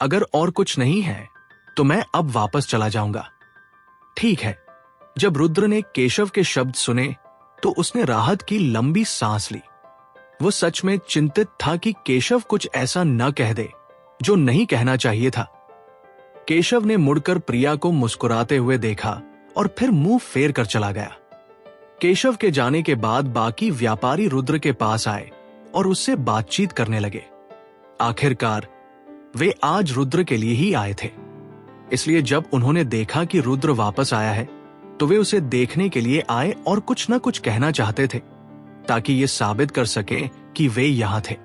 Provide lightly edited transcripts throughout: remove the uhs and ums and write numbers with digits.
अगर और कुछ नहीं है तो मैं अब वापस चला जाऊंगा। ठीक है। जब रुद्र ने केशव के शब्द सुने तो उसने राहत की लंबी सांस ली। वो सच में चिंतित था कि केशव कुछ ऐसा न कह दे जो नहीं कहना चाहिए था। केशव ने मुड़कर प्रिया को मुस्कुराते हुए देखा और फिर मुंह फेर कर चला गया। केशव के जाने के बाद बाकी व्यापारी रुद्र के पास आए और उससे बातचीत करने लगे। आखिरकार वे आज रुद्र के लिए ही आए थे, इसलिए जब उन्होंने देखा कि रुद्र वापस आया है तो वे उसे देखने के लिए आए और कुछ न कुछ कहना चाहते थे ताकि ये साबित कर सके कि वे यहां थे।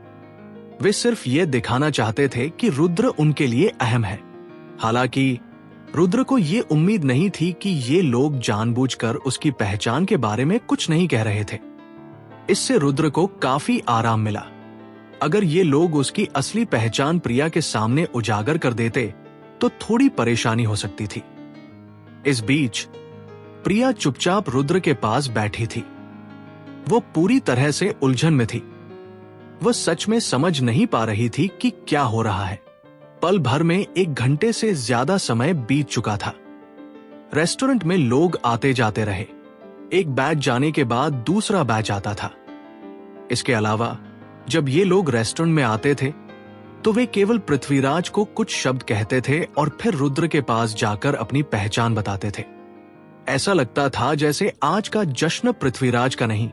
वे सिर्फ ये दिखाना चाहते थे कि रुद्र उनके लिए अहम है। हालांकि रुद्र को ये उम्मीद नहीं थी कि ये लोग जानबूझकर उसकी पहचान के बारे में कुछ नहीं कह रहे थे। इससे रुद्र को काफी आराम मिला। अगर ये लोग उसकी असली पहचान प्रिया के सामने उजागर कर देते तो थोड़ी परेशानी हो सकती थी। इस बीच प्रिया चुपचाप रुद्र के पास बैठी थी। वो पूरी तरह से उलझन में थी। वो सच में समझ नहीं पा रही थी कि क्या हो रहा है। पल भर में 1 घंटे से ज्यादा समय बीत चुका था। रेस्टोरेंट में लोग आते जाते रहे। एक बैच जाने के बाद दूसरा बैच आता था। इसके अलावा जब ये लोग रेस्टोरेंट में आते थे तो वे केवल पृथ्वीराज को कुछ शब्द कहते थे और फिर रुद्र के पास जाकर अपनी पहचान बताते थे। ऐसा लगता था जैसे आज का जश्न पृथ्वीराज का नहीं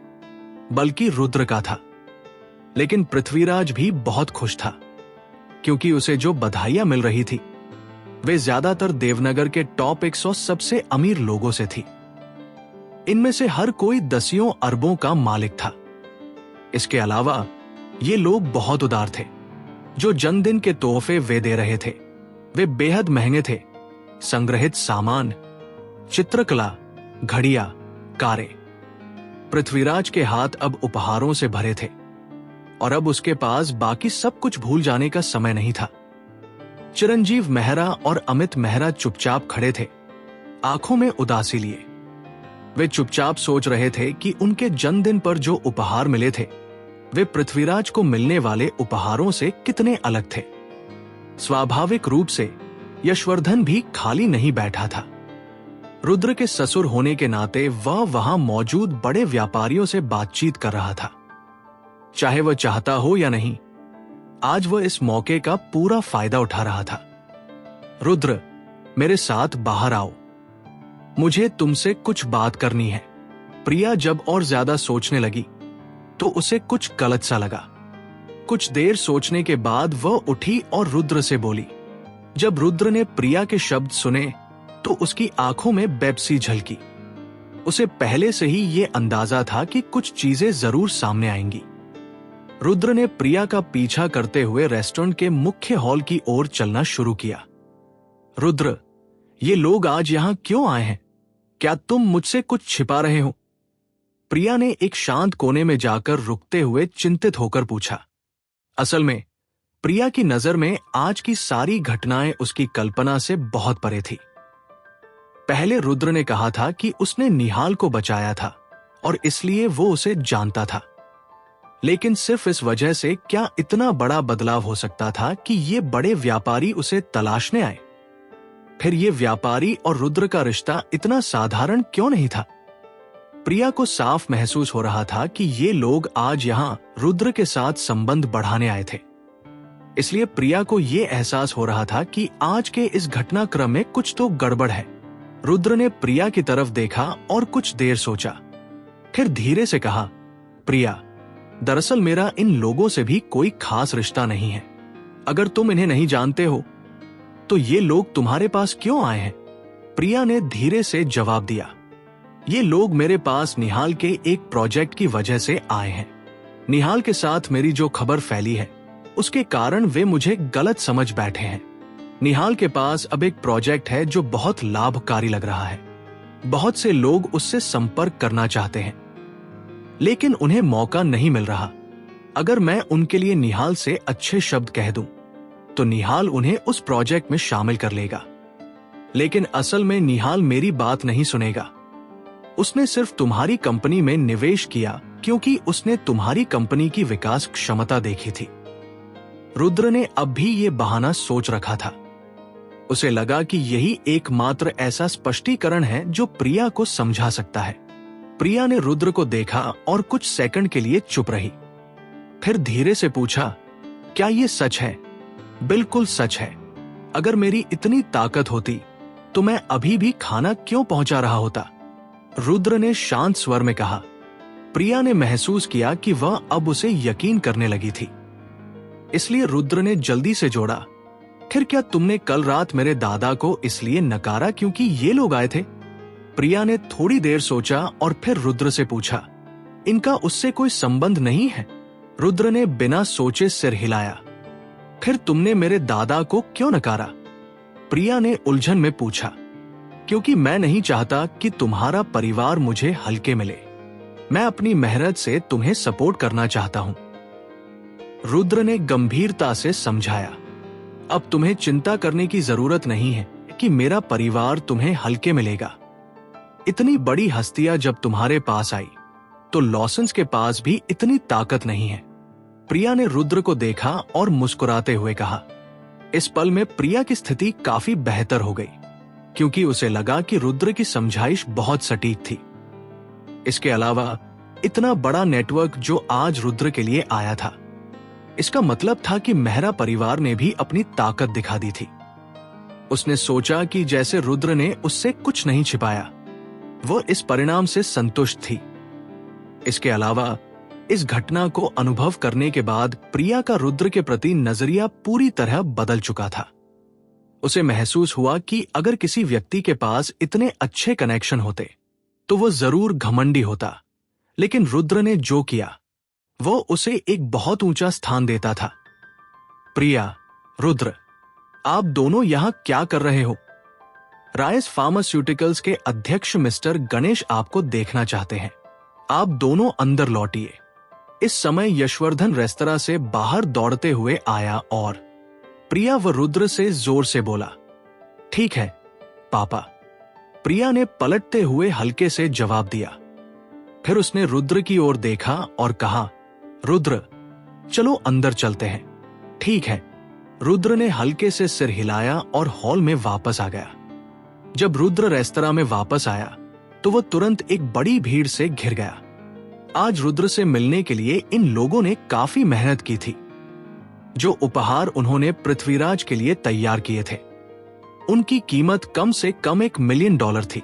बल्कि रुद्र का था। लेकिन पृथ्वीराज भी बहुत खुश था क्योंकि उसे जो बधाइयां मिल रही थी वे ज्यादातर देवनगर के टॉप 100 सबसे अमीर लोगों से थी। इनमें से हर कोई दसियों अरबों का मालिक था। इसके अलावा ये लोग बहुत उदार थे। जो जन्मदिन के तोहफे वे दे रहे थे वे बेहद महंगे थे। संग्रहित सामान, चित्रकला, घड़ियां, कारें। पृथ्वीराज के हाथ अब उपहारों से भरे थे और अब उसके पास बाकी सब कुछ भूल जाने का समय नहीं था। चिरंजीव मेहरा और अमित मेहरा चुपचाप खड़े थे, आंखों में उदासी लिए। वे चुपचाप सोच रहे थे कि उनके जन्मदिन पर जो उपहार मिले थे वे पृथ्वीराज को मिलने वाले उपहारों से कितने अलग थे। स्वाभाविक रूप से यशवर्धन भी खाली नहीं बैठा था। रुद्र के ससुर होने के नाते वह वहां मौजूद बड़े व्यापारियों से बातचीत कर रहा था। चाहे वह चाहता हो या नहीं, आज वह इस मौके का पूरा फायदा उठा रहा था। रुद्र, मेरे साथ बाहर आओ, मुझे तुमसे कुछ बात करनी है। प्रिया जब और ज्यादा सोचने लगी तो उसे कुछ गलत सा लगा। कुछ देर सोचने के बाद वह उठी और रुद्र से बोली। जब रुद्र ने प्रिया के शब्द सुने तो उसकी आंखों में बेबसी झलकी। उसे पहले से ही यह अंदाजा था कि कुछ चीजें जरूर सामने आएंगी। रुद्र ने प्रिया का पीछा करते हुए रेस्टोरेंट के मुख्य हॉल की ओर चलना शुरू किया। रुद्र, ये लोग आज यहां क्यों आए हैं? क्या तुम मुझसे कुछ छिपा रहे हो? प्रिया ने एक शांत कोने में जाकर रुकते हुए चिंतित होकर पूछा। असल में प्रिया की नजर में आज की सारी घटनाएं उसकी कल्पना से बहुत परे थी। पहले रुद्र ने कहा था कि उसने निहाल को बचाया था और इसलिए वो उसे जानता था। लेकिन सिर्फ इस वजह से क्या इतना बड़ा बदलाव हो सकता था कि ये बड़े व्यापारी उसे तलाशने आए? फिर ये व्यापारी और रुद्र का रिश्ता इतना साधारण क्यों नहीं था? प्रिया को साफ महसूस हो रहा था कि ये लोग आज यहां रुद्र के साथ संबंध बढ़ाने आए थे। इसलिए प्रिया को यह एहसास हो रहा था कि आज के इस घटनाक्रम में कुछ तो गड़बड़ है। रुद्र ने प्रिया की तरफ देखा और कुछ देर सोचा, फिर धीरे से कहा, प्रिया, दरअसल मेरा इन लोगों से भी कोई खास रिश्ता नहीं है। अगर तुम इन्हें नहीं जानते हो तो ये लोग तुम्हारे पास क्यों आए हैं? प्रिया ने धीरे से जवाब दिया, ये लोग मेरे पास निहाल के एक प्रोजेक्ट की वजह से आए हैं। निहाल के साथ मेरी जो खबर फैली है उसके कारण वे मुझे गलत समझ बैठे हैं। निहाल के पास अब एक प्रोजेक्ट है जो बहुत लाभकारी लग रहा है। बहुत से लोग उससे संपर्क करना चाहते हैं लेकिन उन्हें मौका नहीं मिल रहा। अगर मैं उनके लिए निहाल से अच्छे शब्द कह दूं तो निहाल उन्हें उस प्रोजेक्ट में शामिल कर लेगा। लेकिन असल में निहाल मेरी बात नहीं सुनेगा। उसने सिर्फ तुम्हारी कंपनी में निवेश किया क्योंकि उसने तुम्हारी कंपनी की विकास क्षमता देखी थी। रुद्र ने अब भी ये बहाना सोच रखा था। उसे लगा कि यही एकमात्र ऐसा स्पष्टीकरण है जो प्रिया को समझा सकता है। प्रिया ने रुद्र को देखा और कुछ सेकंड के लिए चुप रही। फिर धीरे से पूछा, क्या ये सच है? बिल्कुल सच है। अगर मेरी इतनी ताकत होती तो मैं अभी भी खाना क्यों पहुंचा रहा होता? रुद्र ने शांत स्वर में कहा। प्रिया ने महसूस किया कि वह अब उसे यकीन करने लगी थी। इसलिए रुद्र ने जल्दी से जोड़ा, फिर क्या तुमने कल रात मेरे दादा को इसलिए नकारा क्योंकि ये लोग आए थे? प्रिया ने थोड़ी देर सोचा और फिर रुद्र से पूछा, इनका उससे कोई संबंध नहीं है? रुद्र ने बिना सोचे सिर हिलाया। फिर तुमने मेरे दादा को क्यों नकारा? प्रिया ने उलझन में पूछा। क्योंकि मैं नहीं चाहता कि तुम्हारा परिवार मुझे हल्के मिले। मैं अपनी मेहनत से तुम्हें सपोर्ट करना चाहता हूं। रुद्र ने गंभीरता से समझाया, अब तुम्हें चिंता करने की जरूरत नहीं है कि मेरा परिवार तुम्हें हल्के मिलेगा। इतनी बड़ी हस्तियां जब तुम्हारे पास आई तो लॉसेंस के पास भी इतनी ताकत नहीं है। प्रिया ने रुद्र को देखा और मुस्कुराते हुए कहा। इस पल में प्रिया की स्थिति काफी बेहतर हो गई, क्योंकि उसे लगा कि रुद्र की समझाइश बहुत सटीक थी। इसके अलावा इतना बड़ा नेटवर्क जो आज रुद्र के लिए आया था, इसका मतलब था कि मेहरा परिवार ने भी अपनी ताकत दिखा दी थी। उसने सोचा कि जैसे रुद्र ने उससे कुछ नहीं छिपाया, वो इस परिणाम से संतुष्ट थी। इसके अलावा इस घटना को अनुभव करने के बाद प्रिया का रुद्र के प्रति नजरिया पूरी तरह बदल चुका था। उसे महसूस हुआ कि अगर किसी व्यक्ति के पास इतने अच्छे कनेक्शन होते तो वो जरूर घमंडी होता, लेकिन रुद्र ने जो किया वो उसे एक बहुत ऊंचा स्थान देता था। प्रिया, रुद्र, आप दोनों यहां क्या कर रहे हो? रायस फार्मास्यूटिकल्स के अध्यक्ष मिस्टर गणेश आपको देखना चाहते हैं। आप दोनों अंदर लौटिए। इस समय यशवर्धन रेस्तरां से बाहर दौड़ते हुए आया और प्रिया व रुद्र से जोर से बोला, ठीक है पापा। प्रिया ने पलटते हुए हल्के से जवाब दिया। फिर उसने रुद्र की ओर देखा और कहा, रुद्र, चलो अंदर चलते हैं। ठीक है। रुद्र ने हल्के से सिर हिलाया और हॉल में वापस आ गया। जब रुद्र रेस्तरां में वापस आया तो वह तुरंत एक बड़ी भीड़ से घिर गया। आज रुद्र से मिलने के लिए इन लोगों ने काफी मेहनत की थी। जो उपहार उन्होंने पृथ्वीराज के लिए तैयार किए थे, उनकी कीमत कम से कम $1 मिलियन थी।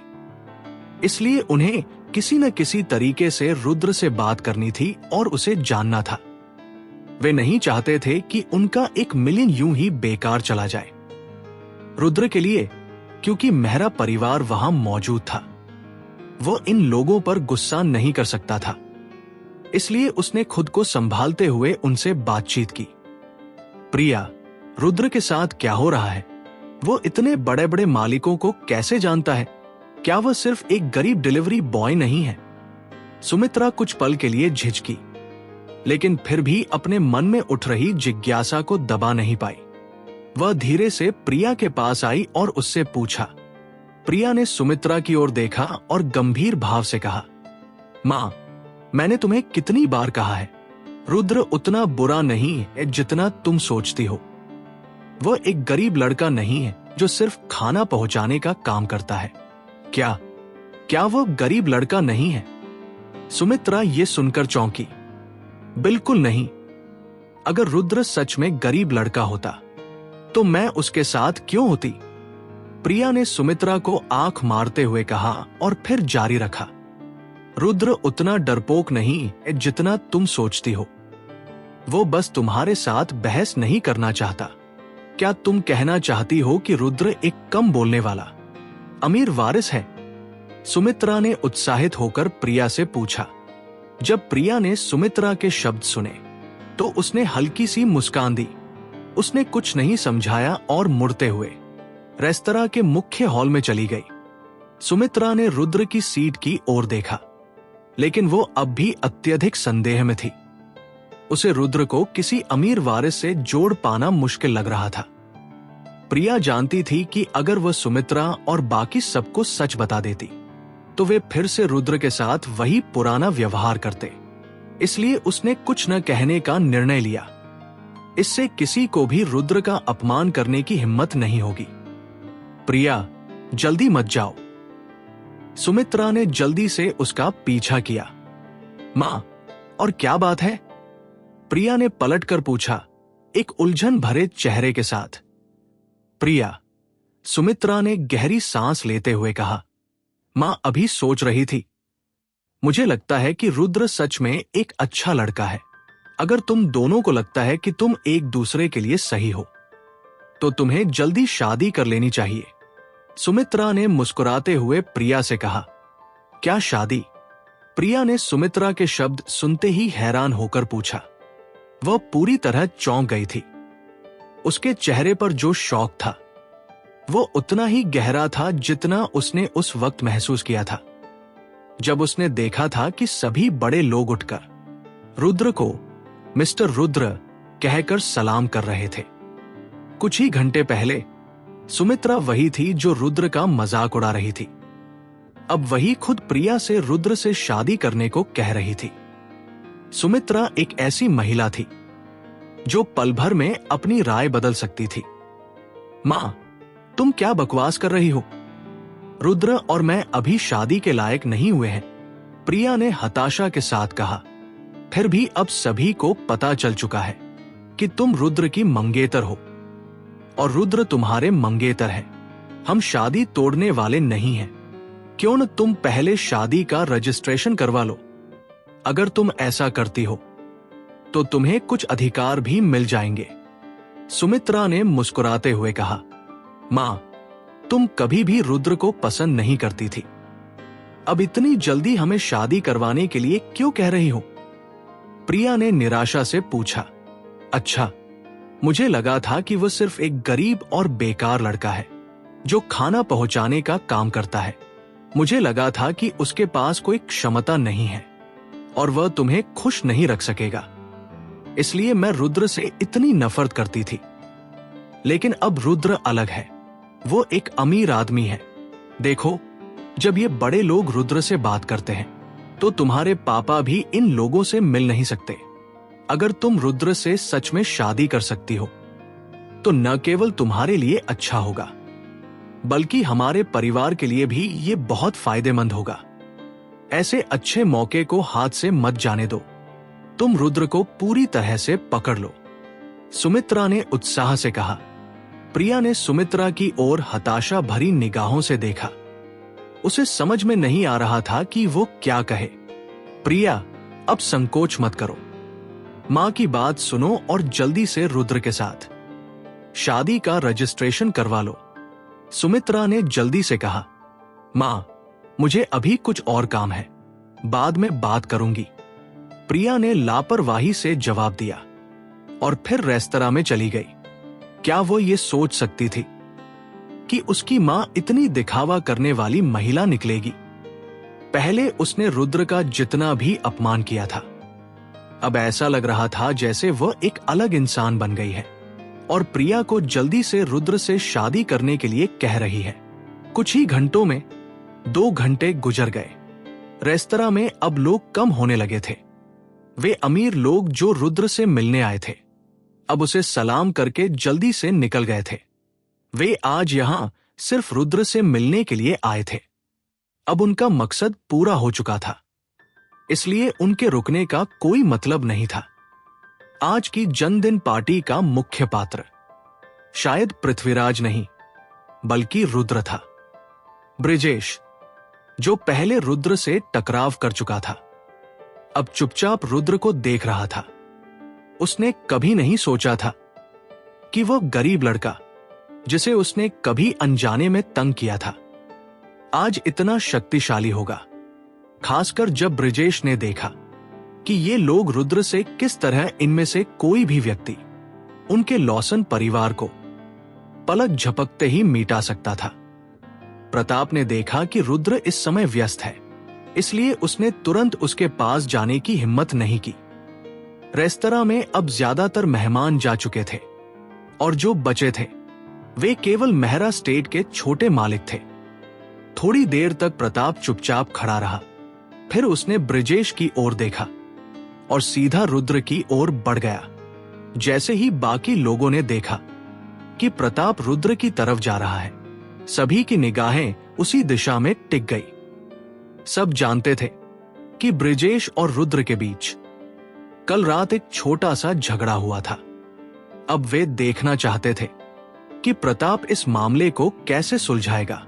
इसलिए उन्हें किसी न किसी तरीके से रुद्र से बात करनी थी और उसे जानना था। वे नहीं चाहते थे कि उनका $1 मिलियन यूं ही बेकार चला जाए। रुद्र के लिए, क्योंकि मेहरा परिवार वहां मौजूद था, वो इन लोगों पर गुस्सा नहीं कर सकता था। इसलिए उसने खुद को संभालते हुए उनसे बातचीत की। प्रिया, रुद्र के साथ क्या हो रहा है? वो इतने बड़े बड़े मालिकों को कैसे जानता है? क्या वह सिर्फ एक गरीब डिलीवरी बॉय नहीं है? सुमित्रा कुछ पल के लिए झिझकी, लेकिन फिर भी अपने मन में उठ रही जिज्ञासा को दबा नहीं पाई। वह धीरे से प्रिया के पास आई और उससे पूछा। प्रिया ने सुमित्रा की ओर देखा और गंभीर भाव से कहा, मां, मैंने तुम्हें कितनी बार कहा है, रुद्र उतना बुरा नहीं है जितना तुम सोचती हो। वह एक गरीब लड़का नहीं है जो सिर्फ खाना पहुंचाने का काम करता है। क्या वह गरीब लड़का नहीं है? सुमित्रा ये सुनकर चौंकी। बिल्कुल नहीं। अगर रुद्र सच में गरीब लड़का होता तो मैं उसके साथ क्यों होती? प्रिया ने सुमित्रा को आंख मारते हुए कहा और फिर जारी रखा, रुद्र उतना डरपोक नहीं है जितना तुम सोचती हो। वो बस तुम्हारे साथ बहस नहीं करना चाहता। क्या तुम कहना चाहती हो कि रुद्र एक कम बोलने वाला अमीर वारिस है? सुमित्रा ने उत्साहित होकर प्रिया से पूछा। जब प्रिया ने सुमित्रा के शब्द सुने तो उसने हल्की सी मुस्कान दी। उसने कुछ नहीं समझाया और मुड़ते हुए रेस्तरां के मुख्य हॉल में चली गई। सुमित्रा ने रुद्र की सीट की ओर देखा, लेकिन वो अब भी अत्यधिक संदेह में थी। उसे रुद्र को किसी अमीर वारिस से जोड़ पाना मुश्किल लग रहा था। प्रिया जानती थी कि अगर वह सुमित्रा और बाकी सबको सच बता देती तो वे फिर से रुद्र के साथ वही पुराना व्यवहार करते। इसलिए उसने कुछ न कहने का निर्णय लिया। इससे किसी को भी रुद्र का अपमान करने की हिम्मत नहीं होगी। प्रिया, जल्दी मत जाओ। सुमित्रा ने जल्दी से उसका पीछा किया। मां, और क्या बात है? प्रिया ने पलटकर पूछा, एक उलझन भरे चेहरे के साथ। प्रिया, सुमित्रा ने गहरी सांस लेते हुए कहा, मां अभी सोच रही थी। मुझे लगता है कि रुद्र सच में एक अच्छा लड़का है। अगर तुम दोनों को लगता है कि तुम एक दूसरे के लिए सही हो, तो तुम्हें जल्दी शादी कर लेनी चाहिए। सुमित्रा ने मुस्कुराते हुए प्रिया से कहा। क्या शादी? प्रिया ने सुमित्रा के शब्द सुनते ही हैरान होकर पूछा। वह पूरी तरह चौंक गई थी। उसके चेहरे पर जो शौक था वो उतना ही गहरा था जितना उसने उस वक्त महसूस किया था, जब उसने देखा था कि सभी बड़े लोग उठकर रुद्र को मिस्टर रुद्र कहकर सलाम कर रहे थे। कुछ ही घंटे पहले सुमित्रा वही थी जो रुद्र का मजाक उड़ा रही थी। अब वही खुद प्रिया से रुद्र से शादी करने को कह रही थी। सुमित्रा एक ऐसी महिला थी जो पल भर में अपनी राय बदल सकती थी। मां, तुम क्या बकवास कर रही हो? रुद्र और मैं अभी शादी के लायक नहीं हुए हैं, प्रिया ने हताशा के साथ कहा। फिर भी अब सभी को पता चल चुका है कि तुम रुद्र की मंगेतर हो और रुद्र तुम्हारे मंगेतर है। हम शादी तोड़ने वाले नहीं हैं। क्यों न तुम पहले शादी का रजिस्ट्रेशन करवा लो। अगर तुम ऐसा करती हो तो तुम्हें कुछ अधिकार भी मिल जाएंगे। सुमित्रा ने मुस्कुराते हुए कहा। मां, तुम कभी भी रुद्र को पसंद नहीं करती थी। अब इतनी जल्दी हमें शादी करवाने के लिए क्यों कह रही हो? प्रिया ने निराशा से पूछा। अच्छा, मुझे लगा था कि वह सिर्फ एक गरीब और बेकार लड़का है जो खाना पहुंचाने का काम करता है। मुझे लगा था कि उसके पास कोई क्षमता नहीं है और वह तुम्हें खुश नहीं रख सकेगा, इसलिए मैं रुद्र से इतनी नफरत करती थी। लेकिन अब रुद्र अलग है। वो एक अमीर आदमी है। देखो, जब ये बड़े लोग रुद्र से बात करते हैं तो तुम्हारे पापा भी इन लोगों से मिल नहीं सकते। अगर तुम रुद्र से सच में शादी कर सकती हो तो न केवल तुम्हारे लिए अच्छा होगा बल्कि हमारे परिवार के लिए भी ये बहुत फायदेमंद होगा। ऐसे अच्छे मौके को हाथ से मत जाने दो। तुम रुद्र को पूरी तरह से पकड़ लो, सुमित्रा ने उत्साह से कहा। प्रिया ने सुमित्रा की ओर हताशा भरी निगाहों से देखा। उसे समझ में नहीं आ रहा था कि वो क्या कहे। प्रिया, अब संकोच मत करो। मां की बात सुनो और जल्दी से रुद्र के साथ शादी का रजिस्ट्रेशन करवा लो, सुमित्रा ने जल्दी से कहा। मां, मुझे अभी कुछ और काम है, बाद में बात करूंगी, प्रिया ने लापरवाही से जवाब दिया और फिर रेस्तरां में चली गई। क्या वो ये सोच सकती थी कि उसकी मां इतनी दिखावा करने वाली महिला निकलेगी? पहले उसने रुद्र का जितना भी अपमान किया था, अब ऐसा लग रहा था जैसे वह एक अलग इंसान बन गई है और प्रिया को जल्दी से रुद्र से शादी करने के लिए कह रही है। कुछ ही घंटों में 2 घंटे गुजर गए। रेस्तरां में अब लोग कम होने लगे थे। वे अमीर लोग जो रुद्र से मिलने आए थे अब उसे सलाम करके जल्दी से निकल गए थे। वे आज यहां सिर्फ रुद्र से मिलने के लिए आए थे। अब उनका मकसद पूरा हो चुका था, इसलिए उनके रुकने का कोई मतलब नहीं था। आज की जन्मदिन पार्टी का मुख्य पात्र शायद पृथ्वीराज नहीं बल्कि रुद्र था। ब्रिजेश, जो पहले रुद्र से टकराव कर चुका था, अब चुपचाप रुद्र को देख रहा था। उसने कभी नहीं सोचा था कि वह गरीब लड़का जिसे उसने कभी अनजाने में तंग किया था आज इतना शक्तिशाली होगा। खासकर जब ब्रिजेश ने देखा कि ये लोग रुद्र से किस तरह इनमें से कोई भी व्यक्ति उनके लॉसन परिवार को पलक झपकते ही मिटा सकता था। प्रताप ने देखा कि रुद्र इस समय व्यस्त है, इसलिए उसने तुरंत उसके पास जाने की हिम्मत नहीं की। रेस्तरां में अब ज्यादातर मेहमान जा चुके थे और जो बचे थे वे केवल मेहरा स्टेट के छोटे मालिक थे। थोड़ी देर तक प्रताप चुपचाप खड़ा रहा, फिर उसने ब्रिजेश की ओर देखा और सीधा रुद्र की ओर बढ़ गया। जैसे ही बाकी लोगों ने देखा कि प्रताप रुद्र की तरफ जा रहा है, सभी की निगाहें उसी दिशा में टिक गई। सब जानते थे कि बृजेश और रुद्र के बीच कल रात एक छोटा सा झगड़ा हुआ था। अब वे देखना चाहते थे कि प्रताप इस मामले को कैसे सुलझाएगा।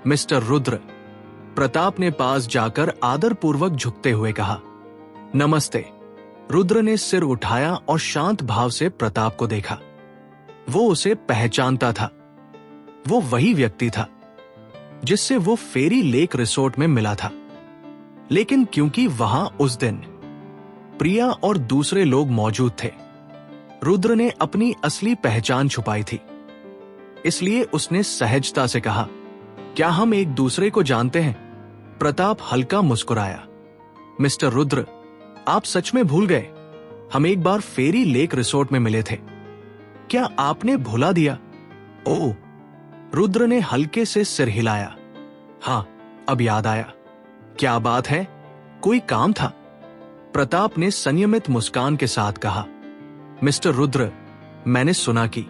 मिस्टर रुद्र, प्रताप ने पास जाकर आदरपूर्वक झुकते हुए कहा। नमस्ते। रुद्र ने सिर उठाया और शांत भाव से प्रताप को देखा। वो उसे पहचानता था। वो वही व्यक्ति था जिससे वो फेरी लेक रिसोर्ट में मिला था, लेकिन क्योंकि वहां उस दिन प्रिया और दूसरे लोग मौजूद थे, रुद्र ने अपनी असली पहचान छुपाई थी। इसलिए उसने सहजता से कहा, क्या हम एक दूसरे को जानते हैं? प्रताप हल्का मुस्कुराया। मिस्टर रुद्र, आप सच में भूल गए? हम एक बार फेरी लेक रिसोर्ट में मिले थे। क्या आपने भुला दिया? ओह, रुद्र ने हल्के से सिर हिलाया। हाँ, अब याद आया। क्या बात है? कोई काम था? प्रताप ने संयमित मुस्कान के साथ कहा। मिस्टर रुद्र, मैंने सुना कि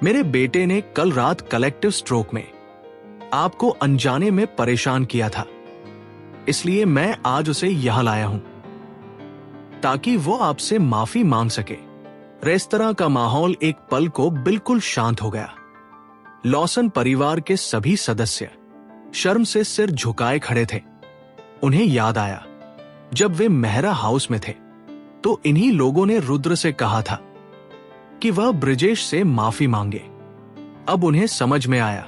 मेरे बेटे ने कल रात कलेक्टिव स्ट्रोक में आपको अनजाने में परेशान किया था, इसलिए मैं आज उसे यहां लाया हूं ताकि वो आपसे माफी मांग सके। रेस्तरां का माहौल एक पल को बिल्कुल शांत हो गया। लॉसन परिवार के सभी सदस्य शर्म से सिर झुकाए खड़े थे। उन्हें याद आया जब वे मेहरा हाउस में थे तो इन्हीं लोगों ने रुद्र से कहा था कि वह बृजेश से माफी मांगे। अब उन्हें समझ में आया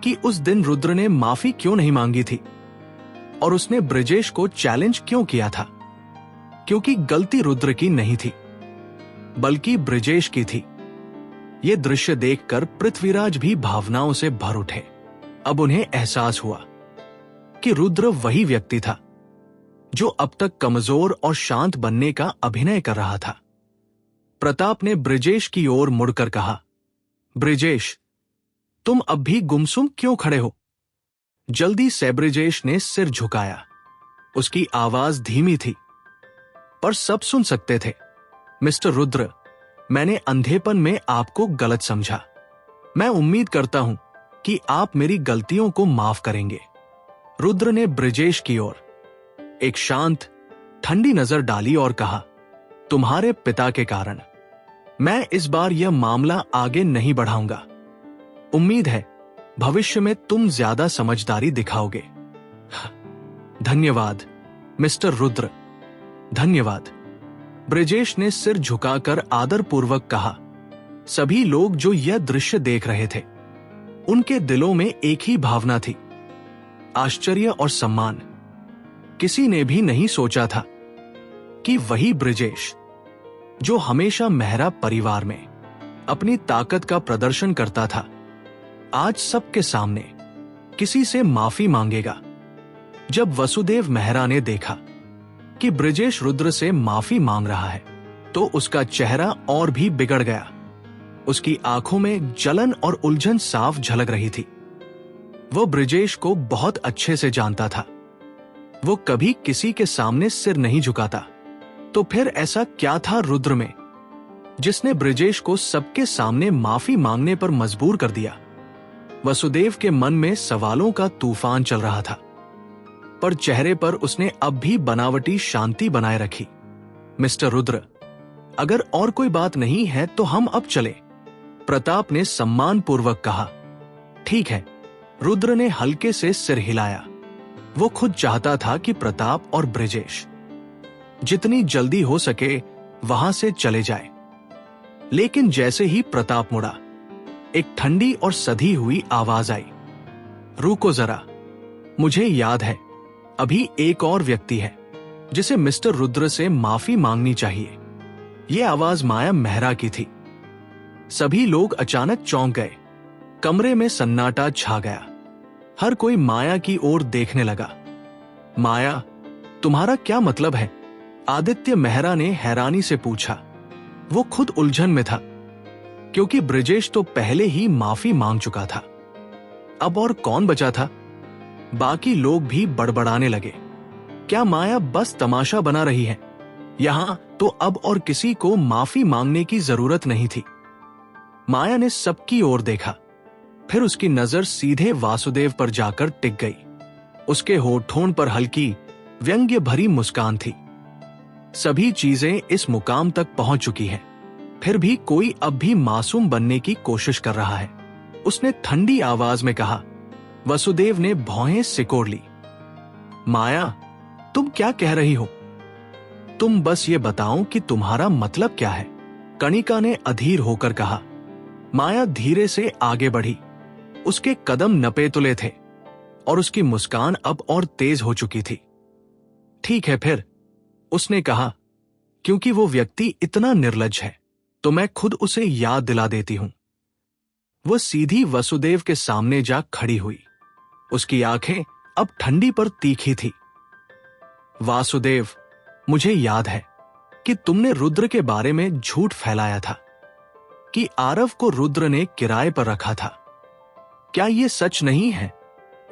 कि उस दिन रुद्र ने माफी क्यों नहीं मांगी थी और उसने बृजेश को चैलेंज क्यों किया था, क्योंकि गलती रुद्र की नहीं थी बल्कि बृजेश की थी। यह दृश्य देखकर पृथ्वीराज भी भावनाओं से भर उठे। अब उन्हें एहसास हुआ कि रुद्र वही व्यक्ति था जो अब तक कमजोर और शांत बनने का अभिनय कर रहा था। प्रताप ने बृजेश की ओर मुड़कर कहा, बृजेश, तुम अब भी गुमसुम क्यों खड़े हो? जल्दी से बृजेश ने सिर झुकाया। उसकी आवाज धीमी थी पर सब सुन सकते थे। मिस्टर रुद्र, मैंने अंधेपन में आपको गलत समझा। मैं उम्मीद करता हूं कि आप मेरी गलतियों को माफ करेंगे। रुद्र ने बृजेश की ओर एक शांत, ठंडी नजर डाली और कहा, तुम्हारे पिता के कारण मैं इस बार यह मामला आगे नहीं बढ़ाऊंगा। उम्मीद है भविष्य में तुम ज्यादा समझदारी दिखाओगे। धन्यवाद मिस्टर रुद्र, धन्यवाद। बृजेश ने सिर झुकाकर आदरपूर्वक कहा। सभी लोग जो यह दृश्य देख रहे थे, उनके दिलों में एक ही भावना थी, आश्चर्य और सम्मान। किसी ने भी नहीं सोचा था कि वही बृजेश जो हमेशा मेहरा परिवार में अपनी ताकत का प्रदर्शन करता था, आज सबके सामने किसी से माफी मांगेगा। जब वसुदेव मेहरा ने देखा कि बृजेश रुद्र से माफी मांग रहा है तो उसका चेहरा और भी बिगड़ गया। उसकी आंखों में जलन और उलझन साफ झलक रही थी। वो बृजेश को बहुत अच्छे से जानता था। वो कभी किसी के सामने सिर नहीं झुकाता। तो फिर ऐसा क्या था रुद्र में जिसने बृजेश को सबके सामने माफी मांगने पर मजबूर कर दिया? वसुदेव के मन में सवालों का तूफान चल रहा था, पर चेहरे पर उसने अब भी बनावटी शांति बनाए रखी। मिस्टर रुद्र, अगर और कोई बात नहीं है तो हम अब चले, प्रताप ने सम्मानपूर्वक कहा। ठीक है, रुद्र ने हल्के से सिर हिलाया। वो खुद चाहता था कि प्रताप और बृजेश जितनी जल्दी हो सके वहां से चले जाए, लेकिन जैसे ही प्रताप मुड़ा, एक ठंडी और सधी हुई आवाज आई, रुको जरा, मुझे याद है अभी एक और व्यक्ति है जिसे मिस्टर रुद्र से माफी मांगनी चाहिए। यह आवाज माया मेहरा की थी। सभी लोग अचानक चौंक गए। कमरे में सन्नाटा छा गया। हर कोई माया की ओर देखने लगा। माया, तुम्हारा क्या मतलब है? आदित्य मेहरा ने हैरानी से पूछा। वो खुद उलझन में था, क्योंकि बृजेश तो पहले ही माफी मांग चुका था। अब और कौन बचा था? बाकी लोग भी बड़बड़ाने लगे। क्या माया बस तमाशा बना रही है? यहां तो अब और किसी को माफी मांगने की जरूरत नहीं थी। माया ने सबकी ओर देखा, फिर उसकी नजर सीधे वासुदेव पर जाकर टिक गई। उसके होठों पर हल्की व्यंग्य भरी मुस्कान थी। सभी चीजें इस मुकाम तक पहुंच चुकी हैं, फिर भी कोई अब भी मासूम बनने की कोशिश कर रहा है। उसने ठंडी आवाज में कहा। वसुदेव ने भौहें सिकोड़ ली। माया, तुम क्या कह रही हो? तुम बस ये बताओ कि तुम्हारा मतलब क्या है? कणिका ने अधीर होकर कहा। माया धीरे से आगे बढ़ी। उसके कदम नपे तुले थे और उसकी मुस्कान अब और तेज हो चुकी थी। ठीक है फिर, उसने कहा, क्योंकि वो व्यक्ति इतना निर्लज्ज है तो मैं खुद उसे याद दिला देती हूं। वह सीधी वसुदेव के सामने जा खड़ी हुई। उसकी आंखें अब ठंडी पर तीखी थी। वासुदेव, मुझे याद है कि तुमने रुद्र के बारे में झूठ फैलाया था कि आरव को रुद्र ने किराए पर रखा था। क्या यह सच नहीं है?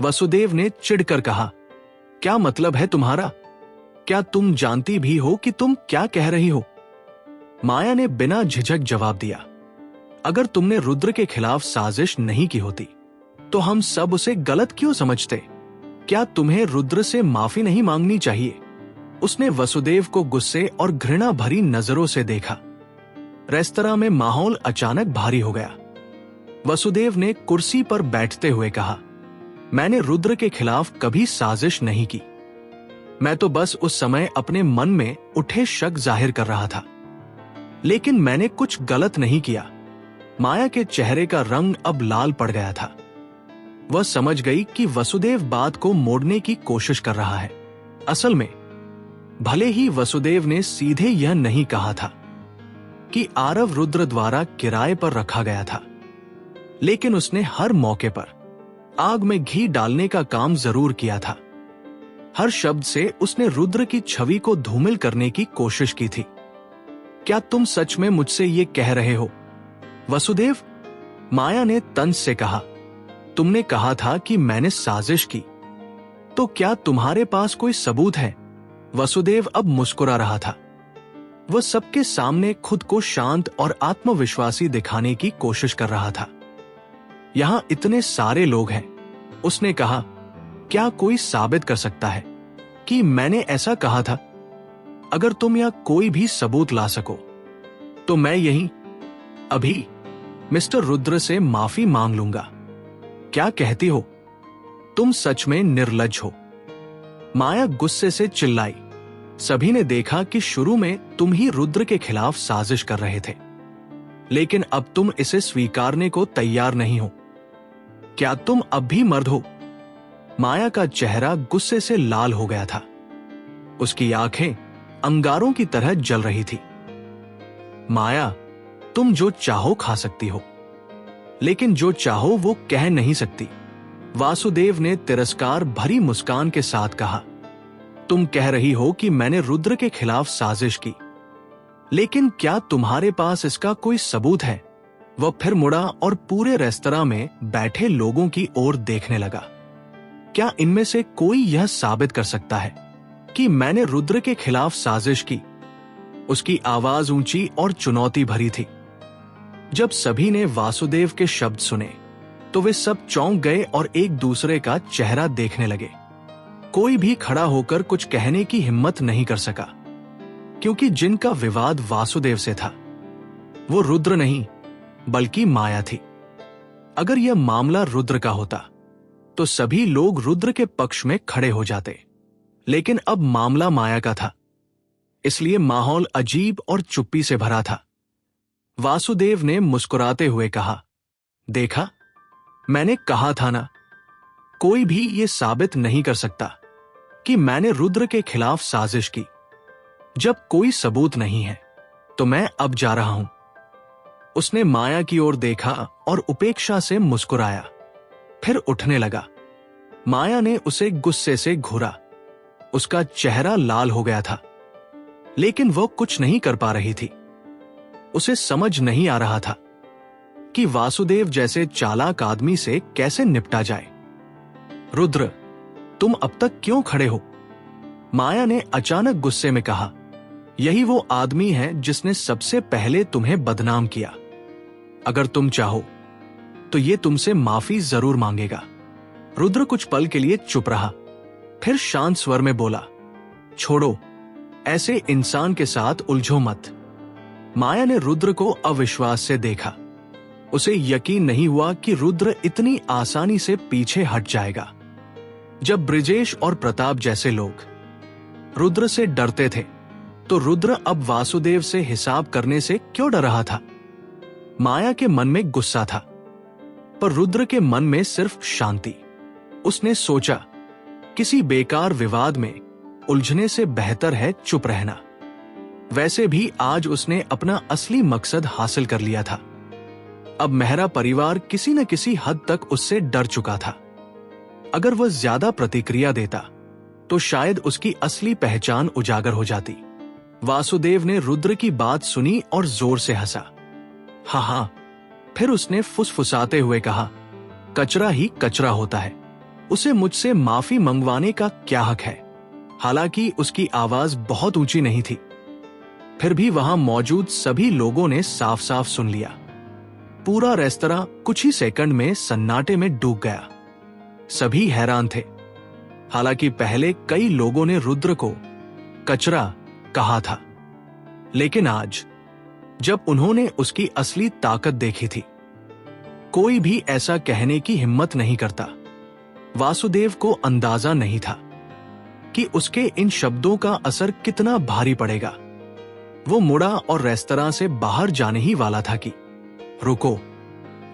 वसुदेव ने चिढ़कर कहा। क्या मतलब है तुम्हारा? क्या तुम जानती भी हो कि तुम क्या कह रही हो? माया ने बिना झिझक जवाब दिया। अगर तुमने रुद्र के खिलाफ साजिश नहीं की होती तो हम सब उसे गलत क्यों समझते? क्या तुम्हें रुद्र से माफी नहीं मांगनी चाहिए? उसने वसुदेव को गुस्से और घृणा भरी नजरों से देखा। रेस्तरां में माहौल अचानक भारी हो गया। वसुदेव ने कुर्सी पर बैठते हुए कहा, मैंने रुद्र के खिलाफ कभी साजिश नहीं की। मैं तो बस उस समय अपने मन में उठे शक जाहिर कर रहा था, लेकिन मैंने कुछ गलत नहीं किया। माया के चेहरे का रंग अब लाल पड़ गया था। वह समझ गई कि वसुदेव बात को मोड़ने की कोशिश कर रहा है। असल में भले ही वसुदेव ने सीधे यह नहीं कहा था कि आरव रुद्र द्वारा किराए पर रखा गया था, लेकिन उसने हर मौके पर आग में घी डालने का काम जरूर किया था। हर शब्द से उसने रुद्र की छवि को धूमिल करने की कोशिश की थी। क्या तुम सच में मुझसे ये कह रहे हो? वसुदेव, माया ने तंज से कहा, तुमने कहा था कि मैंने साजिश की, तो क्या तुम्हारे पास कोई सबूत है? वसुदेव अब मुस्कुरा रहा था। वह सबके सामने खुद को शांत और आत्मविश्वासी दिखाने की कोशिश कर रहा था। यहां इतने सारे लोग हैं, उसने कहा, क्या कोई साबित कर सकता है कि मैंने ऐसा कहा था? अगर तुम या कोई भी सबूत ला सको तो मैं यहीं अभी मिस्टर रुद्र से माफी मांग लूंगा। क्या कहती हो? तुम सच में निर्लज्ज हो। माया गुस्से से चिल्लाई। सभी ने देखा कि शुरू में तुम ही रुद्र के खिलाफ साजिश कर रहे थे, लेकिन अब तुम इसे स्वीकारने को तैयार नहीं हो। क्या तुम अब भी मर्द हो? माया का चेहरा गुस्से से लाल हो गया था। उसकी आंखें अंगारों की तरह जल रही थी। माया, तुम जो चाहो खा सकती हो, लेकिन जो चाहो वो कह नहीं सकती। वासुदेव ने तिरस्कार भरी मुस्कान के साथ कहा, तुम कह रही हो कि मैंने रुद्र के खिलाफ साजिश की, लेकिन क्या तुम्हारे पास इसका कोई सबूत है? वह फिर मुड़ा और पूरे रेस्तरां में बैठे लोगों की ओर देखने लगा। क्या इनमें से कोई यह साबित कर सकता है कि मैंने रुद्र के खिलाफ साजिश की? उसकी आवाज ऊंची और चुनौती भरी थी। जब सभी ने वासुदेव के शब्द सुने तो वे सब चौंक गए और एक दूसरे का चेहरा देखने लगे। कोई भी खड़ा होकर कुछ कहने की हिम्मत नहीं कर सका, क्योंकि जिनका विवाद वासुदेव से था वो रुद्र नहीं बल्कि माया थी। अगर यह मामला रुद्र का होता तो सभी लोग रुद्र के पक्ष में खड़े हो जाते, लेकिन अब मामला माया का था, इसलिए माहौल अजीब और चुप्पी से भरा था। वासुदेव ने मुस्कुराते हुए कहा, देखा, मैंने कहा था ना, कोई भी ये साबित नहीं कर सकता कि मैंने रुद्र के खिलाफ साजिश की। जब कोई सबूत नहीं है तो मैं अब जा रहा हूं। उसने माया की ओर देखा और उपेक्षा से मुस्कुराया, फिर उठने लगा। माया ने उसे गुस्से से घूरा। उसका चेहरा लाल हो गया था, लेकिन वह कुछ नहीं कर पा रही थी। उसे समझ नहीं आ रहा था कि वासुदेव जैसे चालाक आदमी से कैसे निपटा जाए। रुद्र, तुम अब तक क्यों खड़े हो? माया ने अचानक गुस्से में कहा। यही वो आदमी है जिसने सबसे पहले तुम्हें बदनाम किया। अगर तुम चाहो तो ये तुमसे माफी जरूर मांगेगा। रुद्र कुछ पल के लिए चुप रहा, फिर शांत स्वर में बोला, छोड़ो, ऐसे इंसान के साथ उलझो मत। माया ने रुद्र को अविश्वास से देखा। उसे यकीन नहीं हुआ कि रुद्र इतनी आसानी से पीछे हट जाएगा। जब ब्रिजेश और प्रताप जैसे लोग रुद्र से डरते थे, तो रुद्र अब वासुदेव से हिसाब करने से क्यों डर रहा था? माया के मन में गुस्सा था, पर रुद्र के मन में सिर्फ शांति। उसने सोचा, किसी बेकार विवाद में उलझने से बेहतर है चुप रहना। वैसे भी आज उसने अपना असली मकसद हासिल कर लिया था। अब मेहरा परिवार किसी न किसी हद तक उससे डर चुका था। अगर वह ज्यादा प्रतिक्रिया देता तो शायद उसकी असली पहचान उजागर हो जाती। वासुदेव ने रुद्र की बात सुनी और जोर से हंसा। हाँ, फिर उसने फुसफुसाते हुए कहा, कचरा ही कचरा होता है, उसे मुझसे माफी मंगवाने का क्या हक है? हालांकि उसकी आवाज बहुत ऊंची नहीं थी, फिर भी वहां मौजूद सभी लोगों ने साफ साफ सुन लिया। पूरा रेस्तरां कुछ ही सेकंड में सन्नाटे में डूब गया। सभी हैरान थे। हालांकि पहले कई लोगों ने रुद्र को कचरा कहा था, लेकिन आज जब उन्होंने उसकी असली ताकत देखी थी, कोई भी ऐसा कहने की हिम्मत नहीं करता। वासुदेव को अंदाजा नहीं था कि उसके इन शब्दों का असर कितना भारी पड़ेगा। वो मुड़ा और रेस्तरां से बाहर जाने ही वाला था कि रुको।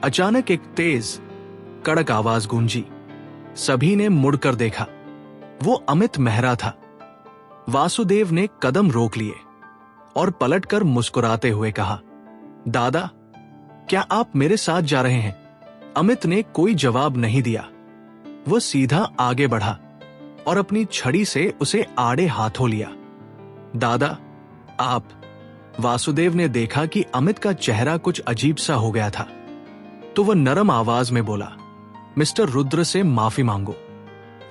अचानक एक तेज कड़क आवाज गूंजी। सभी ने मुड़कर देखा। वो अमित मेहरा था। वासुदेव ने कदम रोक लिए और पलटकर मुस्कुराते हुए कहा, दादा, क्या आप मेरे साथ जा रहे हैं? अमित ने कोई जवाब नहीं दिया। वह सीधा आगे बढ़ा और अपनी छड़ी से उसे आड़े हाथों लिया। दादा, आप? वासुदेव ने देखा कि अमित का चेहरा कुछ अजीब सा हो गया था, तो वह नरम आवाज में बोला, मिस्टर रुद्र से माफी मांगो।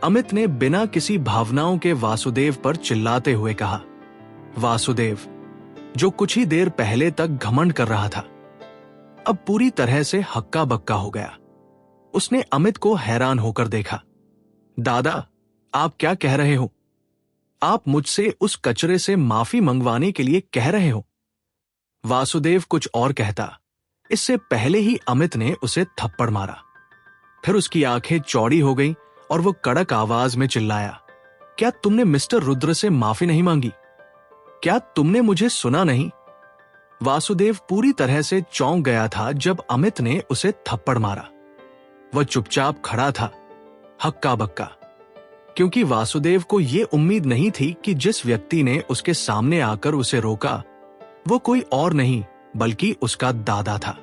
अमित ने बिना किसी भावनाओं के वासुदेव पर चिल्लाते हुए कहा। वासुदेव, जो कुछ ही देर पहले तक घमंड कर रहा था, अब पूरी तरह से हक्का बक्का हो गया। उसने अमित को हैरान होकर देखा। दादा, आप क्या कह रहे हो? आप मुझसे उस कचरे से माफी मंगवाने के लिए कह रहे हो? वासुदेव कुछ और कहता, इससे पहले ही अमित ने उसे थप्पड़ मारा। फिर उसकी आंखें चौड़ी हो गईं और वो कड़क आवाज में चिल्लाया, क्या तुमने मिस्टर रुद्र से माफी नहीं मांगी? क्या तुमने मुझे सुना नहीं? वासुदेव पूरी तरह से चौंक गया था जब अमित ने उसे थप्पड़ मारा। वह चुपचाप खड़ा था, हक्का बक्का, क्योंकि वासुदेव को यह उम्मीद नहीं थी कि जिस व्यक्ति ने उसके सामने आकर उसे रोका, वो कोई और नहीं बल्कि उसका दादा था।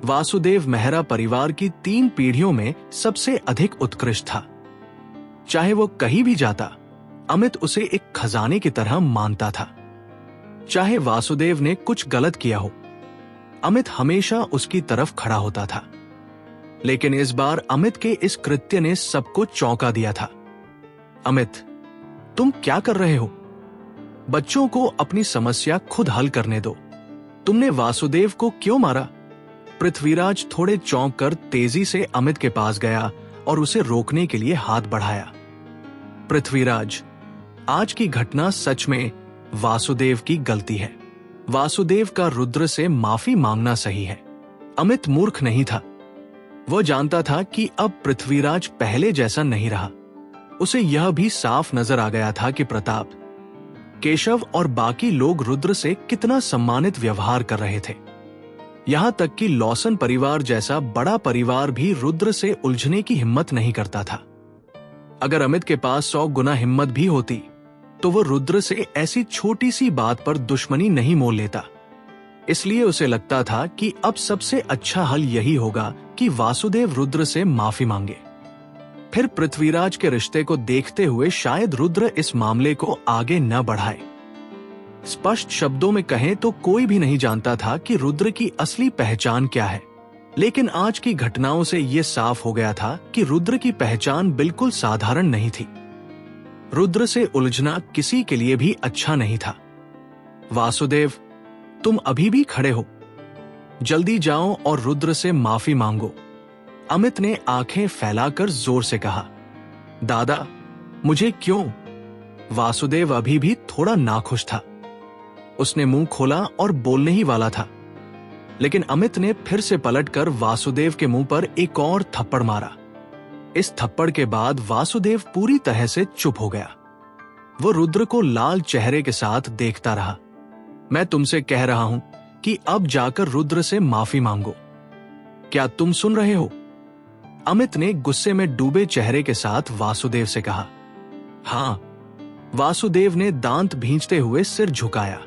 वासुदेव मेहरा परिवार की 3 पीढ़ियों में सबसे अधिक उत्कृष्ट था। चाहे वो कहीं भी जाता, अमित उसे एक खजाने की तरह मानता था। चाहे वासुदेव ने कुछ गलत किया हो, अमित हमेशा उसकी तरफ खड़ा होता था। लेकिन इस बार अमित के इस कृत्य ने सबको चौंका दिया था। अमित, तुम क्या कर रहे हो? बच्चों को अपनी समस्या खुद हल करने दो। तुमने वासुदेव को क्यों मारा? पृथ्वीराज थोड़े चौंक कर तेजी से अमित के पास गया और उसे रोकने के लिए हाथ बढ़ाया। पृथ्वीराज, आज की घटना सच में वासुदेव की गलती है। वासुदेव का रुद्र से माफी मांगना सही है। अमित मूर्ख नहीं था। वह जानता था कि अब पृथ्वीराज पहले जैसा नहीं रहा। उसे यह भी साफ नजर आ गया था कि प्रताप, केशव और बाकी लोग रुद्र से कितना सम्मानित व्यवहार कर रहे थे। यहां तक कि लॉसन परिवार जैसा बड़ा परिवार भी रुद्र से उलझने की हिम्मत नहीं करता था। अगर अमित के पास 100 गुना हिम्मत भी होती, तो वो रुद्र से ऐसी छोटी सी बात पर दुश्मनी नहीं मोल लेता। इसलिए उसे लगता था कि अब सबसे अच्छा हल यही होगा कि वासुदेव रुद्र से माफी मांगे। फिर पृथ्वीराज के रिश्ते को देखते हुए शायद रुद्र इस मामले को आगे न बढ़ाए। स्पष्ट शब्दों में कहें तो कोई भी नहीं जानता था कि रुद्र की असली पहचान क्या है, लेकिन आज की घटनाओं से यह साफ हो गया था कि रुद्र की पहचान बिल्कुल साधारण नहीं थी। रुद्र से उलझना किसी के लिए भी अच्छा नहीं था। वासुदेव, तुम अभी भी खड़े हो? जल्दी जाओ और रुद्र से माफी मांगो। अमित ने आंखें फैलाकर जोर से कहा। दादा, मुझे क्यों? वासुदेव अभी भी थोड़ा नाखुश था। उसने मुंह खोला और बोलने ही वाला था, लेकिन अमित ने फिर से पलटकर वासुदेव के मुंह पर एक और थप्पड़ मारा। इस थप्पड़ के बाद वासुदेव पूरी तरह से चुप हो गया। वो रुद्र को लाल चेहरे के साथ देखता रहा। मैं तुमसे कह रहा हूं कि अब जाकर रुद्र से माफी मांगो। क्या तुम सुन रहे हो? अमित ने गुस्से में डूबे चेहरे के साथ वासुदेव से कहा। हां, वासुदेव ने दांत भींचते हुए सिर झुकाया।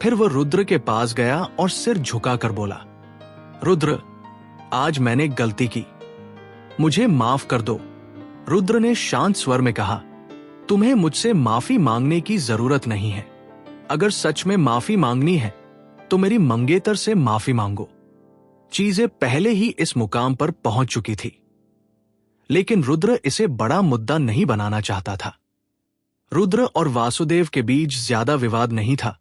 फिर वह रुद्र के पास गया और सिर झुकाकर बोला, रुद्र, आज मैंने गलती की, मुझे माफ कर दो। रुद्र ने शांत स्वर में कहा, तुम्हें मुझसे माफी मांगने की जरूरत नहीं है। अगर सच में माफी मांगनी है तो मेरी मंगेतर से माफी मांगो। चीजें पहले ही इस मुकाम पर पहुंच चुकी थी। लेकिन रुद्र इसे बड़ा मुद्दा नहीं बनाना चाहता था। रुद्र और वासुदेव के बीच ज्यादा विवाद नहीं था।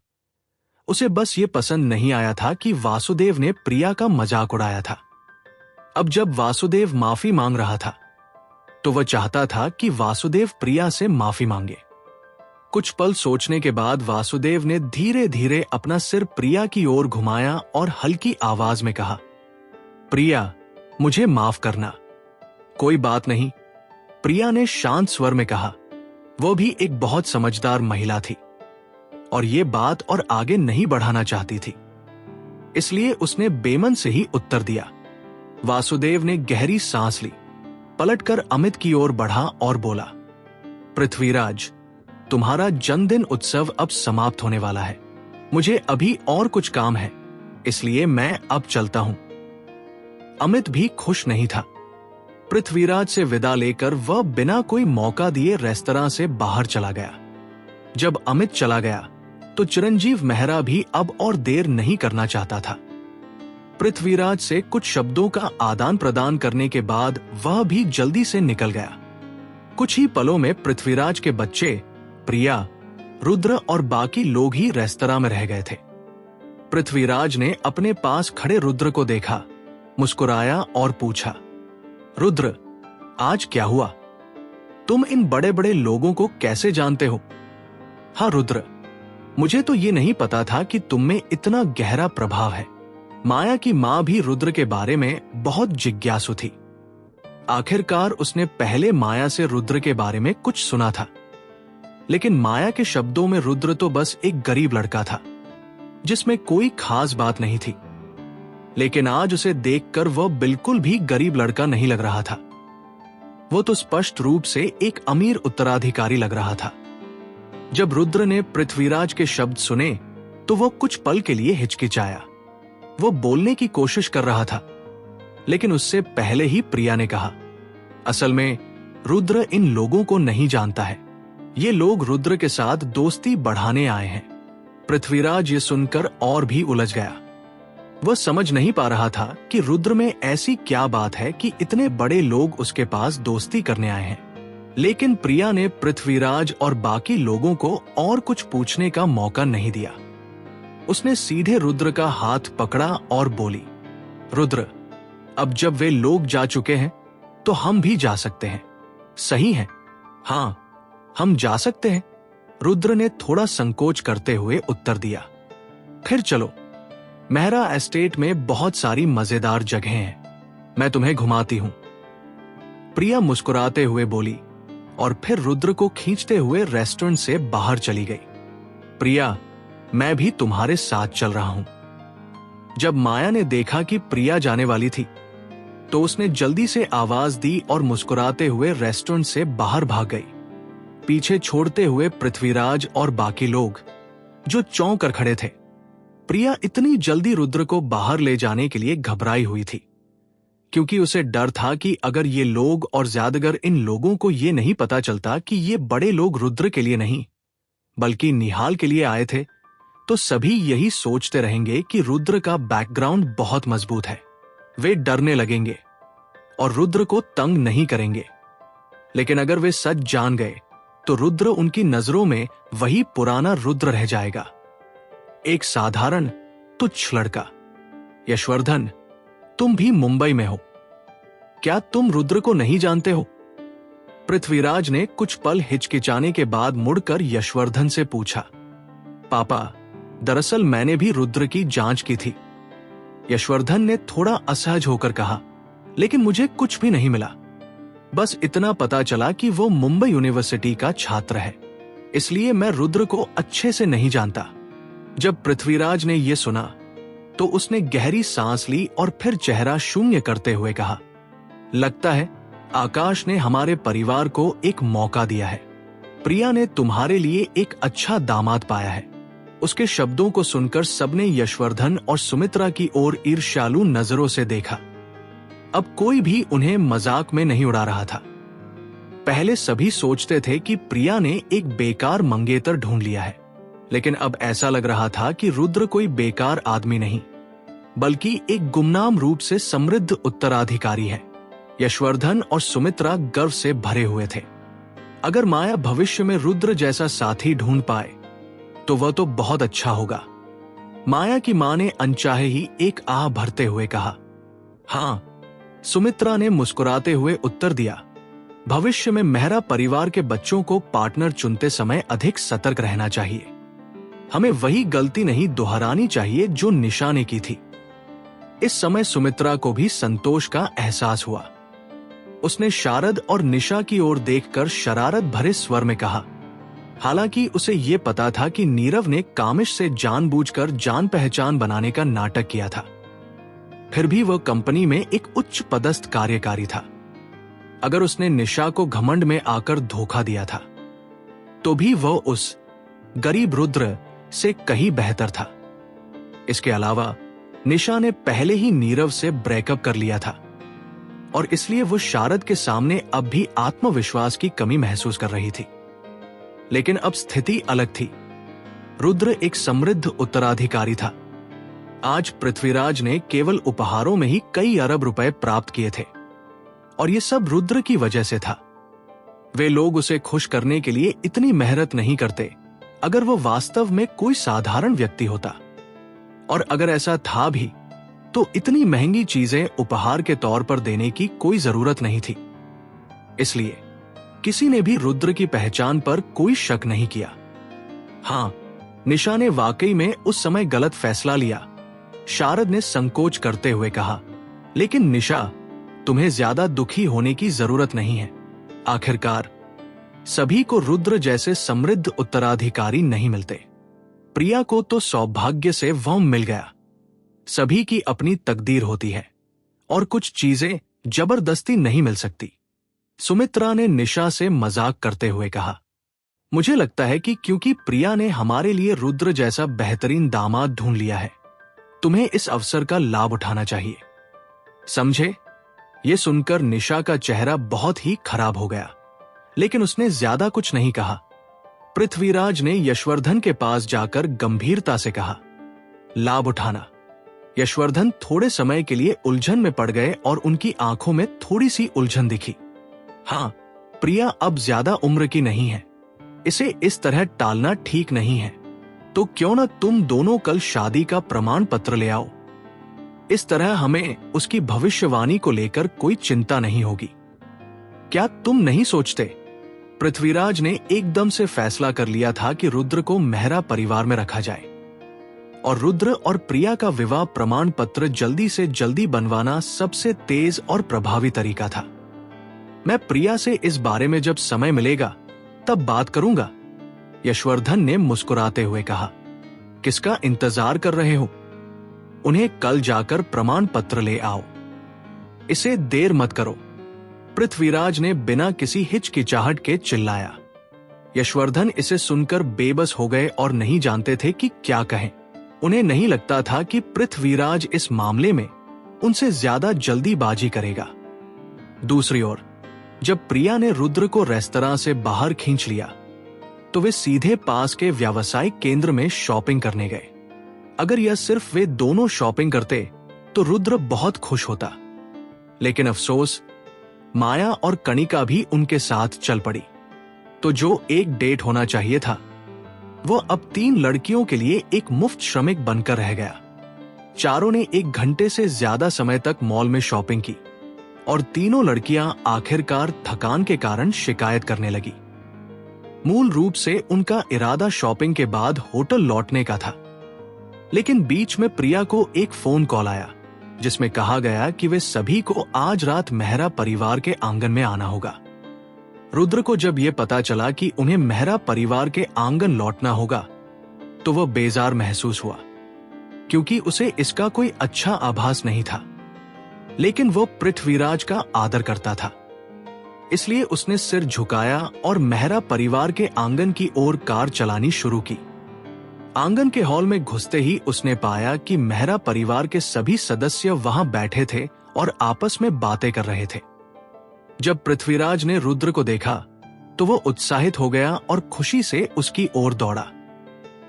उसे बस ये पसंद नहीं आया था कि वासुदेव ने प्रिया का मजाक उड़ाया था। अब जब वासुदेव माफी मांग रहा था तो वह चाहता था कि वासुदेव प्रिया से माफी मांगे। कुछ पल सोचने के बाद वासुदेव ने धीरे धीरे अपना सिर प्रिया की ओर घुमाया और हल्की आवाज में कहा, प्रिया, मुझे माफ करना। कोई बात नहीं, प्रिया ने शांत स्वर में कहा। वो भी एक बहुत समझदार महिला थी और ये बात और आगे नहीं बढ़ाना चाहती थी, इसलिए उसने बेमन से ही उत्तर दिया। वासुदेव ने गहरी सांस ली, पलटकर अमित की ओर बढ़ा और बोला, पृथ्वीराज, तुम्हारा जन्मदिन उत्सव अब समाप्त होने वाला है। मुझे अभी और कुछ काम है, इसलिए मैं अब चलता हूं। अमित भी खुश नहीं था। पृथ्वीराज से विदा लेकर वह बिना कोई मौका दिए रेस्तरां से बाहर चला गया। जब अमित चला गया तो चिरंजीव मेहरा भी अब और देर नहीं करना चाहता था। पृथ्वीराज से कुछ शब्दों का आदान प्रदान करने के बाद वह भी जल्दी से निकल गया। कुछ ही पलों में पृथ्वीराज के बच्चे, प्रिया, रुद्र और बाकी लोग ही रेस्तरां में रह गए थे। पृथ्वीराज ने अपने पास खड़े रुद्र को देखा, मुस्कुराया और पूछा, रुद्र, आज क्या हुआ? तुम इन बड़े बड़े लोगों को कैसे जानते हो? हाँ रुद्र, मुझे तो ये नहीं पता था कि तुम में इतना गहरा प्रभाव है। माया की मां भी रुद्र के बारे में बहुत जिज्ञासु थी। आखिरकार उसने पहले माया से रुद्र के बारे में कुछ सुना था, लेकिन माया के शब्दों में रुद्र तो बस एक गरीब लड़का था जिसमें कोई खास बात नहीं थी। लेकिन आज उसे देखकर वह बिल्कुल भी गरीब लड़का नहीं लग रहा था। वो तो स्पष्ट रूप से एक अमीर उत्तराधिकारी लग रहा था। जब रुद्र ने पृथ्वीराज के शब्द सुने तो वो कुछ पल के लिए हिचकिचाया। वो बोलने की कोशिश कर रहा था, लेकिन उससे पहले ही प्रिया ने कहा, असल में रुद्र इन लोगों को नहीं जानता है। ये लोग रुद्र के साथ दोस्ती बढ़ाने आए हैं। पृथ्वीराज ये सुनकर और भी उलझ गया। वह समझ नहीं पा रहा था कि रुद्र में ऐसी क्या बात है कि इतने बड़े लोग उसके पास दोस्ती करने आए हैं। लेकिन प्रिया ने पृथ्वीराज और बाकी लोगों को और कुछ पूछने का मौका नहीं दिया। उसने सीधे रुद्र का हाथ पकड़ा और बोली, रुद्र, अब जब वे लोग जा चुके हैं तो हम भी जा सकते हैं, सही है? हाँ, हम जा सकते हैं, रुद्र ने थोड़ा संकोच करते हुए उत्तर दिया। फिर चलो, मेहरा एस्टेट में बहुत सारी मजेदार जगहें हैं, मैं तुम्हें घुमाती हूं। प्रिया मुस्कुराते हुए बोली और फिर रुद्र को खींचते हुए रेस्टोरेंट से बाहर चली गई। प्रिया, मैं भी तुम्हारे साथ चल रहा हूं। जब माया ने देखा कि प्रिया जाने वाली थी तो उसने जल्दी से आवाज दी और मुस्कुराते हुए रेस्टोरेंट से बाहर भाग गई, पीछे छोड़ते हुए पृथ्वीराज और बाकी लोग जो चौंक कर खड़े थे। प्रिया इतनी जल्दी रुद्र को बाहर ले जाने के लिए घबराई हुई थी, क्योंकि उसे डर था कि अगर ये लोग और ज्यादातर इन लोगों को ये नहीं पता चलता कि ये बड़े लोग रुद्र के लिए नहीं बल्कि निहाल के लिए आए थे, तो सभी यही सोचते रहेंगे कि रुद्र का बैकग्राउंड बहुत मजबूत है। वे डरने लगेंगे और रुद्र को तंग नहीं करेंगे। लेकिन अगर वे सच जान गए तो रुद्र उनकी नजरों में वही पुराना रुद्र रह जाएगा। एक साधारण तुच्छ लड़का। यशवर्धन, तुम भी मुंबई में हो, क्या तुम रुद्र को नहीं जानते हो? पृथ्वीराज ने कुछ पल हिचकिचाने के बाद मुड़कर यशवर्धन से पूछा। पापा, दरअसल मैंने भी रुद्र की जांच की थी। यशवर्धन ने थोड़ा असहज होकर कहा, लेकिन मुझे कुछ भी नहीं मिला। बस इतना पता चला कि वो मुंबई यूनिवर्सिटी का छात्र है, इसलिए मैं रुद्र को अच्छे से नहीं जानता। जब पृथ्वीराज ने यह सुना तो उसने गहरी सांस ली और फिर चेहरा शून्य करते हुए कहा, लगता है आकाश ने हमारे परिवार को एक मौका दिया है। प्रिया ने तुम्हारे लिए एक अच्छा दामाद पाया है। उसके शब्दों को सुनकर सबने यशवर्धन और सुमित्रा की ओर ईर्ष्यालु नजरों से देखा। अब कोई भी उन्हें मजाक में नहीं उड़ा रहा था। पहले सभी सोचते थे कि प्रिया ने एक बेकार मंगेतर ढूंढ लिया है, लेकिन अब ऐसा लग रहा था कि रुद्र कोई बेकार आदमी नहीं, बल्कि एक गुमनाम रूप से समृद्ध उत्तराधिकारी है। यशवर्धन और सुमित्रा गर्व से भरे हुए थे। अगर माया भविष्य में रुद्र जैसा साथी ढूंढ पाए तो वह तो बहुत अच्छा होगा। माया की मां ने अनचाहे ही एक आह भरते हुए कहा। हां, सुमित्रा ने मुस्कुराते हुए उत्तर दिया। भविष्य में मेहरा परिवार के बच्चों को पार्टनर चुनते समय अधिक सतर्क रहना चाहिए। हमें वही गलती नहीं दोहरानी चाहिए जो निशा ने की थी। इस समय सुमित्रा को भी संतोष का एहसास हुआ। उसने शारद और निशा की ओर देखकर शरारत भरे स्वर में कहा। हालांकि उसे यह पता था कि नीरव ने कामिश से जानबूझकर जान पहचान बनाने का नाटक किया था, फिर भी वह कंपनी में एक उच्च पदस्थ कार्यकारी था। अगर उसने निशा को घमंड में आकर धोखा दिया था तो भी वह उस गरीब रुद्र से कहीं बेहतर था। इसके अलावा निशा ने पहले ही नीरव से ब्रेकअप कर लिया था और इसलिए वो शारद के सामने अब भी आत्मविश्वास की कमी महसूस कर रही थी। लेकिन अब स्थिति अलग थी। रुद्र एक समृद्ध उत्तराधिकारी था। आज पृथ्वीराज ने केवल उपहारों में ही कई अरब रुपए प्राप्त किए थे और ये सब रुद्र की वजह से था। वे लोग उसे खुश करने के लिए इतनी मेहनत नहीं करते अगर वो वास्तव में कोई साधारण व्यक्ति होता, और अगर ऐसा था भी तो इतनी महंगी चीजें उपहार के तौर पर देने की कोई जरूरत नहीं थी। इसलिए किसी ने भी रुद्र की पहचान पर कोई शक नहीं किया। हां, निशा ने वाकई में उस समय गलत फैसला लिया, शारद ने संकोच करते हुए कहा। लेकिन निशा, तुम्हें ज्यादा दुखी होने की जरूरत नहीं है। आखिरकार सभी को रुद्र जैसे समृद्ध उत्तराधिकारी नहीं मिलते। प्रिया को तो सौभाग्य से वह मिल गया। सभी की अपनी तकदीर होती है और कुछ चीजें जबरदस्ती नहीं मिल सकती। सुमित्रा ने निशा से मजाक करते हुए कहा। मुझे लगता है कि क्योंकि प्रिया ने हमारे लिए रुद्र जैसा बेहतरीन दामाद ढूंढ लिया है, तुम्हें इस अवसर का लाभ उठाना चाहिए। समझे? यह सुनकर निशा का चेहरा बहुत ही खराब हो गया, लेकिन उसने ज्यादा कुछ नहीं कहा। पृथ्वीराज ने यशवर्धन के पास जाकर गंभीरता से कहा, लाभ उठाना। यशवर्धन थोड़े समय के लिए उलझन में पड़ गए और उनकी आंखों में थोड़ी सी उलझन दिखी। हां, प्रिया अब ज्यादा उम्र की नहीं है, इसे इस तरह टालना ठीक नहीं है। तो क्यों न तुम दोनों कल शादी का प्रमाण पत्र ले आओ। इस तरह हमें उसकी भविष्यवाणी को लेकर कोई चिंता नहीं होगी। क्या तुम नहीं सोचते? पृथ्वीराज ने एकदम से फैसला कर लिया था कि रुद्र को मेहरा परिवार में रखा जाए और रुद्र और प्रिया का विवाह प्रमाण पत्र जल्दी से जल्दी बनवाना सबसे तेज और प्रभावी तरीका था। मैं प्रिया से इस बारे में जब समय मिलेगा तब बात करूंगा, यशवर्धन ने मुस्कुराते हुए कहा। किसका इंतजार कर रहे हो? उन्हें कल जाकर प्रमाण पत्र ले आओ। इसे देर मत करो, पृथ्वीराज ने बिना किसी हिचकिचाहट के चिल्लाया। यशवर्धन इसे सुनकर बेबस हो गए और नहीं जानते थे कि क्या कहें। उन्हें नहीं लगता था कि पृथ्वीराज इस मामले में उनसे ज्यादा जल्दीबाजी करेगा। दूसरी ओर जब प्रिया ने रुद्र को रेस्तरां से बाहर खींच लिया तो वे सीधे पास के व्यावसायिक केंद्र में शॉपिंग करने गए। अगर यह सिर्फ वे दोनों शॉपिंग करते तो रुद्र बहुत खुश होता, लेकिन अफसोस माया और कणिका भी उनके साथ चल पड़ी। तो जो एक डेट होना चाहिए था वो अब 3 लड़कियों के लिए एक मुफ्त श्रमिक बनकर रह गया। चारों ने 1 घंटे से ज्यादा समय तक मॉल में शॉपिंग की और तीनों लड़कियां आखिरकार थकान के कारण शिकायत करने लगी। मूल रूप से उनका इरादा शॉपिंग के बाद होटल लौटने का था, लेकिन बीच में प्रिया को एक फोन कॉल आया जिसमें कहा गया कि वे सभी को आज रात मेहरा परिवार के आंगन में आना होगा। रुद्र को जब यह पता चला कि उन्हें मेहरा परिवार के आंगन लौटना होगा तो वह बेजार महसूस हुआ, क्योंकि उसे इसका कोई अच्छा आभास नहीं था। लेकिन वो पृथ्वीराज का आदर करता था, इसलिए उसने सिर झुकाया और मेहरा परिवार के आंगन की ओर कार चलानी शुरू की। आंगन के हॉल में घुसते ही उसने पाया कि मेहरा परिवार के सभी सदस्य वहां बैठे थे और आपस में बातें कर रहे थे। जब पृथ्वीराज ने रुद्र को देखा तो वो उत्साहित हो गया और खुशी से उसकी ओर दौड़ा।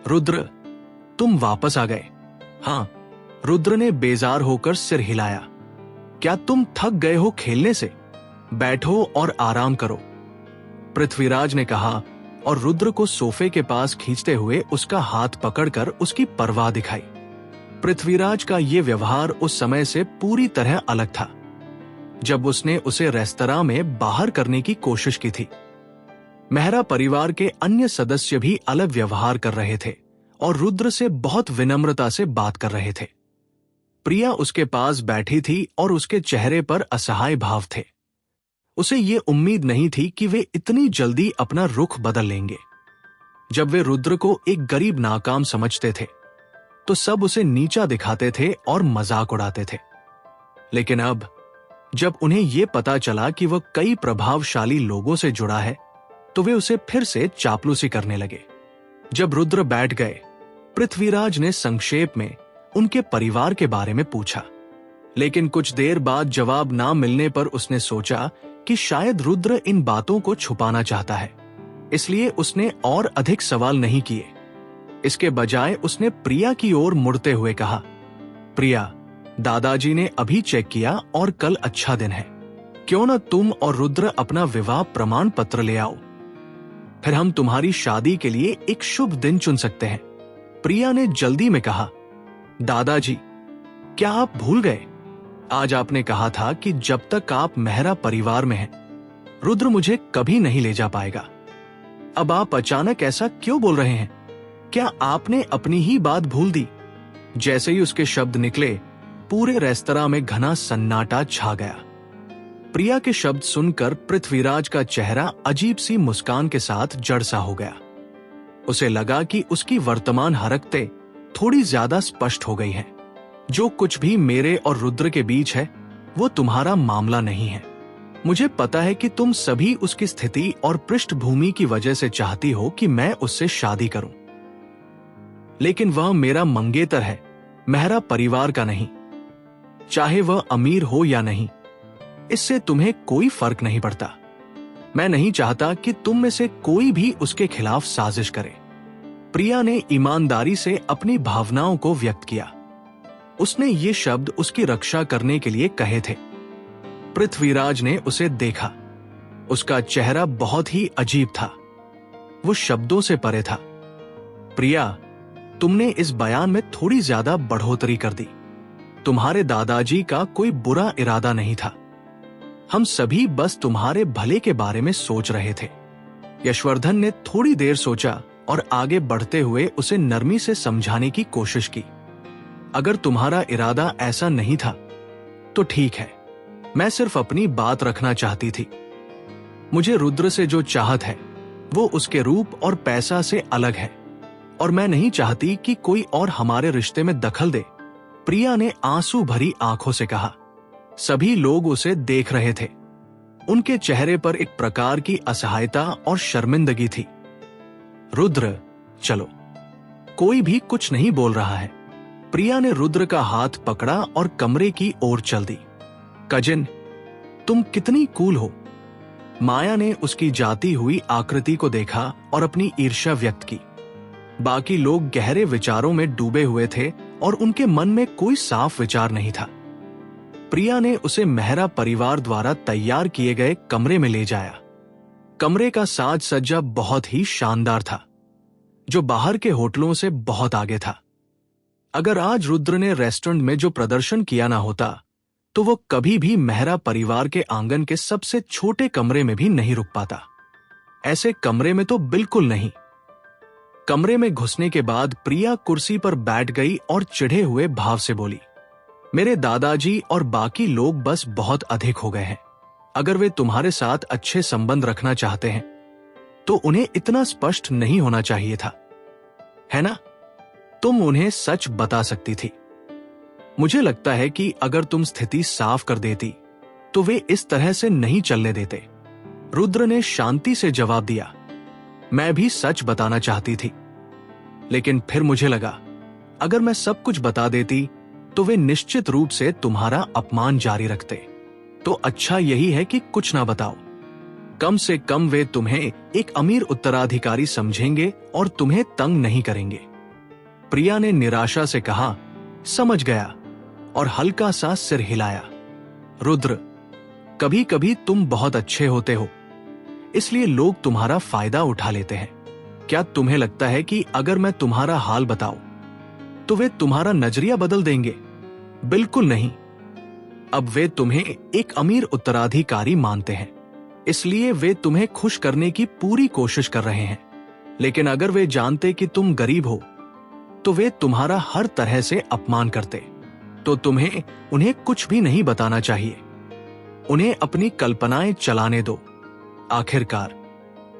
रुद्र, तुम वापस आ गए। हाँ, रुद्र ने बेजार होकर सिर हिलाया। क्या तुम थक गए हो खेलने से? बैठो और आराम करो, पृथ्वीराज ने कहा और रुद्र को सोफे के पास खींचते हुए उसका हाथ पकड़कर उसकी परवाह दिखाई। पृथ्वीराज का यह व्यवहार उस समय से पूरी तरह अलग था जब उसने उसे रेस्तरां में बाहर करने की कोशिश की थी। मेहरा परिवार के अन्य सदस्य भी अलग व्यवहार कर रहे थे और रुद्र से बहुत विनम्रता से बात कर रहे थे। प्रिया उसके पास बैठी थी और उसके चेहरे पर असहाय भाव थे। उसे ये उम्मीद नहीं थी कि वे इतनी जल्दी अपना रुख बदल लेंगे। जब वे रुद्र को एक गरीब नाकाम समझते थे तो सब उसे नीचा दिखाते थे और मजाक उड़ाते थे, लेकिन अब जब उन्हें यह पता चला कि वह कई प्रभावशाली लोगों से जुड़ा है तो वे उसे फिर से चापलूसी करने लगे। जब रुद्र बैठ गए, पृथ्वीराज ने संक्षेप में उनके परिवार के बारे में पूछा, लेकिन कुछ देर बाद जवाब ना मिलने पर उसने सोचा कि शायद रुद्र इन बातों को छुपाना चाहता है, इसलिए उसने और अधिक सवाल नहीं किए। इसके बजाय उसने प्रिया की ओर मुड़ते हुए कहा, प्रिया, दादाजी ने अभी चेक किया और कल अच्छा दिन है। क्यों न तुम और रुद्र अपना विवाह प्रमाण पत्र ले आओ, फिर हम तुम्हारी शादी के लिए एक शुभ दिन चुन सकते हैं। प्रिया ने जल्दी में कहा, दादाजी, क्या आप भूल गए? आज आपने कहा था कि जब तक आप मेहरा परिवार में हैं, रुद्र मुझे कभी नहीं ले जा पाएगा। अब आप अचानक ऐसा क्यों बोल रहे हैं? क्या आपने अपनी ही बात भूल दी? जैसे ही उसके शब्द निकले, पूरे रेस्तरां में घना सन्नाटा छा गया। प्रिया के शब्द सुनकर पृथ्वीराज का चेहरा अजीब सी मुस्कान के साथ जड़ सा हो गया। उसे लगा कि उसकी वर्तमान हरकतें थोड़ी ज्यादा स्पष्ट हो गई हैं। जो कुछ भी मेरे और रुद्र के बीच है वो तुम्हारा मामला नहीं है। मुझे पता है कि तुम सभी उसकी स्थिति और पृष्ठभूमि की वजह से चाहती हो कि मैं उससे शादी करूं, लेकिन वह मेरा मंगेतर है, मेहरा परिवार का नहीं। चाहे वह अमीर हो या नहीं, इससे तुम्हें कोई फर्क नहीं पड़ता। मैं नहीं चाहता कि तुम में से कोई भी उसके खिलाफ साजिश करे। प्रिया ने ईमानदारी से अपनी भावनाओं को व्यक्त किया। उसने ये शब्द उसकी रक्षा करने के लिए कहे थे। पृथ्वीराज ने उसे देखा। उसका चेहरा बहुत ही अजीब था। वो शब्दों से परे था। प्रिया, तुमने इस बयान में थोड़ी ज्यादा बढ़ोतरी कर दी। तुम्हारे दादाजी का कोई बुरा इरादा नहीं था। हम सभी बस तुम्हारे भले के बारे में सोच रहे थे। यशवर्धन ने थोड़ी देर सोचा और आगे बढ़ते हुए उसे नरमी से समझाने की कोशिश की। अगर तुम्हारा इरादा ऐसा नहीं था तो ठीक है, मैं सिर्फ अपनी बात रखना चाहती थी। मुझे रुद्र से जो चाहत है वो उसके रूप और पैसा से अलग है और मैं नहीं चाहती कि कोई और हमारे रिश्ते में दखल दे। प्रिया ने आंसू भरी आंखों से कहा। सभी लोग उसे देख रहे थे। उनके चेहरे पर एक प्रकार की असहायता और शर्मिंदगी थी। रुद्र, चलो। कोई भी कुछ नहीं बोल रहा है। प्रिया ने रुद्र का हाथ पकड़ा और कमरे की ओर चल दी। कजिन, तुम कितनी कूल हो। माया ने उसकी जाती हुई आकृति को देखा और अपनी ईर्ष्या व्यक्त की। बाकी लोग गहरे विचारों में डूबे हुए थे और उनके मन में कोई साफ विचार नहीं था। प्रिया ने उसे मेहरा परिवार द्वारा तैयार किए गए कमरे में ले जाया। कमरे का साज सज्जा बहुत ही शानदार था। जो बाहर के होटलों से बहुत आगे था। अगर आज रुद्र ने रेस्टोरेंट में जो प्रदर्शन किया ना होता तो वो कभी भी मेहरा परिवार के आंगन के सबसे छोटे कमरे में भी नहीं रुक पाता। ऐसे कमरे में तो बिल्कुल नहीं। कमरे में घुसने के बाद प्रिया कुर्सी पर बैठ गई और चिढ़े हुए भाव से बोली, मेरे दादाजी और बाकी लोग बस बहुत अधिक हो गए हैं। अगर वे तुम्हारे साथ अच्छे संबंध रखना चाहते हैं तो उन्हें इतना स्पष्ट नहीं होना चाहिए था, है ना? तुम उन्हें सच बता सकती थी। मुझे लगता है कि अगर तुम स्थिति साफ कर देती तो वे इस तरह से नहीं चलने देते। रुद्र ने शांति से जवाब दिया, मैं भी सच बताना चाहती थी, लेकिन फिर मुझे लगा अगर मैं सब कुछ बता देती तो वे निश्चित रूप से तुम्हारा अपमान जारी रखते। तो अच्छा यही है कि कुछ ना बताओ। कम से कम वे तुम्हें एक अमीर उत्तराधिकारी समझेंगे और तुम्हें तंग नहीं करेंगे। प्रिया ने निराशा से कहा, समझ गया, और हल्का सा सिर हिलाया। रुद्र, कभी कभी तुम बहुत अच्छे होते हो, इसलिए लोग तुम्हारा फायदा उठा लेते हैं। क्या तुम्हें लगता है कि अगर मैं तुम्हारा हाल बताऊं तो वे तुम्हारा नजरिया बदल देंगे? बिल्कुल नहीं। अब वे तुम्हें एक अमीर उत्तराधिकारी मानते हैं, इसलिए वे तुम्हें खुश करने की पूरी कोशिश कर रहे हैं। लेकिन अगर वे जानते कि तुम गरीब हो तो वे तुम्हारा हर तरह से अपमान करते। तो तुम्हें उन्हें कुछ भी नहीं बताना चाहिए। उन्हें अपनी कल्पनाएं चलाने दो। आखिरकार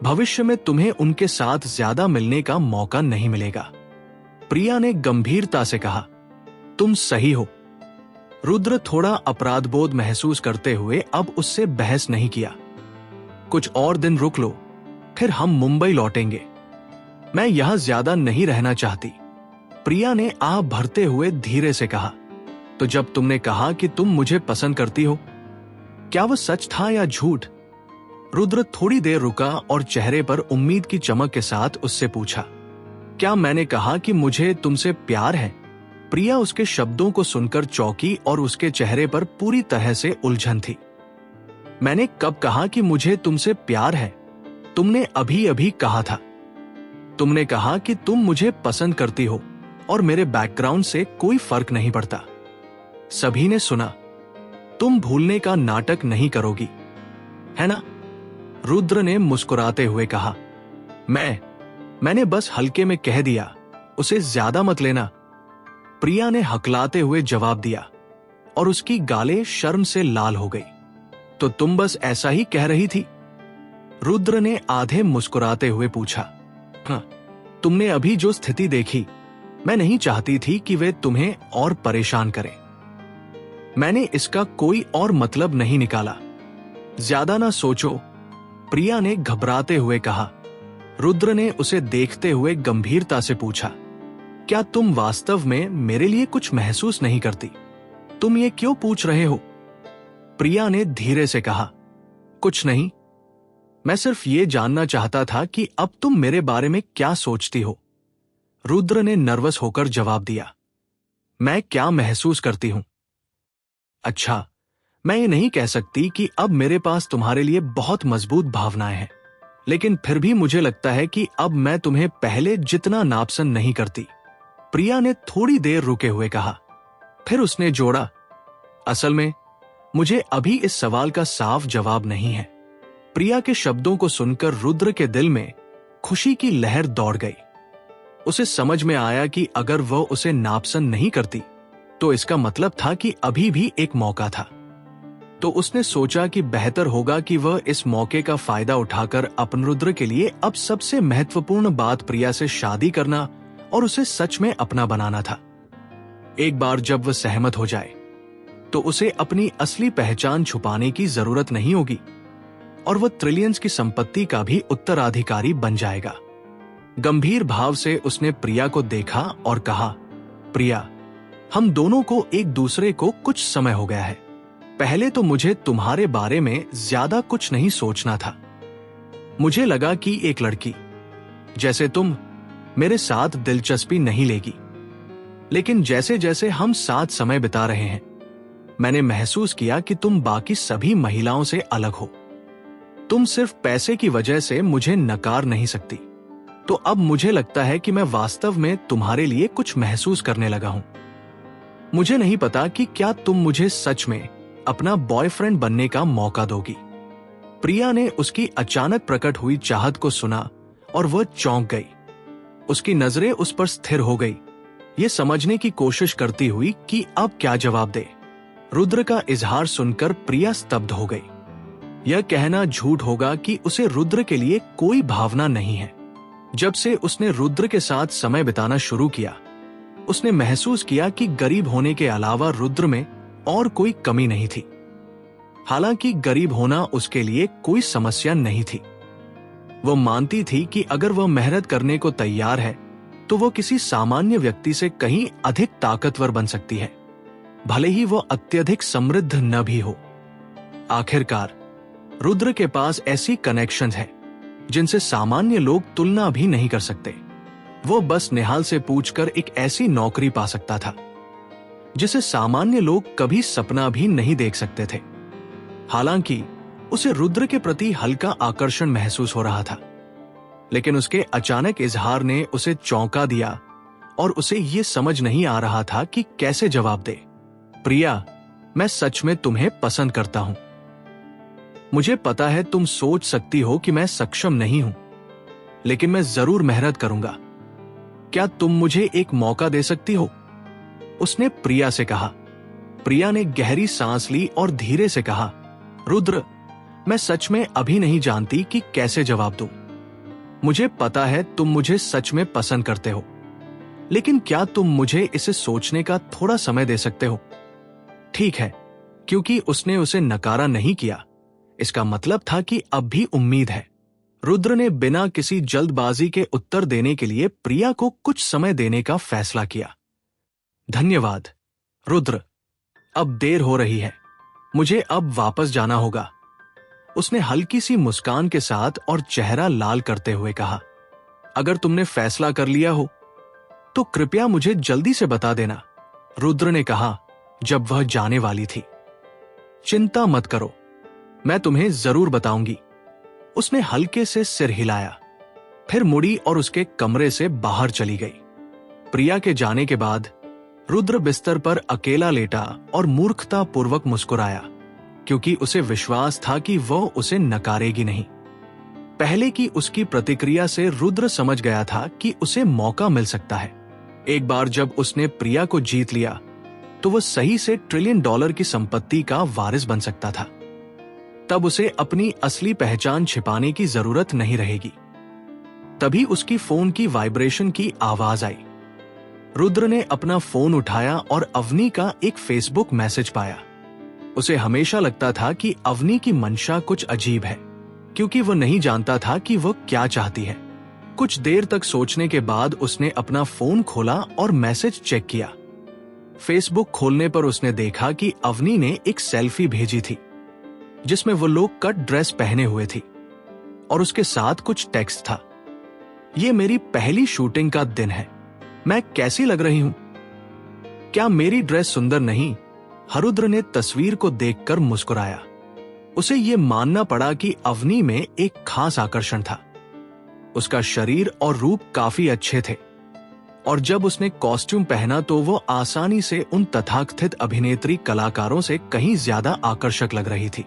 भविष्य में तुम्हें उनके साथ ज्यादा मिलने का मौका नहीं मिलेगा। प्रिया ने गंभीरता से कहा, तुम सही हो। रुद्र थोड़ा अपराधबोध महसूस करते हुए अब उससे बहस नहीं किया। कुछ और दिन रुक लो, फिर हम मुंबई लौटेंगे। मैं यहां ज्यादा नहीं रहना चाहती। प्रिया ने आह भरते हुए धीरे से कहा, तो जब तुमने कहा कि तुम मुझे पसंद करती हो, क्या वो सच था या झूठ? रुद्र थोड़ी देर रुका और चेहरे पर उम्मीद की चमक के साथ उससे पूछा, क्या मैंने कहा कि मुझे तुमसे प्यार है? प्रिया उसके शब्दों को सुनकर चौंकी और उसके चेहरे पर पूरी तरह से उलझन थी। मैंने कब कहा कि मुझे तुमसे प्यार है? तुमने अभी अभी कहा था। तुमने कहा कि तुम मुझे पसंद करती हो और मेरे बैकग्राउंड से कोई फर्क नहीं पड़ता। सभी ने सुना। तुम भूलने का नाटक नहीं करोगी, है ना? रुद्र ने मुस्कुराते हुए कहा, मैंने बस हल्के में कह दिया, उसे ज्यादा मत लेना। प्रिया ने हकलाते हुए जवाब दिया और उसकी गालें शर्म से लाल हो गई। तो तुम बस ऐसा ही कह रही थी? रुद्र ने आधे मुस्कुराते हुए पूछा। हाँ, तुमने अभी जो स्थिति देखी, मैं नहीं चाहती थी कि वे तुम्हें और परेशान करें। मैंने इसका कोई और मतलब नहीं निकाला। ज्यादा ना सोचो, प्रिया ने घबराते हुए कहा। रुद्र ने उसे देखते हुए गंभीरता से पूछा, क्या तुम वास्तव में मेरे लिए कुछ महसूस नहीं करती? तुम ये क्यों पूछ रहे हो? प्रिया ने धीरे से कहा, कुछ नहीं, मैं सिर्फ ये जानना चाहता था कि अब तुम मेरे बारे में क्या सोचती हो। रुद्र ने नर्वस होकर जवाब दिया, मैं क्या महसूस करती हूं? अच्छा, मैं ये नहीं कह सकती कि अब मेरे पास तुम्हारे लिए बहुत मजबूत भावनाएं हैं, लेकिन फिर भी मुझे लगता है कि अब मैं तुम्हें पहले जितना नापसंद नहीं करती। प्रिया ने थोड़ी देर रुके हुए कहा। फिर उसने जोड़ा, असल में मुझे अभी इस सवाल का साफ जवाब नहीं है। प्रिया के शब्दों को सुनकर रुद्र के दिल में खुशी की लहर दौड़ गई। उसे समझ में आया कि अगर वह उसे नापसंद नहीं करती तो इसका मतलब था कि अभी भी एक मौका था। तो उसने सोचा कि बेहतर होगा कि वह इस मौके का फायदा उठाकर अपन रुद्र के लिए अब सबसे महत्वपूर्ण बात प्रिया से शादी करना और उसे सच में अपना बनाना था। एक बार जब वह सहमत हो जाए तो उसे अपनी असली पहचान छुपाने की जरूरत नहीं होगी और वह ट्रिलियंस की संपत्ति का भी उत्तराधिकारी बन जाएगा। गंभीर भाव से उसने प्रिया को देखा और कहा, प्रिया, हम दोनों को एक दूसरे को कुछ समय हो गया है। पहले तो मुझे तुम्हारे बारे में ज्यादा कुछ नहीं सोचना था। मुझे लगा कि एक लड़की जैसे तुम मेरे साथ दिलचस्पी नहीं लेगी, लेकिन जैसे जैसे हम साथ समय बिता रहे हैं, मैंने महसूस किया कि तुम बाकी सभी महिलाओं से अलग हो। तुम सिर्फ पैसे की वजह से मुझे नकार नहीं सकती। तो अब मुझे लगता है कि मैं वास्तव में तुम्हारे लिए कुछ महसूस करने लगा हूं। मुझे नहीं पता कि क्या तुम मुझे सच में अपना बॉयफ्रेंड बनने का मौका दोगी। प्रिया ने उसकी अचानक प्रकट हुई चाहत को सुना और वह चौंक गई। उसकी नजरें उस पर स्थिर हो गई, ये समझने की कोशिश करती हुई कि अब क्या जवाब दे। रुद्र का इजहार सुनकर प्रिया स्तब्ध हो गई। यह कहना झूठ होगा कि उसे रुद्र के लिए कोई भावना नहीं है। जब से उसने रुद्र के साथ समय बिताना शुरू किया, उसने महसूस किया कि गरीब होने के अलावा रुद्र में और कोई कमी नहीं थी। हालांकि गरीब होना उसके लिए कोई समस्या नहीं थी। वह मानती थी कि अगर वह मेहनत करने को तैयार है तो वह किसी सामान्य व्यक्ति से कहीं अधिक ताकतवर बन सकती है, भले ही वह अत्यधिक समृद्ध न भी हो। आखिरकार रुद्र के पास ऐसी कनेक्शंस हैं जिनसे सामान्य लोग तुलना भी नहीं कर सकते। वो बस निहाल से पूछकर एक ऐसी नौकरी पा सकता था जिसे सामान्य लोग कभी सपना भी नहीं देख सकते थे। हालांकि उसे रुद्र के प्रति हल्का आकर्षण महसूस हो रहा था, लेकिन उसके अचानक इजहार ने उसे चौंका दिया और उसे ये समझ नहीं आ रहा था कि कैसे जवाब दे। प्रिया, मैं सच में तुम्हें पसंद करता हूं। मुझे पता है तुम सोच सकती हो कि मैं सक्षम नहीं हूं, लेकिन मैं जरूर मेहनत करूंगा। क्या तुम मुझे एक मौका दे सकती हो? उसने प्रिया से कहा। प्रिया ने गहरी सांस ली और धीरे से कहा, रुद्र, मैं सच में अभी नहीं जानती कि कैसे जवाब दूं। मुझे पता है तुम मुझे सच में पसंद करते हो, लेकिन क्या तुम मुझे इसे सोचने का थोड़ा समय दे सकते हो? ठीक है, क्योंकि उसने उसे नकारा नहीं किया, इसका मतलब था कि अब भी उम्मीद है। रुद्र ने बिना किसी जल्दबाजी के उत्तर देने के लिए प्रिया को कुछ समय देने का फैसला किया। धन्यवाद रुद्र, अब देर हो रही है, मुझे अब वापस जाना होगा। उसने हल्की सी मुस्कान के साथ और चेहरा लाल करते हुए कहा, अगर तुमने फैसला कर लिया हो तो कृपया मुझे जल्दी से बता देना, रुद्र ने कहा जब वह जाने वाली थी। चिंता मत करो, मैं तुम्हें जरूर बताऊंगी। उसने हल्के से सिर हिलाया, फिर मुड़ी और उसके कमरे से बाहर चली गई। प्रिया के जाने के बाद रुद्र बिस्तर पर अकेला लेटा और मूर्खतापूर्वक मुस्कुराया, क्योंकि उसे विश्वास था कि वह उसे नकारेगी नहीं। पहले की उसकी प्रतिक्रिया से रुद्र समझ गया था कि उसे मौका मिल सकता है। एक बार जब उसने प्रिया को जीत लिया तो वह सही से $1 ट्रिलियन की संपत्ति का वारिस बन सकता था। तब उसे अपनी असली पहचान छिपाने की जरूरत नहीं रहेगी। तभी उसकी फोन की वाइब्रेशन की आवाज आई। रुद्र ने अपना फोन उठाया और अवनी का एक फेसबुक मैसेज पाया। उसे हमेशा लगता था कि अवनी की मंशा कुछ अजीब है, क्योंकि वह नहीं जानता था कि वह क्या चाहती है। कुछ देर तक सोचने के बाद उसने अपना फोन खोला और मैसेज चेक किया। फेसबुक खोलने पर उसने देखा कि अवनी ने एक सेल्फी भेजी थी जिसमें वो लोग कट ड्रेस पहने हुए थी और उसके साथ कुछ टेक्स्ट था, ये मेरी पहली शूटिंग का दिन है, मैं कैसी लग रही हूं? क्या मेरी ड्रेस सुंदर नहीं? रुद्र ने तस्वीर को देखकर मुस्कुराया। उसे ये मानना पड़ा कि अवनी में एक खास आकर्षण था। उसका शरीर और रूप काफी अच्छे थे और जब उसने कॉस्ट्यूम पहना तो वो आसानी से उन तथाकथित अभिनेत्री कलाकारों से कहीं ज्यादा आकर्षक लग रही थी।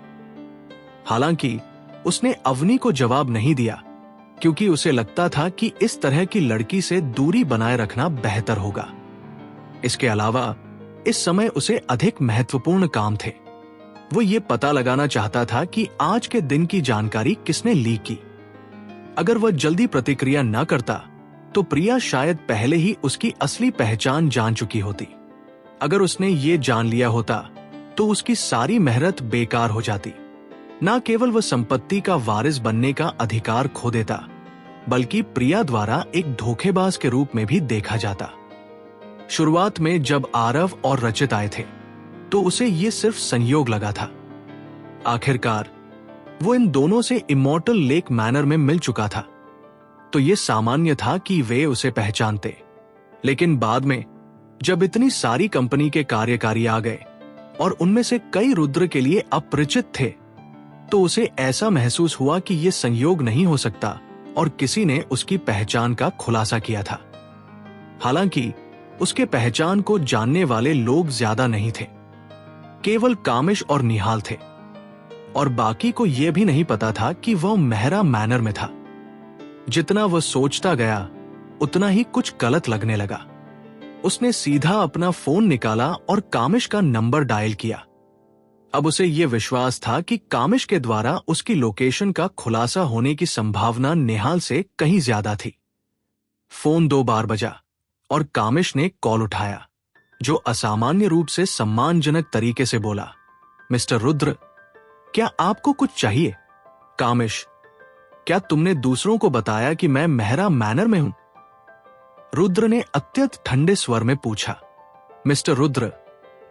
हालांकि उसने अवनी को जवाब नहीं दिया, क्योंकि उसे लगता था कि इस तरह की लड़की से दूरी बनाए रखना बेहतर होगा। इसके अलावा इस समय उसे अधिक महत्वपूर्ण काम थे। वो ये पता लगाना चाहता था कि आज के दिन की जानकारी किसने लीक की। अगर वह जल्दी प्रतिक्रिया न करता तो प्रिया शायद पहले ही उसकी असली पहचान जान चुकी होती। अगर उसने ये जान लिया होता तो उसकी सारी मेहनत बेकार हो जाती। न केवल वह संपत्ति का वारिस बनने का अधिकार खो देता, बल्कि प्रिया द्वारा एक धोखेबाज के रूप में भी देखा जाता। शुरुआत में जब आरव और रचित आए थे तो उसे ये सिर्फ संयोग लगा था। आखिरकार वो इन दोनों से इमॉर्टल लेक मैनर में मिल चुका था, तो ये सामान्य था कि वे उसे पहचानते। लेकिन बाद में जब इतनी सारी कंपनी के कार्यकारी आ गए और उनमें से कई रुद्र के लिए अपरिचित थे, तो उसे ऐसा महसूस हुआ कि यह संयोग नहीं हो सकता और किसी ने उसकी पहचान का खुलासा किया था। हालांकि उसके पहचान को जानने वाले लोग ज्यादा नहीं थे, केवल कामिश और निहाल थे, और बाकी को यह भी नहीं पता था कि वह मेहरा मैनर में था। जितना वह सोचता गया उतना ही कुछ गलत लगने लगा। उसने सीधा अपना फोन निकाला और कामिश का नंबर डायल किया। अब उसे यह विश्वास था कि कामिश के द्वारा उसकी लोकेशन का खुलासा होने की संभावना निहाल से कहीं ज्यादा थी। फोन 2 बार बजा और कामिश ने कॉल उठाया, जो असामान्य रूप से सम्मानजनक तरीके से बोला, मिस्टर रुद्र, क्या आपको कुछ चाहिए? कामिश, क्या तुमने दूसरों को बताया कि मैं मेहरा मैनर में हूं? रुद्र ने अत्यंत ठंडे स्वर में पूछा, मिस्टर रुद्र,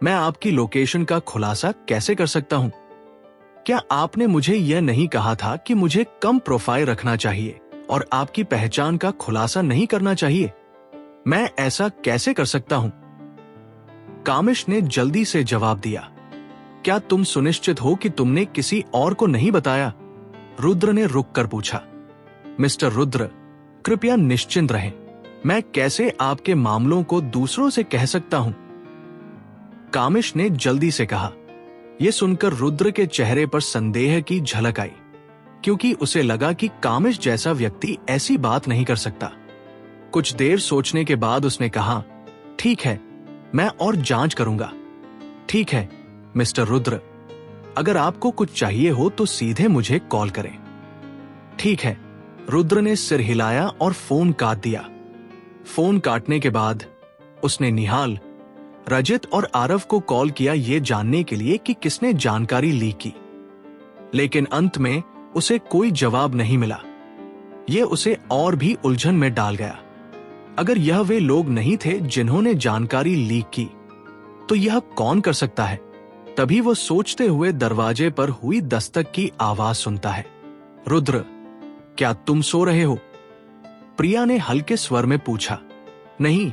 मैं आपकी लोकेशन का खुलासा कैसे कर सकता हूं? क्या आपने मुझे यह नहीं कहा था कि मुझे कम प्रोफाइल रखना चाहिए और आपकी पहचान का खुलासा नहीं करना चाहिए? मैं ऐसा कैसे कर सकता हूं? कामिश ने जल्दी से जवाब दिया, क्या तुम सुनिश्चित हो कि तुमने किसी और को नहीं बताया? रुद्र ने रुक कर पूछा। मिस्टर रुद्र, कृपया निश्चिंत रहें, मैं कैसे आपके मामलों को दूसरों से कह सकता हूं? कामिश ने जल्दी से कहा। यह सुनकर रुद्र के चेहरे पर संदेह की झलक आई, क्योंकि उसे लगा कि कामिश जैसा व्यक्ति ऐसी बात नहीं कर सकता। कुछ देर सोचने के बाद उसने कहा, ठीक है, मैं और जांच करूंगा। ठीक है मिस्टर रुद्र, अगर आपको कुछ चाहिए हो तो सीधे मुझे कॉल करें। ठीक है, रुद्र ने सिर हिलाया और फोन काट दिया। फोन काटने के बाद उसने निहाल, रजत और आरव को कॉल किया ये जानने के लिए कि किसने जानकारी लीक की, लेकिन अंत में उसे कोई जवाब नहीं मिला। यह उसे और भी उलझन में डाल गया। अगर यह वे लोग नहीं थे जिन्होंने जानकारी लीक की, तो यह कौन कर सकता है? तभी वो सोचते हुए दरवाजे पर हुई दस्तक की आवाज सुनता है। रुद्र, क्या तुम सो रहे हो? प्रिया ने हल्के स्वर में पूछा। नहीं,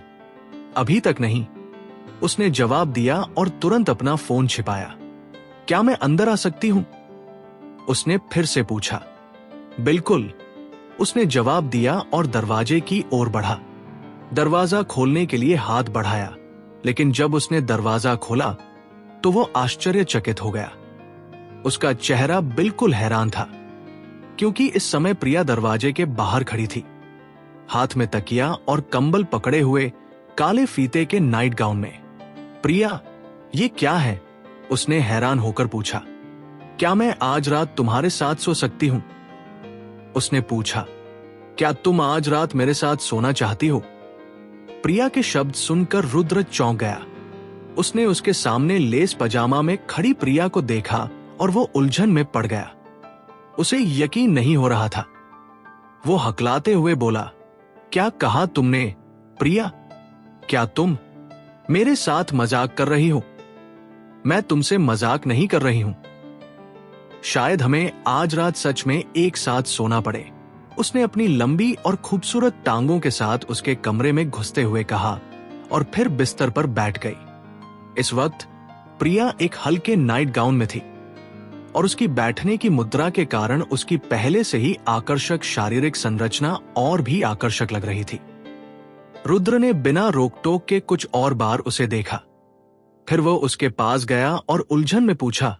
अभी तक नहीं, उसने जवाब दिया और तुरंत अपना फोन छिपाया। क्या मैं अंदर आ सकती हूं? उसने फिर से पूछा। बिल्कुल, उसने जवाब दिया और दरवाजे की ओर बढ़ा। दरवाजा खोलने के लिए हाथ बढ़ाया, लेकिन जब उसने दरवाजा खोला तो वो आश्चर्यचकित हो गया। उसका चेहरा बिल्कुल हैरान था, क्योंकि इस समय प्रिया दरवाजे के बाहर खड़ी थी, हाथ में तकिया और कंबल पकड़े हुए, काले फीते के नाइट गाउन में। प्रिया, ये क्या है? उसने हैरान होकर पूछा। क्या मैं आज रात तुम्हारे साथ सो सकती हूं? उसने पूछा। क्या तुम आज रात मेरे साथ सोना चाहती हो? प्रिया के शब्द सुनकर रुद्र चौंक गया। उसने उसके सामने लेस पजामा में खड़ी प्रिया को देखा और वो उलझन में पड़ गया। उसे यकीन नहीं हो रहा था। वो हकलाते हुए बोला, क्या कहा तुमने प्रिया? क्या तुम मेरे साथ मजाक कर रही हो? मैं तुमसे मजाक नहीं कर रही हूं। शायद हमें आज रात सच में एक साथ सोना पड़े, उसने अपनी लंबी और खूबसूरत टांगों के साथ उसके कमरे में घुसते हुए कहा और फिर बिस्तर पर बैठ गई। इस वक्त प्रिया एक हल्के नाइट गाउन में थी और उसकी बैठने की मुद्रा के कारण उसकी पहले से ही आकर्षक शारीरिक संरचना और भी आकर्षक लग रही थी। रुद्र ने बिना रोकटोक के कुछ और बार उसे देखा। फिर वो उसके पास गया और उलझन में पूछा,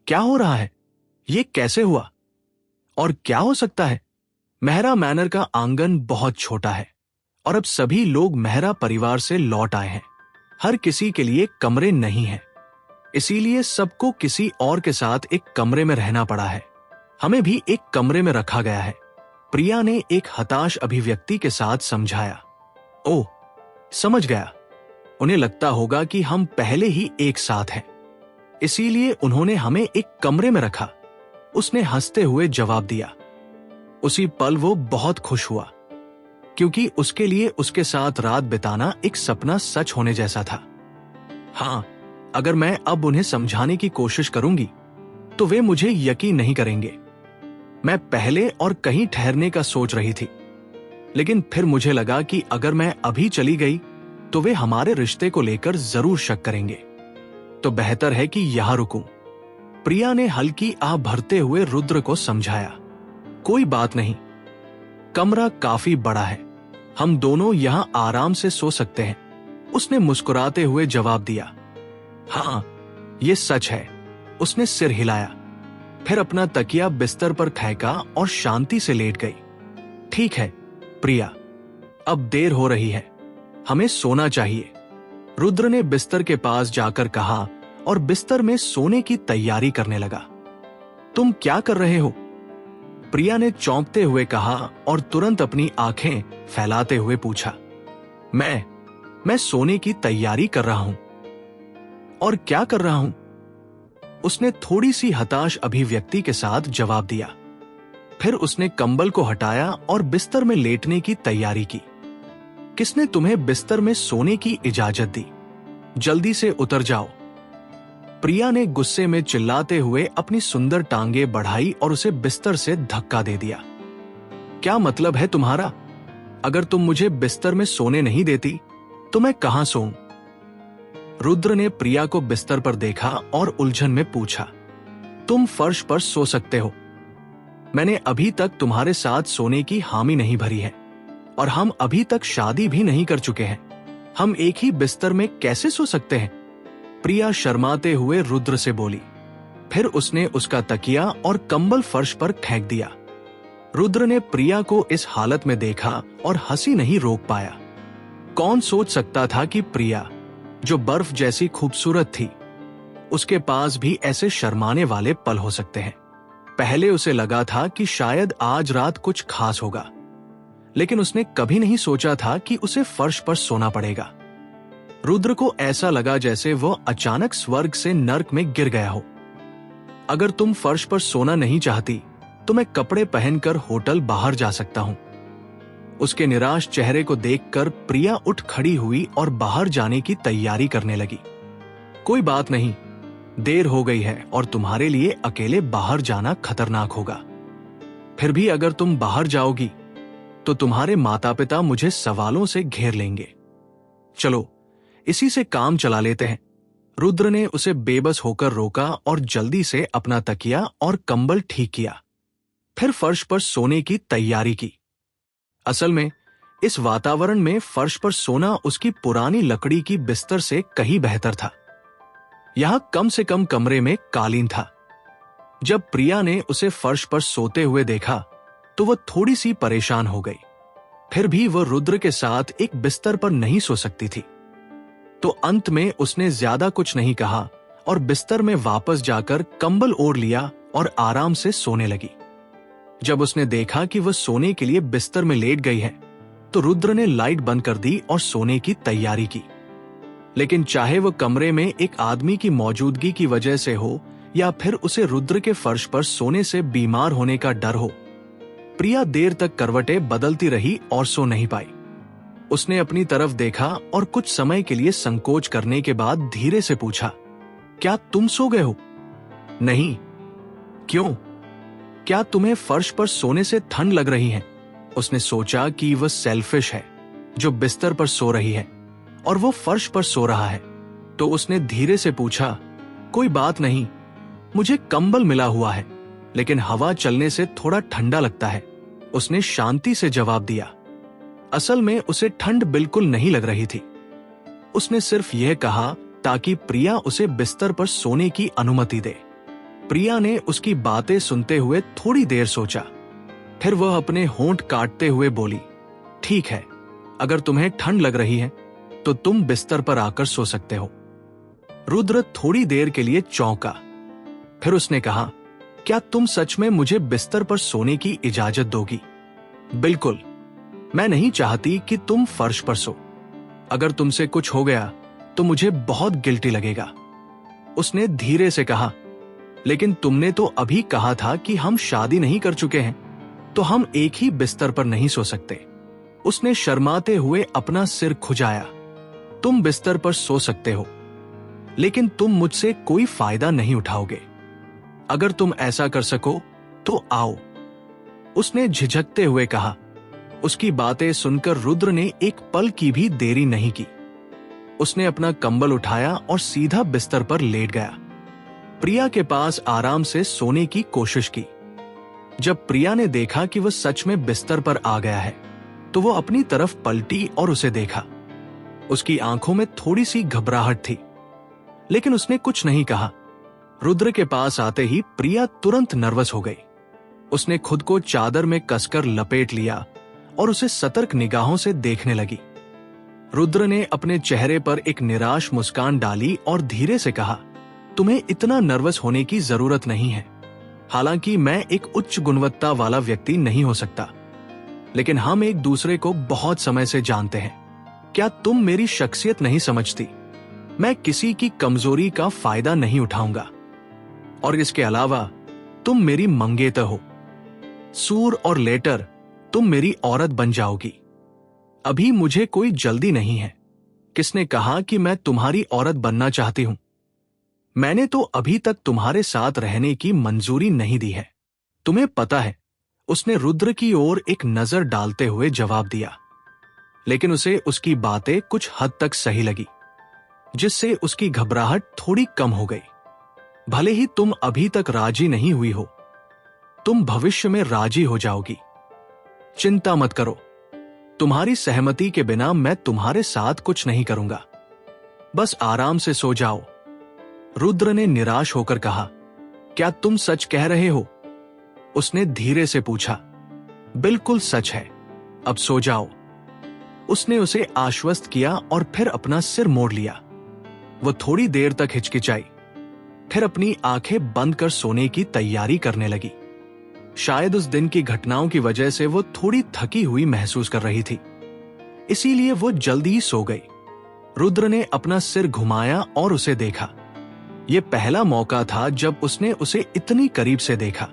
क्या हो रहा है? ये कैसे हुआ? और क्या हो सकता है? मेहरा मैनर का आंगन बहुत छोटा है और अब सभी लोग मेहरा परिवार से लौट आए हैं। हर किसी के लिए कमरे नहीं हैं, इसीलिए सबको किसी और के साथ एक कमरे में रहना पड़ा है। हमें भी एक कमरे में रखा गया है, प्रिया ने एक हताश अभिव्यक्ति के साथ समझाया। ओह, समझ गया। उन्हें लगता होगा कि हम पहले ही एक साथ हैं, इसीलिए उन्होंने हमें एक कमरे में रखा, उसने हंसते हुए जवाब दिया। उसी पल वो बहुत खुश हुआ, क्योंकि उसके लिए उसके साथ रात बिताना एक सपना सच होने जैसा था। हां, अगर मैं अब उन्हें समझाने की कोशिश करूंगी तो वे मुझे यकीन नहीं करेंगे। मैं पहले और कहीं ठहरने का सोच रही थी, लेकिन फिर मुझे लगा कि अगर मैं अभी चली गई तो वे हमारे रिश्ते को लेकर जरूर शक करेंगे, तो बेहतर है कि यहां रुकूं। प्रिया ने हल्की आह भरते हुए रुद्र को समझाया। कोई बात नहीं, कमरा काफी बड़ा है, हम दोनों यहां आराम से सो सकते हैं, उसने मुस्कुराते हुए जवाब दिया। हाँ, ये सच है, उसने सिर हिलाया, फिर अपना तकिया बिस्तर पर फेंका और शांति से लेट गई। ठीक है प्रिया, अब देर हो रही है, हमें सोना चाहिए, रुद्र ने बिस्तर के पास जाकर कहा और बिस्तर में सोने की तैयारी करने लगा। तुम क्या कर रहे हो? प्रिया ने चौंकते हुए कहा और तुरंत अपनी आंखें फैलाते हुए पूछा। मैं सोने की तैयारी कर रहा हूं। और क्या कर रहा हूं? उसने थोड़ी सी हताश अभिव्यक्ति के साथ जवाब दिया। फिर उसने कंबल को हटाया और बिस्तर में लेटने की तैयारी की। किसने तुम्हें बिस्तर में सोने की इजाजत दी? जल्दी से उतर जाओ। प्रिया ने गुस्से में चिल्लाते हुए अपनी सुंदर टांगे बढ़ाई और उसे बिस्तर से धक्का दे दिया। क्या मतलब है तुम्हारा? अगर तुम मुझे बिस्तर में सोने नहीं देती तो मैं कहां सोऊं? रुद्र ने प्रिया को बिस्तर पर देखा और उलझन में पूछा। तुम फर्श पर सो सकते हो, मैंने अभी तक तुम्हारे साथ सोने की हामी नहीं भरी है और हम अभी तक शादी भी नहीं कर चुके हैं, हम एक ही बिस्तर में कैसे सो सकते हैं? प्रिया शर्माते हुए रुद्र से बोली। फिर उसने उसका तकिया और कंबल फर्श पर फेंक दिया। रुद्र ने प्रिया को इस हालत में देखा और हंसी नहीं रोक पाया। कौन सोच सकता था कि प्रिया, जो बर्फ जैसी खूबसूरत थी, उसके पास भी ऐसे शर्माने वाले पल हो सकते हैं। पहले उसे लगा था कि शायद आज रात कुछ खास होगा, लेकिन उसने कभी नहीं सोचा था कि उसे फर्श पर सोना पड़ेगा। रुद्र को ऐसा लगा जैसे वह अचानक स्वर्ग से नर्क में गिर गया हो। अगर तुम फर्श पर सोना नहीं चाहती तो मैं कपड़े पहनकर होटल बाहर जा सकता हूं। उसके निराश चेहरे को देखकर प्रिया उठ खड़ी हुई और बाहर जाने की तैयारी करने लगी। कोई बात नहीं, देर हो गई है और तुम्हारे लिए अकेले बाहर जाना खतरनाक होगा। फिर भी अगर तुम बाहर जाओगी तो तुम्हारे माता पिता मुझे सवालों से घेर लेंगे। चलो इसी से काम चला लेते हैं। रुद्र ने उसे बेबस होकर रोका और जल्दी से अपना तकिया और कंबल ठीक किया, फिर फर्श पर सोने की तैयारी की। असल में इस वातावरण में फर्श पर सोना उसकी पुरानी लकड़ी की बिस्तर से कहीं बेहतर था। यहां कम से कम कमरे में कालीन था। जब प्रिया ने उसे फर्श पर सोते हुए देखा तो वह थोड़ी सी परेशान हो गई। फिर भी वह रुद्र के साथ एक बिस्तर पर नहीं सो सकती थी, तो अंत में उसने ज्यादा कुछ नहीं कहा और बिस्तर में वापस जाकर कंबल ओढ़ लिया और आराम से सोने लगी। जब उसने देखा कि वह सोने के लिए बिस्तर में लेट गई है तो रुद्र ने लाइट बंद कर दी और सोने की तैयारी की। लेकिन चाहे वह कमरे में एक आदमी की मौजूदगी की वजह से हो या फिर उसे रुद्र के फर्श पर सोने से बीमार होने का डर हो, प्रिया देर तक करवटें बदलती रही और सो नहीं पाई। उसने अपनी तरफ देखा और कुछ समय के लिए संकोच करने के बाद धीरे से पूछा, क्या तुम सो गए हो? नहीं। क्यों? क्या तुम्हें फर्श पर सोने से ठंड लग रही है? उसने सोचा कि वह सेल्फिश है जो बिस्तर पर सो रही है और वो फर्श पर सो रहा है, तो उसने धीरे से पूछा, कोई बात नहीं, मुझे कंबल मिला हुआ है, लेकिन हवा चलने से थोड़ा ठंडा लगता है, उसने शांति से जवाब दिया। असल में उसे ठंड बिल्कुल नहीं लग रही थी। उसने सिर्फ यह कहा ताकि प्रिया उसे बिस्तर पर सोने की अनुमति दे। प्रिया ने उसकी बातें सुनते हुए थोड़ी देर सोचा, फिर वह अपने होंठ काटते हुए बोली, ठीक है, अगर तुम्हें ठंड लग रही है तो तुम बिस्तर पर आकर सो सकते हो। रुद्र थोड़ी देर के लिए चौंका, फिर उसने कहा, क्या तुम सच में मुझे बिस्तर पर सोने की इजाजत दोगी? बिल्कुल, मैं नहीं चाहती कि तुम फर्श पर सो। अगर तुमसे कुछ हो गया तो मुझे बहुत गिल्टी लगेगा, उसने धीरे से कहा। लेकिन तुमने तो अभी कहा था कि हम शादी नहीं कर चुके हैं, तो हम एक ही बिस्तर पर नहीं सो सकते, उसने शर्माते हुए अपना सिर खुजाया। तुम बिस्तर पर सो सकते हो, लेकिन तुम मुझसे कोई फायदा नहीं उठाओगे। अगर तुम ऐसा कर सको तो आओ, उसने झिझकते हुए कहा। उसकी बातें सुनकर रुद्र ने एक पल की भी देरी नहीं की। उसने अपना कंबल उठाया और सीधा बिस्तर पर लेट गया। प्रिया के पास आराम से सोने की कोशिश की। जब प्रिया ने देखा कि वह सच में बिस्तर पर आ गया है तो वो अपनी तरफ पलटी और उसे देखा। उसकी आंखों में थोड़ी सी घबराहट थी, लेकिन उसने कुछ नहीं कहा। रुद्र के पास आते ही प्रिया तुरंत नर्वस हो गई। उसने खुद को चादर में कसकर लपेट लिया और उसे सतर्क निगाहों से देखने लगी। रुद्र ने अपने चेहरे पर एक निराश मुस्कान डाली और धीरे से कहा, तुम्हें इतना नर्वस होने की जरूरत नहीं है। हालांकि मैं एक उच्च गुणवत्ता वाला व्यक्ति नहीं हो सकता, लेकिन हम एक दूसरे को बहुत समय से जानते हैं। क्या तुम मेरी शख्सियत नहीं समझती? मैं किसी की कमजोरी का फायदा नहीं उठाऊंगा, और इसके अलावा तुम मेरी मंगेतर हो। सूर और लेटर तुम मेरी औरत बन जाओगी। अभी मुझे कोई जल्दी नहीं है। किसने कहा कि मैं तुम्हारी औरत बनना चाहती हूं? मैंने तो अभी तक तुम्हारे साथ रहने की मंजूरी नहीं दी है। तुम्हें पता है, उसने रुद्र की ओर एक नजर डालते हुए जवाब दिया, लेकिन उसे उसकी बातें कुछ हद तक सही लगी, जिससे उसकी घबराहट थोड़ी कम हो गई। भले ही तुम अभी तक राजी नहीं हुई हो, तुम भविष्य में राजी हो जाओगी। चिंता मत करो, तुम्हारी सहमति के बिना मैं तुम्हारे साथ कुछ नहीं करूंगा। बस आराम से सो जाओ। रुद्र ने निराश होकर कहा, क्या तुम सच कह रहे हो? उसने धीरे से पूछा। बिल्कुल सच है, अब सो जाओ। उसने उसे आश्वस्त किया और फिर अपना सिर मोड़ लिया। वो थोड़ी देर तक हिचकिचाई, फिर अपनी आंखें बंद कर सोने की तैयारी करने लगी। शायद उस दिन की घटनाओं की वजह से वो थोड़ी थकी हुई महसूस कर रही थी, इसीलिए वो जल्दी ही सो गई। रुद्र ने अपना सिर घुमाया और उसे देखा। यह पहला मौका था जब उसने उसे इतनी करीब से देखा।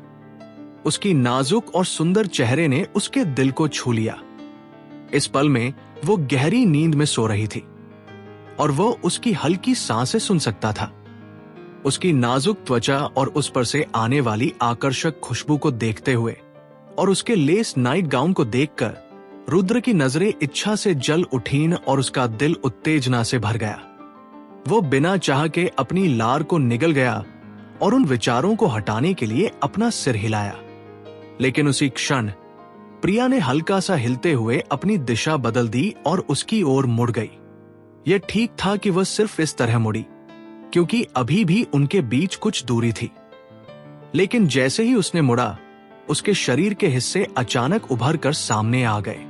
उसकी नाजुक और सुंदर चेहरे ने उसके दिल को छू लिया। इस पल में वो गहरी नींद में सो रही थी और वो उसकी हल्की सांसें सुन सकता था। उसकी नाजुक त्वचा और उस पर से आने वाली आकर्षक खुशबू को देखते हुए और उसके लेस नाइट गाउन को देखकर रुद्र की नजरें इच्छा से जल उठीं और उसका दिल उत्तेजना से भर गया। वो बिना चाह के अपनी लार को निगल गया और उन विचारों को हटाने के लिए अपना सिर हिलाया, लेकिन उसी क्षण प्रिया ने हल्का सा हिलते हुए अपनी दिशा बदल दी और उसकी ओर मुड़ गई। यह ठीक था कि वह सिर्फ इस तरह मुड़ी, क्योंकि अभी भी उनके बीच कुछ दूरी थी। लेकिन जैसे ही उसने मुड़ा, उसके शरीर के हिस्से अचानक उभर कर सामने आ गए।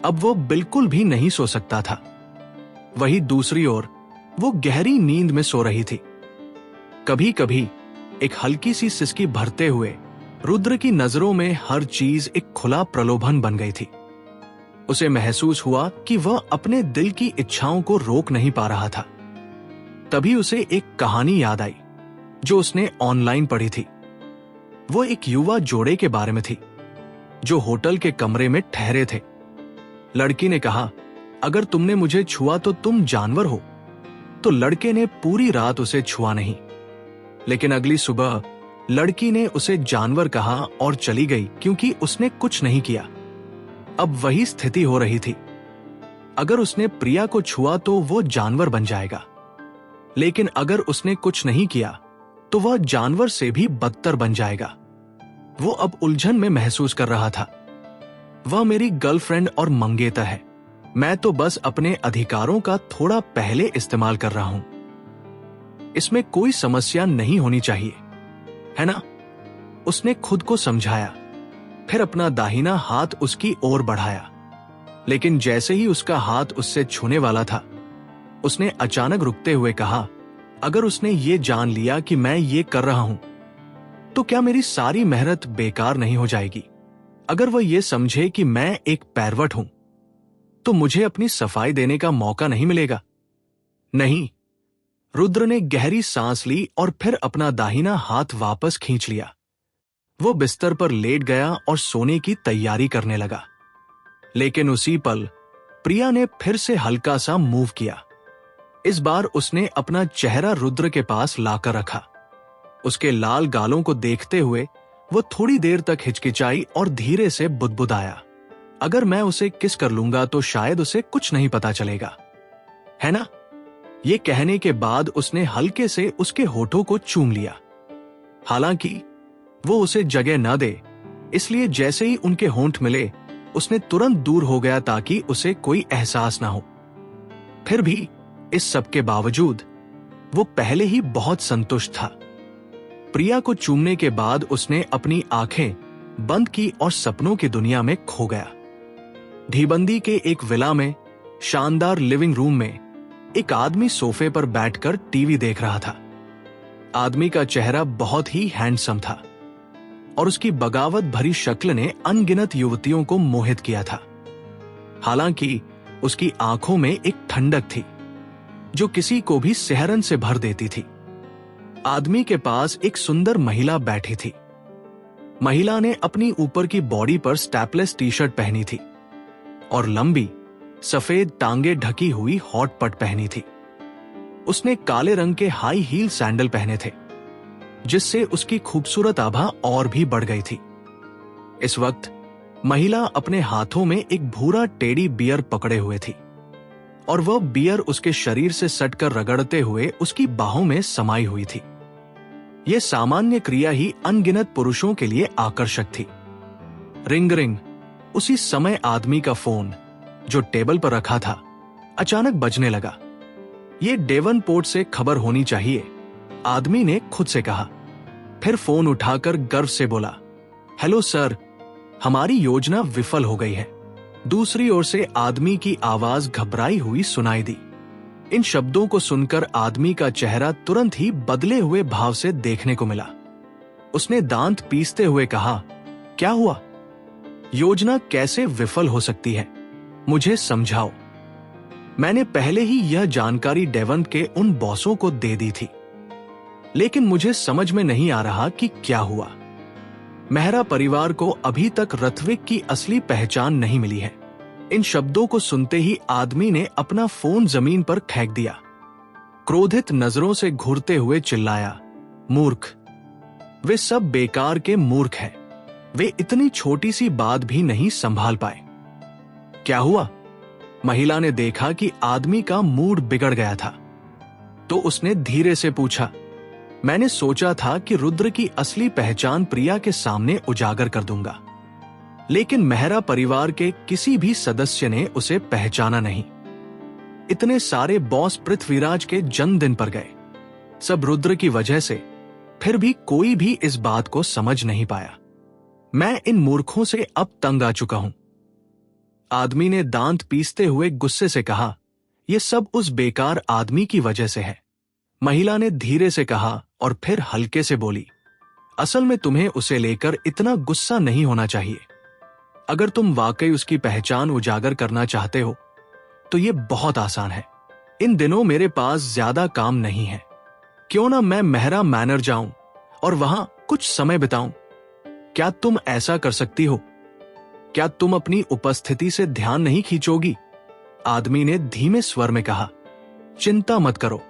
अब वो बिल्कुल भी नहीं सो सकता था। वहीं दूसरी ओर वो गहरी नींद में सो रही थी। कभी कभी एक हल्की सी सिसकी भरते हुए रुद्र की नजरों में हर चीज एक खुला प्रलोभन बन गई थी। उसे महसूस हुआ कि वह अपने दिल की इच्छाओं को रोक नहीं पा रहा था। तभी उसे एक कहानी याद आई जो उसने ऑनलाइन पढ़ी थी। वो एक युवा जोड़े के बारे में थी जो होटल के कमरे में ठहरे थे। लड़की ने कहा, अगर तुमने मुझे छुआ तो तुम जानवर हो। तो लड़के ने पूरी रात उसे छुआ नहीं, लेकिन अगली सुबह लड़की ने उसे जानवर कहा और चली गई क्योंकि उसने कुछ नहीं किया। अब वही स्थिति हो रही थी। अगर उसने प्रिया को छुआ तो वो जानवर बन जाएगा, लेकिन अगर उसने कुछ नहीं किया तो वह जानवर से भी बदतर बन जाएगा। वो अब उलझन में महसूस कर रहा था। वह मेरी गर्लफ्रेंड और मंगेतर है। मैं तो बस अपने अधिकारों का थोड़ा पहले इस्तेमाल कर रहा हूं। इसमें कोई समस्या नहीं होनी चाहिए, है ना? उसने खुद को समझाया, फिर अपना दाहिना हाथ उसकी ओर बढ़ाया। लेकिन जैसे ही उसका हाथ उससे छूने वाला था, उसने अचानक रुकते हुए कहा, अगर उसने ये जान लिया कि मैं ये कर रहा हूं, तो क्या मेरी सारी मेहनत बेकार नहीं हो जाएगी? अगर वह ये समझे कि मैं एक पैरवट हूं, तो मुझे अपनी सफाई देने का मौका नहीं मिलेगा। नहीं। रुद्र ने गहरी सांस ली और फिर अपना दाहिना हाथ वापस खींच लिया। वो बिस्तर पर लेट गया और सोने की तैयारी करने लगा। लेकिन उसी पल प्रिया ने फिर से हल्का सा मूव किया। इस बार उसने अपना चेहरा रुद्र के पास लाकर रखा। उसके लाल गालों को देखते हुए वो थोड़ी देर तक हिचकिचाई और धीरे से बुदबुदाया, अगर मैं उसे किस कर लूंगा तो शायद उसे कुछ नहीं पता चलेगा, है ना? ये कहने के बाद उसने हल्के से उसके होठों को चूम लिया। हालांकि वो उसे जगह न दे, इसलिए जैसे ही उनके होंठ मिले उसने तुरंत दूर हो गया ताकि उसे कोई एहसास ना हो। फिर भी इस सब के बावजूद वो पहले ही बहुत संतुष्ट था। प्रिया को चूमने के बाद उसने अपनी आंखें बंद की और सपनों की दुनिया में खो गया। ढीबंदी के एक विला में शानदार लिविंग रूम में एक आदमी सोफे पर बैठकर टीवी देख रहा था। आदमी का चेहरा बहुत ही हैंडसम था और उसकी बगावत भरी शक्ल ने अनगिनत युवतियों को मोहित किया था। हालांकि उसकी आंखों में एक ठंडक थी जो किसी को भी सिहरन से भर देती थी। आदमी के पास एक सुंदर महिला बैठी थी। महिला ने अपनी ऊपर की बॉडी पर स्टैपलेस टी शर्ट पहनी थी और लंबी सफेद टांगे ढकी हुई हॉट पट पहनी थी। उसने काले रंग के हाई हील सैंडल पहने थे जिससे उसकी खूबसूरत आभा और भी बढ़ गई थी। इस वक्त महिला अपने हाथों में एक भूरा टेडी बियर पकड़े हुए थी और वह बियर उसके शरीर से सटकर रगड़ते हुए उसकी बाहों में समाई हुई थी। यह सामान्य क्रिया ही अनगिनत पुरुषों के लिए आकर्षक थी। Ring ring. उसी समय आदमी का फोन जो टेबल पर रखा था अचानक बजने लगा। यह डेवनपोर्ट से खबर होनी चाहिए, आदमी ने खुद से कहा। फिर फोन उठाकर गर्व से बोला, हेलो सर, हमारी योजना विफल हो गई है। दूसरी ओर से आदमी की आवाज घबराई हुई सुनाई दी। इन शब्दों को सुनकर आदमी का चेहरा तुरंत ही बदले हुए भाव से देखने को मिला। उसने दांत पीसते हुए कहा, क्या हुआ? योजना कैसे विफल हो सकती है? मुझे समझाओ। मैंने पहले ही यह जानकारी डेवन के उन बॉसों को दे दी थी, लेकिन मुझे समझ में नहीं आ रहा कि क्या हुआ। मेहरा परिवार को अभी तक रथविक की असली पहचान नहीं मिली है। इन शब्दों को सुनते ही आदमी ने अपना फोन जमीन पर फेंक दिया। क्रोधित नजरों से घूरते हुए चिल्लाया, मूर्ख! वे सब बेकार के मूर्ख हैं। वे इतनी छोटी सी बात भी नहीं संभाल पाए। क्या हुआ? महिला ने देखा कि आदमी का मूड बिगड़ गया था, तो उसने धीरे से पूछा, मैंने सोचा था कि रुद्र की असली पहचान प्रिया के सामने उजागर कर दूंगा, लेकिन मेहरा परिवार के किसी भी सदस्य ने उसे पहचाना नहीं। इतने सारे बॉस पृथ्वीराज के जन्मदिन पर गए, सब रुद्र की वजह से, फिर भी कोई भी इस बात को समझ नहीं पाया। मैं इन मूर्खों से अब तंग आ चुका हूं। आदमी ने दांत पीसते हुए गुस्से से कहा, यह सब उस बेकार आदमी की वजह से है। महिला ने धीरे से कहा और फिर हल्के से बोली, असल में तुम्हें उसे लेकर इतना गुस्सा नहीं होना चाहिए। अगर तुम वाकई उसकी पहचान उजागर करना चाहते हो तो यह बहुत आसान है। इन दिनों मेरे पास ज्यादा काम नहीं है, क्यों ना मैं मेहरा मैनर जाऊं और वहां कुछ समय बिताऊं। क्या तुम ऐसा कर सकती हो? क्या तुम अपनी उपस्थिति से ध्यान नहीं खींचोगी? आदमी ने धीमे स्वर में कहा, चिंता मत करो,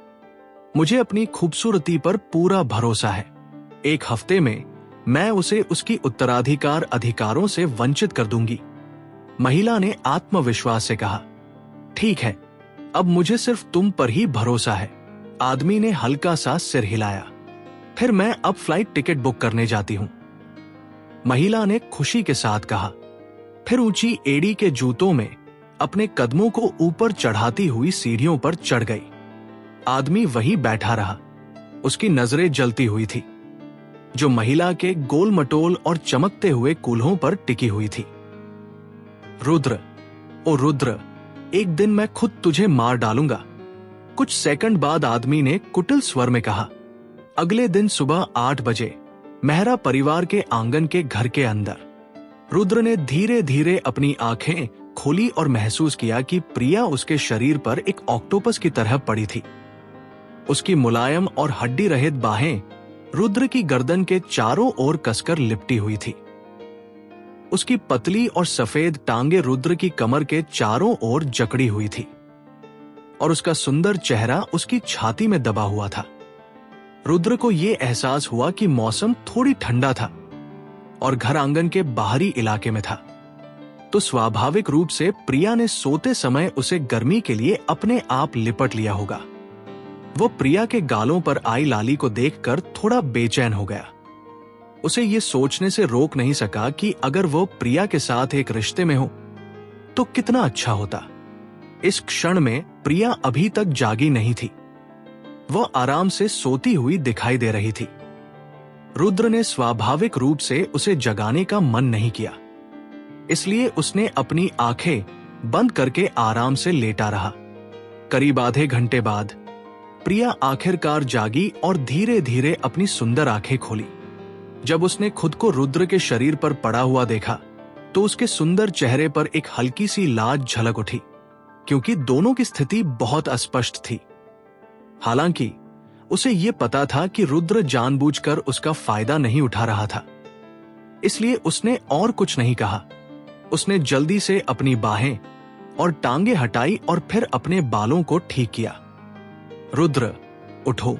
मुझे अपनी खूबसूरती पर पूरा भरोसा है। एक हफ्ते में मैं उसे उसकी उत्तराधिकार अधिकारों से वंचित कर दूंगी। महिला ने आत्मविश्वास से कहा, ठीक है, अब मुझे सिर्फ तुम पर ही भरोसा है। आदमी ने हल्का सा सिर हिलाया। फिर मैं अब फ्लाइट टिकट बुक करने जाती हूं, महिला ने खुशी के साथ कहा। फिर ऊंची एड़ी के जूतों में अपने कदमों को ऊपर चढ़ाती हुई सीढ़ियों पर चढ़ गई। आदमी वहीं बैठा रहा, उसकी नजरें जलती हुई थी, जो महिला के गोल मटोल और चमकते हुए कूल्हों पर टिकी हुई थी। रुद्र, ओ रुद्र, एक दिन मैं खुद तुझे मार डालूंगा। कुछ सेकंड बाद आदमी ने कुटिल स्वर में कहा। अगले दिन सुबह 8 बजे मेहरा परिवार के आंगन के घर के अंदर रुद्र ने धीरे धीरे अपनी आंखें खोली और महसूस किया कि प्रिया उसके शरीर पर एक ऑक्टोपस की तरह पड़ी थी। उसकी मुलायम और हड्डी रहित बाहें रुद्र की गर्दन के चारों ओर कसकर लिपटी हुई थी। उसकी पतली और सफेद टांगे रुद्र की कमर के चारों ओर जकड़ी हुई थी और उसका सुंदर चेहरा उसकी छाती में दबा हुआ था। रुद्र को यह एहसास हुआ कि मौसम थोड़ी ठंडा था और घर आंगन के बाहरी इलाके में था, तो स्वाभाविक रूप से प्रिया ने सोते समय उसे गर्मी के लिए अपने आप लिपट लिया होगा। वो प्रिया के गालों पर आई लाली को देखकर थोड़ा बेचैन हो गया। उसे ये सोचने से रोक नहीं सका कि अगर वो प्रिया के साथ एक रिश्ते में हो तो कितना अच्छा होता। इस क्षण में प्रिया अभी तक जागी नहीं थी, वह आराम से सोती हुई दिखाई दे रही थी। रुद्र ने स्वाभाविक रूप से उसे जगाने का मन नहीं किया, इसलिए उसने अपनी आंखें बंद करके आराम से लेटा रहा। करीब आधे घंटे बाद प्रिया आखिरकार जागी और धीरे धीरे अपनी सुंदर आंखें खोली। जब उसने खुद को रुद्र के शरीर पर पड़ा हुआ देखा तो उसके सुंदर चेहरे पर एक हल्की सी लाज झलक उठी, क्योंकि दोनों की स्थिति बहुत अस्पष्ट थी। हालांकि उसे यह पता था कि रुद्र जानबूझकर उसका फायदा नहीं उठा रहा था, इसलिए उसने और कुछ नहीं कहा। उसने जल्दी से अपनी बाहें और टांगे हटाई और फिर अपने बालों को ठीक किया। रुद्र, उठो।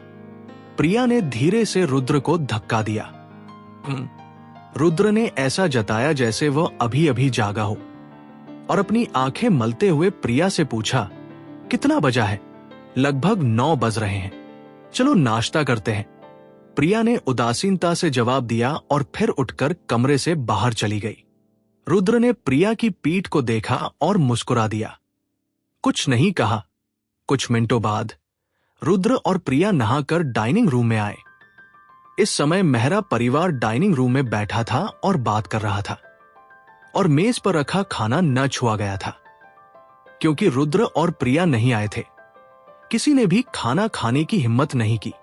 प्रिया ने धीरे से रुद्र को धक्का दिया। रुद्र ने ऐसा जताया जैसे वह अभी अभी जागा हो और अपनी आंखें मलते हुए प्रिया से पूछा, कितना बजा है? लगभग 9 बज रहे हैं, चलो नाश्ता करते हैं। प्रिया ने उदासीनता से जवाब दिया और फिर उठकर कमरे से बाहर चली गई। रुद्र ने प्रिया की पीठ को देखा और मुस्कुरा दिया, कुछ नहीं कहा। कुछ मिनटों बाद रुद्र और प्रिया नहाकर डाइनिंग रूम में आए। इस समय मेहरा परिवार डाइनिंग रूम में बैठा था और बात कर रहा था, और मेज पर रखा खाना न छुआ गया था। क्योंकि रुद्र और प्रिया नहीं आए थे, किसी ने भी खाना खाने की हिम्मत नहीं की।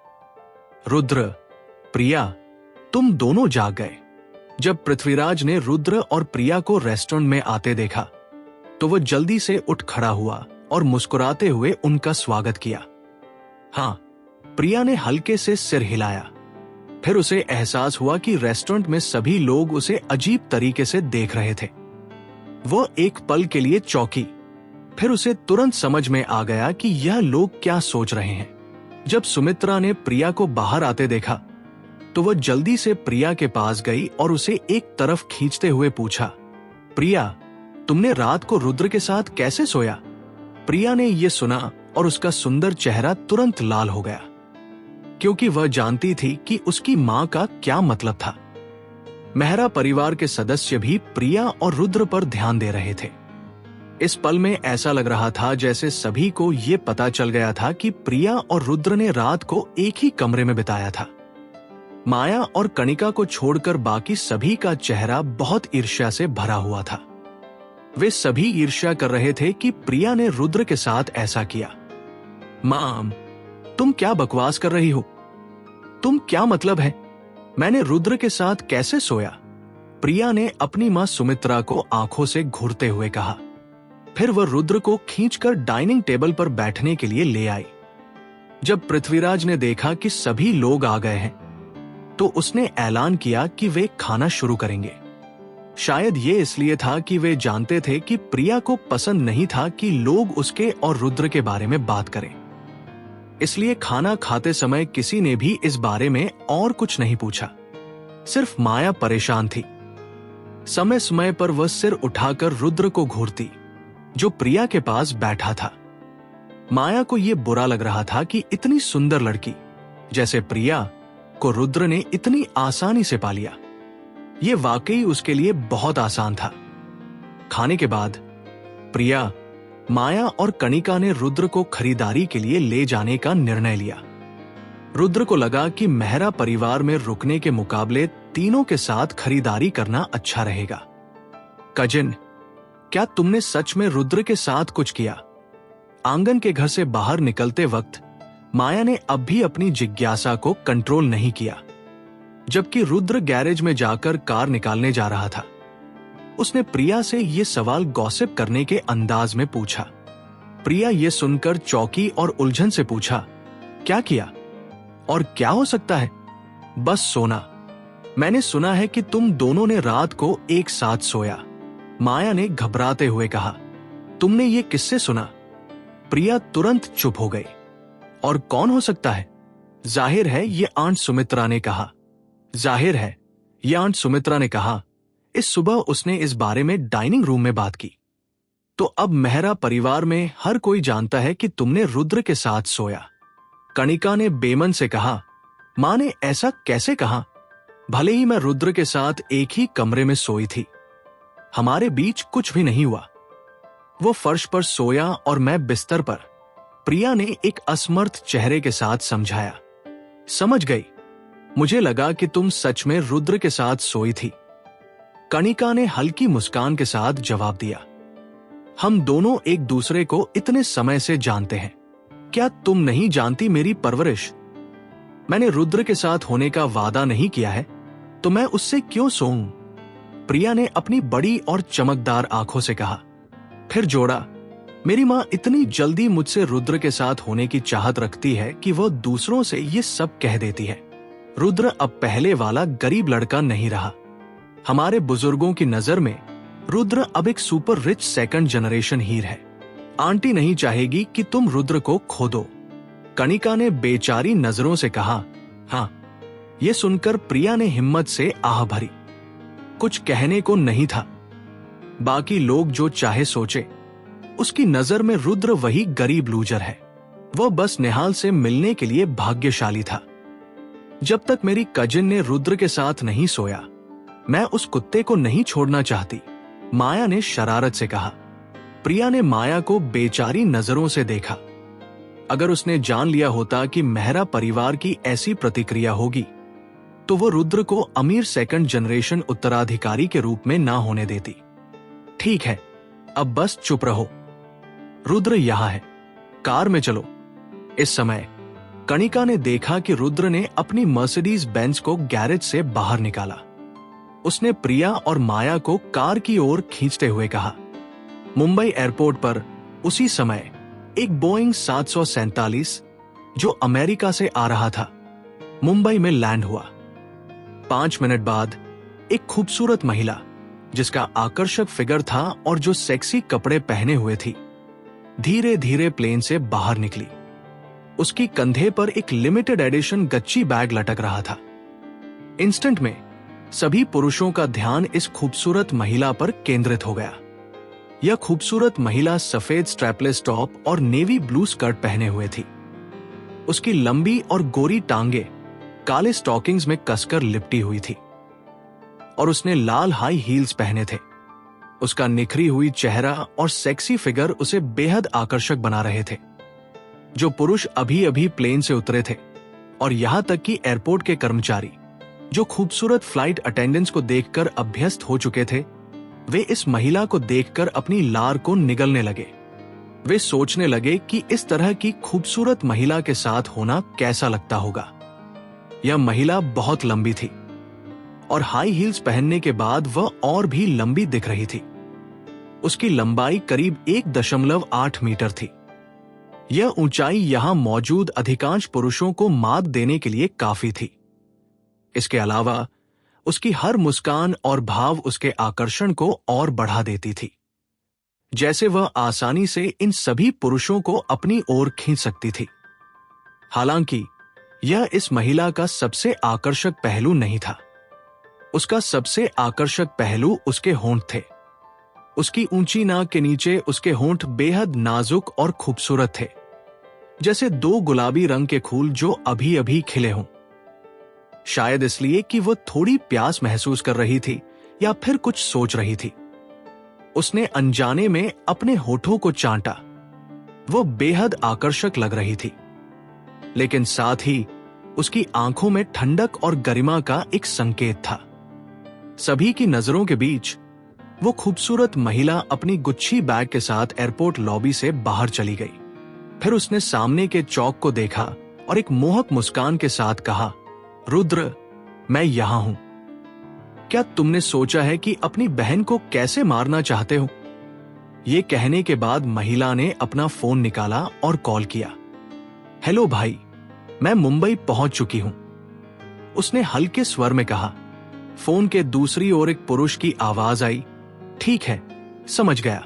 रुद्र, प्रिया, तुम दोनों जाग गए। जब पृथ्वीराज ने रुद्र और प्रिया को रेस्टोरेंट में आते देखा तो वह जल्दी से उठ खड़ा हुआ और मुस्कुराते हुए उनका स्वागत किया। हां, प्रिया ने हल्के से सिर हिलाया। फिर उसे एहसास हुआ कि रेस्टोरेंट में सभी लोग उसे अजीब तरीके से देख रहे थे। वो एक पल के लिए चौंकी, फिर उसे तुरंत समझ में आ गया कि यह लोग क्या सोच रहे हैं। जब सुमित्रा ने प्रिया को बाहर आते देखा तो वह जल्दी से प्रिया के पास गई और उसे एक तरफ खींचते हुए पूछा, प्रिया, तुमने रात को रुद्र के साथ कैसे सोया? प्रिया ने यह सुना और उसका सुंदर चेहरा तुरंत लाल हो गया, क्योंकि वह जानती थी कि उसकी मां का क्या मतलब था। मेहरा परिवार के सदस्य भी प्रिया और रुद्र पर ध्यान दे रहे थे। इस पल में ऐसा लग रहा था जैसे सभी को यह पता चल गया था कि प्रिया और रुद्र ने रात को एक ही कमरे में बिताया था। माया और कणिका को छोड़कर बाकी सभी का चेहरा बहुत ईर्ष्या से भरा हुआ था। वे सभी ईर्ष्या कर रहे थे कि प्रिया ने रुद्र के साथ ऐसा किया। मां, तुम क्या बकवास कर रही हो? तुम क्या मतलब है? मैंने रुद्र के साथ कैसे सोया? प्रिया ने अपनी मां सुमित्रा को आंखों से घूरते हुए कहा। फिर वह रुद्र को खींचकर डाइनिंग टेबल पर बैठने के लिए ले आई। जब पृथ्वीराज ने देखा कि सभी लोग आ गए हैं तो उसने ऐलान किया कि वे खाना शुरू करेंगे। शायद ये इसलिए था कि वे जानते थे कि प्रिया को पसंद नहीं था कि लोग उसके और रुद्र के बारे में बात करें। इसलिए खाना खाते समय किसी ने भी इस बारे में और कुछ नहीं पूछा। सिर्फ माया परेशान थी। समय समय पर वह सिर उठाकर रुद्र को घूरती, जो प्रिया के पास बैठा था। माया को यह बुरा लग रहा था कि इतनी सुंदर लड़की जैसे प्रिया को रुद्र ने इतनी आसानी से पा लिया। यह वाकई उसके लिए बहुत आसान था। खाने के बाद प्रिया, माया और कणिका ने रुद्र को खरीदारी के लिए ले जाने का निर्णय लिया। रुद्र को लगा कि मेहरा परिवार में रुकने के मुकाबले तीनों के साथ खरीदारी करना अच्छा रहेगा। कजिन, क्या तुमने सच में रुद्र के साथ कुछ किया? आंगन के घर से बाहर निकलते वक्त माया ने अब भी अपनी जिज्ञासा को कंट्रोल नहीं किया। जबकि रुद्र गैरेज में जाकर कार निकालने जा रहा था, उसने प्रिया से यह सवाल गॉसिप करने के अंदाज में पूछा। प्रिया यह सुनकर चौंकी और उलझन से पूछा, क्या किया? और क्या हो सकता है? बस सोना। मैंने सुना है कि तुम दोनों ने रात को एक साथ सोया। माया ने घबराते हुए कहा। तुमने ये किससे सुना? प्रिया तुरंत चुप हो गई। और कौन हो सकता है? जाहिर है ये आंट सुमित्रा ने कहा। जाहिर है ये आंट सुमित्रा ने कहा। इस सुबह उसने इस बारे में डाइनिंग रूम में बात की। तो अब मेहरा परिवार में हर कोई जानता है कि तुमने रुद्र के साथ सोया। कणिका ने बेमन से कहा। मां ने ऐसा कैसे कहा? भले ही मैं रुद्र के साथ एक ही कमरे में सोई थी, हमारे बीच कुछ भी नहीं हुआ। वो फर्श पर सोया और मैं बिस्तर पर। प्रिया ने एक असमर्थ चेहरे के साथ समझाया, समझ गई, मुझे लगा कि तुम सच में रुद्र के साथ सोई थी। कणिका ने हल्की मुस्कान के साथ जवाब दिया, हम दोनों एक दूसरे को इतने समय से जानते हैं, क्या तुम नहीं जानती मेरी परवरिश? मैंने रुद्र के साथ होने का वादा नहीं किया है, तो मैं उससे क्यों सोऊं? प्रिया ने अपनी बड़ी और चमकदार आंखों से कहा, फिर जोड़ा, मेरी मां इतनी जल्दी मुझसे रुद्र के साथ होने की चाहत रखती है कि वह दूसरों से ये सब कह देती है। रुद्र अब पहले वाला गरीब लड़का नहीं रहा। हमारे बुजुर्गों की नजर में रुद्र अब एक सुपर रिच सेकंड जनरेशन हीर है। आंटी नहीं चाहेगी कि तुम रुद्र को खो दो। कणिका ने बेचारी नजरों से कहा, हाँ। यह सुनकर प्रिया ने हिम्मत से आह भरी। कुछ कहने को नहीं था। बाकी लोग जो चाहे सोचे, उसकी नजर में रुद्र वही गरीब लूजर है। वह बस निहाल से मिलने के लिए भाग्यशाली था। जब तक मेरी कजिन ने रुद्र के साथ नहीं सोया, मैं उस कुत्ते को नहीं छोड़ना चाहती, माया ने शरारत से कहा। प्रिया ने माया को बेचारी नजरों से देखा। अगर उसने जान लिया होता कि मेहरा परिवार की ऐसी प्रतिक्रिया होगी, तो वो रुद्र को अमीर सेकंड जनरेशन उत्तराधिकारी के रूप में ना होने देती। ठीक है, अब बस चुप रहो। रुद्र यहां है, कार में चलो। इस समय कणिका ने देखा कि रुद्र ने अपनी मर्सिडीज बेंज को गैरेज से बाहर निकाला। उसने प्रिया और माया को कार की ओर खींचते हुए कहा। मुंबई एयरपोर्ट पर उसी समय एक बोइंग 747 जो अमेरिका से आ रहा था, मुंबई में लैंड हुआ। 5 मिनट बाद एक खूबसूरत महिला, जिसका आकर्षक फिगर था और जो सेक्सी कपड़े पहने हुए थी, धीरे धीरे प्लेन से बाहर निकली। उसकी कंधे पर एक लिमिटेड एडिशन गच्ची बैग लटक रहा था। इंस्टेंट में सभी पुरुषों का ध्यान इस खूबसूरत महिला पर केंद्रित हो गया। यह खूबसूरत महिला सफेद स्ट्रैपलेस टॉप और नेवी ब्लू स्कर्ट पहने हुए थी। उसकी लंबी और गोरी टांगे काले स्टॉकिंग्स में कसकर लिपटी हुई थी और उसने लाल हाई हील्स पहने थे। उसका निखरी हुई चेहरा और सेक्सी फिगर उसे बेहद आकर्षक बना रहे थे। जो पुरुष अभी अभी प्लेन से उतरे थे और यहां तक कि एयरपोर्ट के कर्मचारी, जो खूबसूरत फ्लाइट अटेंडेंट्स को देखकर अभ्यस्त हो चुके थे, वे इस महिला को देखकर अपनी लार को निगलने लगे। वे सोचने लगे कि इस तरह की खूबसूरत महिला के साथ होना कैसा लगता होगा। यह महिला बहुत लंबी थी और हाई हील्स पहनने के बाद वह और भी लंबी दिख रही थी। उसकी लंबाई करीब 1.8 मीटर थी। यह ऊंचाई यहां मौजूद अधिकांश पुरुषों को मात देने के लिए काफी थी। इसके अलावा उसकी हर मुस्कान और भाव उसके आकर्षण को और बढ़ा देती थी, जैसे वह आसानी से इन सभी पुरुषों को अपनी ओर खींच सकती थी। हालांकि यह इस महिला का सबसे आकर्षक पहलू नहीं था। उसका सबसे आकर्षक पहलू उसके होंठ थे। उसकी ऊंची नाक के नीचे उसके होंठ बेहद नाजुक और खूबसूरत थे, जैसे 2 गुलाबी रंग के फूल जो अभी अभी खिले हों। शायद इसलिए कि वह थोड़ी प्यास महसूस कर रही थी या फिर कुछ सोच रही थी। उसने अनजाने में अपने होठों को चाटा। वो बेहद आकर्षक लग रही थी, लेकिन साथ ही उसकी आंखों में ठंडक और गरिमा का एक संकेत था। सभी की नजरों के बीच वो खूबसूरत महिला अपनी गुच्छी बैग के साथ एयरपोर्ट लॉबी से बाहर चली गई। फिर उसने सामने के चौक को देखा और एक मोहक मुस्कान के साथ कहा, रुद्र, मैं यहां हूं। क्या तुमने सोचा है कि अपनी बहन को कैसे मारना चाहते हो? ये कहने के बाद महिला ने अपना फोन निकाला और कॉल किया। हेलो भाई, मैं मुंबई पहुंच चुकी हूं, उसने हल्के स्वर में कहा। फोन के दूसरी ओर एक पुरुष की आवाज आई, ठीक है, समझ गया।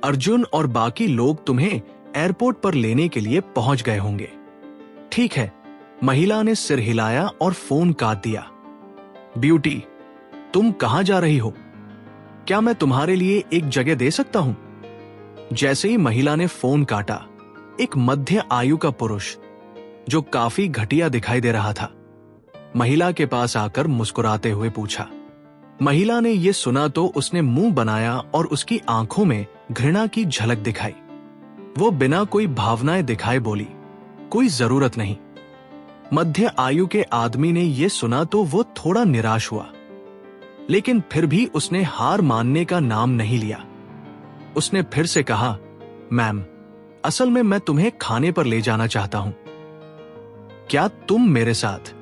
अर्जुन और बाकी लोग तुम्हें एयरपोर्ट पर लेने के लिए पहुंच गए होंगे। ठीक है, महिला ने सिर हिलाया और फोन काट दिया। ब्यूटी, तुम कहां जा रही हो? क्या मैं तुम्हारे लिए एक जगह दे सकता हूं? जैसे ही महिला ने फोन काटा, एक मध्य आयु का पुरुष, जो काफी घटिया दिखाई दे रहा था, महिला के पास आकर मुस्कुराते हुए पूछा। महिला ने यह सुना तो उसने मुंह बनाया और उसकी आंखों में घृणा की झलक दिखाई। वो बिना कोई भावनाएं दिखाए बोली, कोई जरूरत नहीं। मध्य आयु के आदमी ने यह सुना तो वो थोड़ा निराश हुआ, लेकिन फिर भी उसने हार मानने का नाम नहीं लिया। उसने फिर से कहा, मैम, असल में मैं तुम्हें खाने पर ले जाना चाहता हूं। क्या तुम मेरे साथ?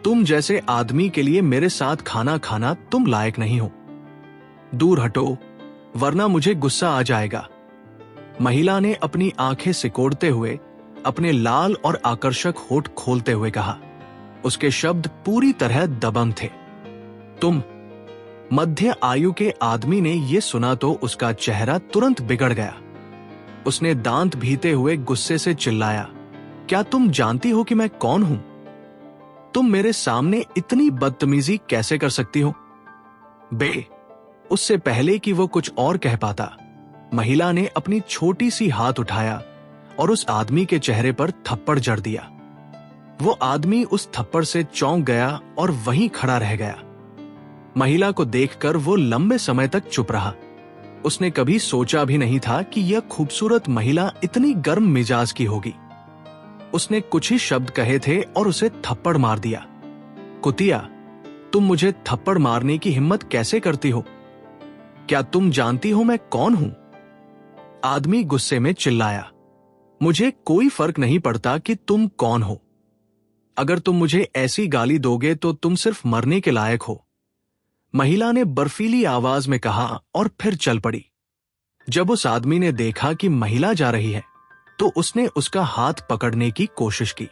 तुम जैसे आदमी के लिए मेरे साथ खाना खाना तुम लायक नहीं हो। दूर हटो, वरना मुझे गुस्सा आ जाएगा। महिला ने अपनी आंखें सिकोड़ते हुए अपने लाल और आकर्षक होठ खोलते हुए कहा। उसके शब्द पूरी तरह दबंग थे। तुम? मध्य आयु के आदमी ने यह सुना तो उसका चेहरा तुरंत बिगड़ गया। उसने दांत भीते हुए गुस्से से चिल्लाया, क्या तुम जानती हो कि मैं कौन हूं? तुम मेरे सामने इतनी बदतमीजी कैसे कर सकती हो? बे! उससे पहले कि वो कुछ और कह पाता, महिला ने अपनी छोटी सी हाथ उठाया और उस आदमी के चेहरे पर थप्पड़ जड़ दिया। वो आदमी उस थप्पड़ से चौंक गया और वहीं खड़ा रह गया। महिला को देखकर वो लंबे समय तक चुप रहा। उसने कभी सोचा भी नहीं था कि यह खूबसूरत महिला इतनी गर्म मिजाज की होगी। उसने कुछ ही शब्द कहे थे और उसे थप्पड़ मार दिया। कुतिया, तुम मुझे थप्पड़ मारने की हिम्मत कैसे करती हो? क्या तुम जानती हो मैं कौन हूं? आदमी गुस्से में चिल्लाया, मुझे कोई फर्क नहीं पड़ता कि तुम कौन हो। अगर तुम मुझे ऐसी गाली दोगे तो तुम सिर्फ मरने के लायक हो। महिला ने बर्फीली आवाज में कहा और फिर चल पड़ी। जब उस आदमी ने देखा कि महिला जा रही है तो उसने उसका हाथ पकड़ने की कोशिश की,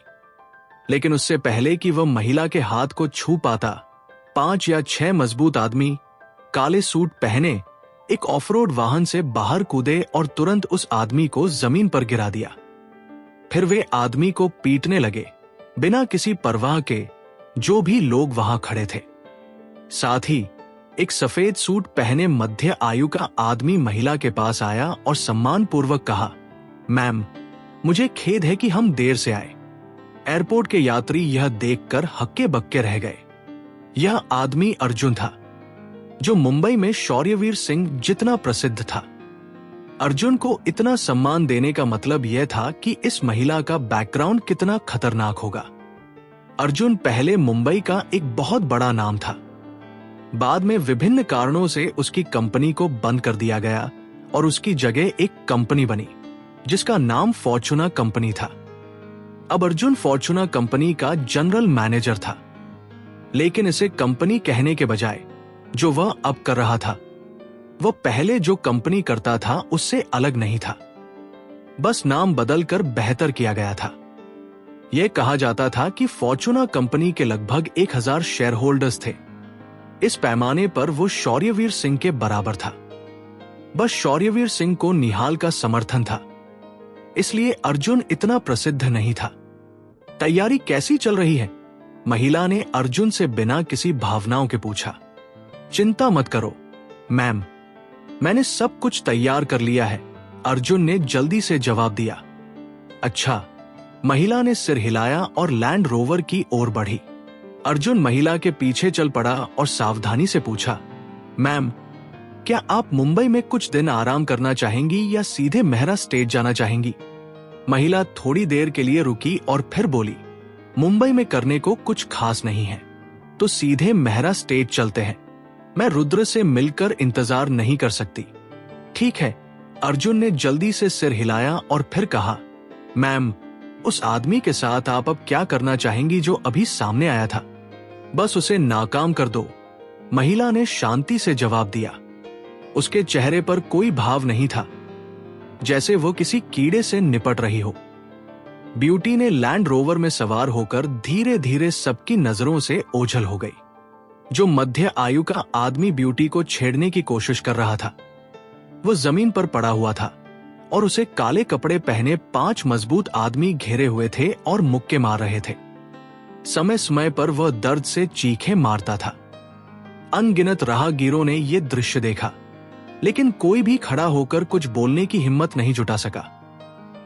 लेकिन उससे पहले कि वह महिला के हाथ को छू पाता, 5 या 6 मजबूत आदमी काले सूट पहने एक ऑफरोड वाहन से बाहर कूदे और तुरंत उस आदमी को जमीन पर गिरा दिया। फिर वे आदमी को पीटने लगे, बिना किसी परवाह के जो भी लोग वहां खड़े थे। साथ ही एक सफेद सूट पहने मध्य आयु का आदमी महिला के पास आया और सम्मानपूर्वक कहा, मैम, मुझे खेद है कि हम देर से आए। एयरपोर्ट के यात्री यह देखकर हक्के बक्के रह गए। यह आदमी अर्जुन था, जो मुंबई में शौर्यवीर सिंह जितना प्रसिद्ध था। अर्जुन को इतना सम्मान देने का मतलब यह था कि इस महिला का बैकग्राउंड कितना खतरनाक होगा। अर्जुन पहले मुंबई का एक बहुत बड़ा नाम था। बाद में विभिन्न कारणों से उसकी कंपनी को बंद कर दिया गया और उसकी जगह एक कंपनी बनी जिसका नाम फॉर्चूना कंपनी था। अब अर्जुन फॉर्चूना कंपनी का जनरल मैनेजर था, लेकिन इसे कंपनी कहने के बजाय जो वह अब कर रहा था, वह पहले जो कंपनी करता था उससे अलग नहीं था। बस नाम बदलकर बेहतर किया गया था। यह कहा जाता था कि फॉर्चूना कंपनी के लगभग 1000 शेयर होल्डर्स थे। इस पैमाने पर वो शौर्यवीर सिंह के बराबर था। बस शौर्यवीर सिंह को निहाल का समर्थन था, इसलिए अर्जुन इतना प्रसिद्ध नहीं था। तैयारी कैसी चल रही है? महिला ने अर्जुन से बिना किसी भावनाओं के पूछा। चिंता मत करो मैम, मैंने सब कुछ तैयार कर लिया है, अर्जुन ने जल्दी से जवाब दिया। अच्छा, महिला ने सिर हिलाया और लैंड रोवर की ओर बढ़ी। अर्जुन महिला के पीछे चल पड़ा और सावधानी से पूछा, मैम, क्या आप मुंबई में कुछ दिन आराम करना चाहेंगी या सीधे मेहरा स्टेट जाना चाहेंगी? महिला थोड़ी देर के लिए रुकी और फिर बोली, मुंबई में करने को कुछ खास नहीं है, तो सीधे मेहरा स्टेट चलते हैं। मैं रुद्र से मिलकर इंतजार नहीं कर सकती। ठीक है, अर्जुन ने जल्दी से सिर हिलाया और फिर कहा, मैम, उस आदमी के साथ आप अब क्या करना चाहेंगी जो अभी सामने आया था? बस उसे नाकाम कर दो, महिला ने शांति से जवाब दिया। उसके चेहरे पर कोई भाव नहीं था, जैसे वो किसी कीड़े से निपट रही हो। ब्यूटी ने लैंड रोवर में सवार होकर धीरे धीरे सबकी नजरों से ओझल हो गई। जो मध्य आयु का आदमी ब्यूटी को छेड़ने की कोशिश कर रहा था, वो जमीन पर पड़ा हुआ था और उसे काले कपड़े पहने 5 मजबूत आदमी घेरे हुए थे और मुक्के मार रहे थे। समय समय पर वह दर्द से चीखें मारता था। अनगिनत राहगीरों ने यह दृश्य देखा, लेकिन कोई भी खड़ा होकर कुछ बोलने की हिम्मत नहीं जुटा सका,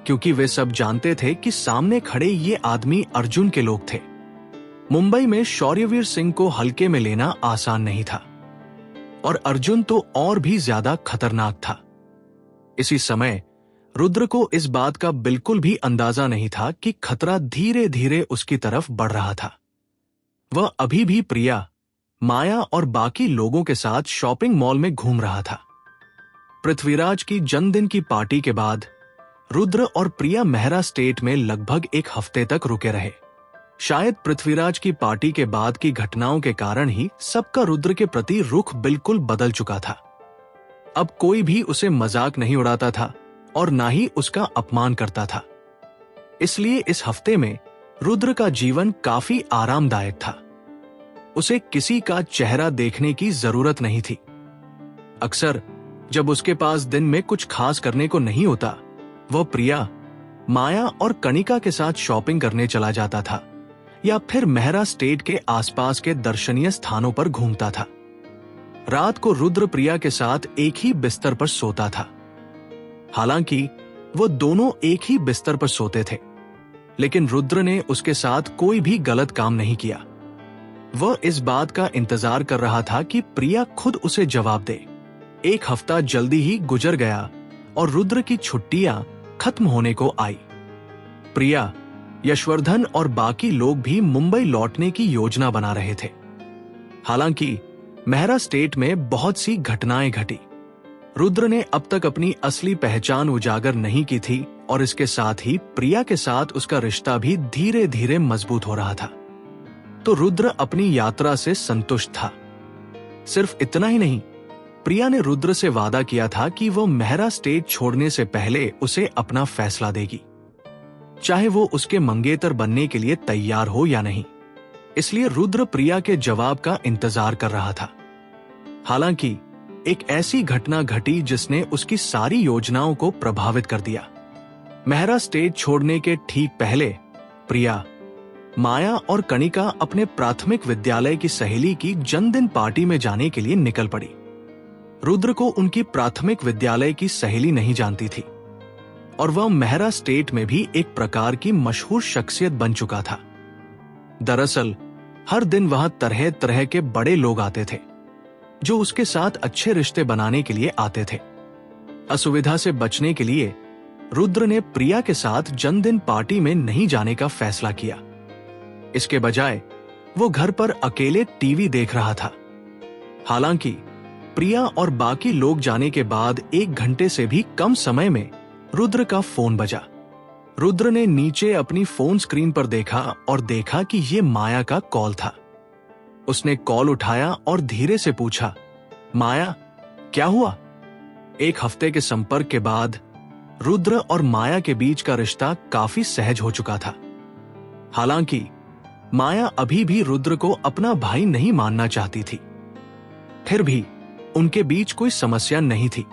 क्योंकि वे सब जानते थे कि सामने खड़े ये आदमी अर्जुन के लोग थे। मुंबई में शौर्यवीर सिंह को हल्के में लेना आसान नहीं था और अर्जुन तो और भी ज्यादा खतरनाक था। इसी समय रुद्र को इस बात का बिल्कुल भी अंदाजा नहीं था कि खतरा धीरे धीरे उसकी तरफ बढ़ रहा था। वह अभी भी प्रिया, माया और बाकी लोगों के साथ शॉपिंग मॉल में घूम रहा था। पृथ्वीराज की जन्मदिन की पार्टी के बाद रुद्र और प्रिया मेहरा स्टेट में लगभग एक हफ्ते तक रुके रहे। शायद पृथ्वीराज की पार्टी के बाद की घटनाओं के कारण ही सबका रुद्र के प्रति रुख बिल्कुल बदल चुका था। अब कोई भी उसे मजाक नहीं उड़ाता था और ना ही उसका अपमान करता था। इसलिए इस हफ्ते में रुद्र का जीवन काफी आरामदायक था। उसे किसी का चेहरा देखने की जरूरत नहीं थी। अक्सर जब उसके पास दिन में कुछ खास करने को नहीं होता, वह प्रिया, माया और कणिका के साथ शॉपिंग करने चला जाता था या फिर मेहरा स्टेट के आसपास के दर्शनीय स्थानों पर घूमता था। रात को रुद्र प्रिया के साथ एक ही बिस्तर पर सोता था। हालांकि वो दोनों एक ही बिस्तर पर सोते थे, लेकिन रुद्र ने उसके साथ कोई भी गलत काम नहीं किया। वह इस बात का इंतजार कर रहा था कि प्रिया खुद उसे जवाब दे। एक हफ्ता जल्दी ही गुजर गया और रुद्र की छुट्टियां खत्म होने को आई। प्रिया, यशवर्धन और बाकी लोग भी मुंबई लौटने की योजना बना रहे थे। हालांकि मेहरा स्टेट में बहुत सी घटनाएं घटी। रुद्र ने अब तक अपनी असली पहचान उजागर नहीं की थी और इसके साथ ही प्रिया के साथ उसका रिश्ता भी धीरे धीरे मजबूत हो रहा था। तो रुद्र अपनी यात्रा से संतुष्ट था। सिर्फ इतना ही नहीं, प्रिया ने रुद्र से वादा किया था कि वो मेहरा स्टेट छोड़ने से पहले उसे अपना फैसला देगी, चाहे वो उसके मंगेतर बनने के लिए तैयार हो या नहीं। इसलिए रुद्र प्रिया के जवाब का इंतजार कर रहा था। हालांकि एक ऐसी घटना घटी जिसने उसकी सारी योजनाओं को प्रभावित कर दिया। मेहरा स्टेट छोड़ने के ठीक पहले प्रिया, माया और कणिका अपने प्राथमिक विद्यालय की सहेली की जन्मदिन पार्टी में जाने के लिए निकल पड़ी। रुद्र को उनकी प्राथमिक विद्यालय की सहेली नहीं जानती थी और वह मेहरा स्टेट में भी एक प्रकार की मशहूर शख्सियत बन चुका था। दरअसल हर दिन वहां तरह तरह के बड़े लोग आते थे जो उसके साथ अच्छे रिश्ते बनाने के लिए आते थे। असुविधा से बचने के लिए रुद्र ने प्रिया के साथ जन्मदिन पार्टी में नहीं जाने का फैसला किया। इसके बजाय वो घर पर अकेले टीवी देख रहा था। हालांकि प्रिया और बाकी लोग जाने के बाद 1 घंटे से भी कम समय में रुद्र का फोन बजा। रुद्र ने नीचे अपनी फोन स्क्रीन पर देखा और देखा कि यह माया का कॉल था। उसने कॉल उठाया और धीरे से पूछा, माया, क्या हुआ? 1 हफ्ते के संपर्क के बाद रुद्र और माया के बीच का रिश्ता काफी सहज हो चुका था। हालांकि माया अभी भी रुद्र को अपना भाई नहीं मानना चाहती थी। फिर भी उनके बीच कोई समस्या नहीं थी।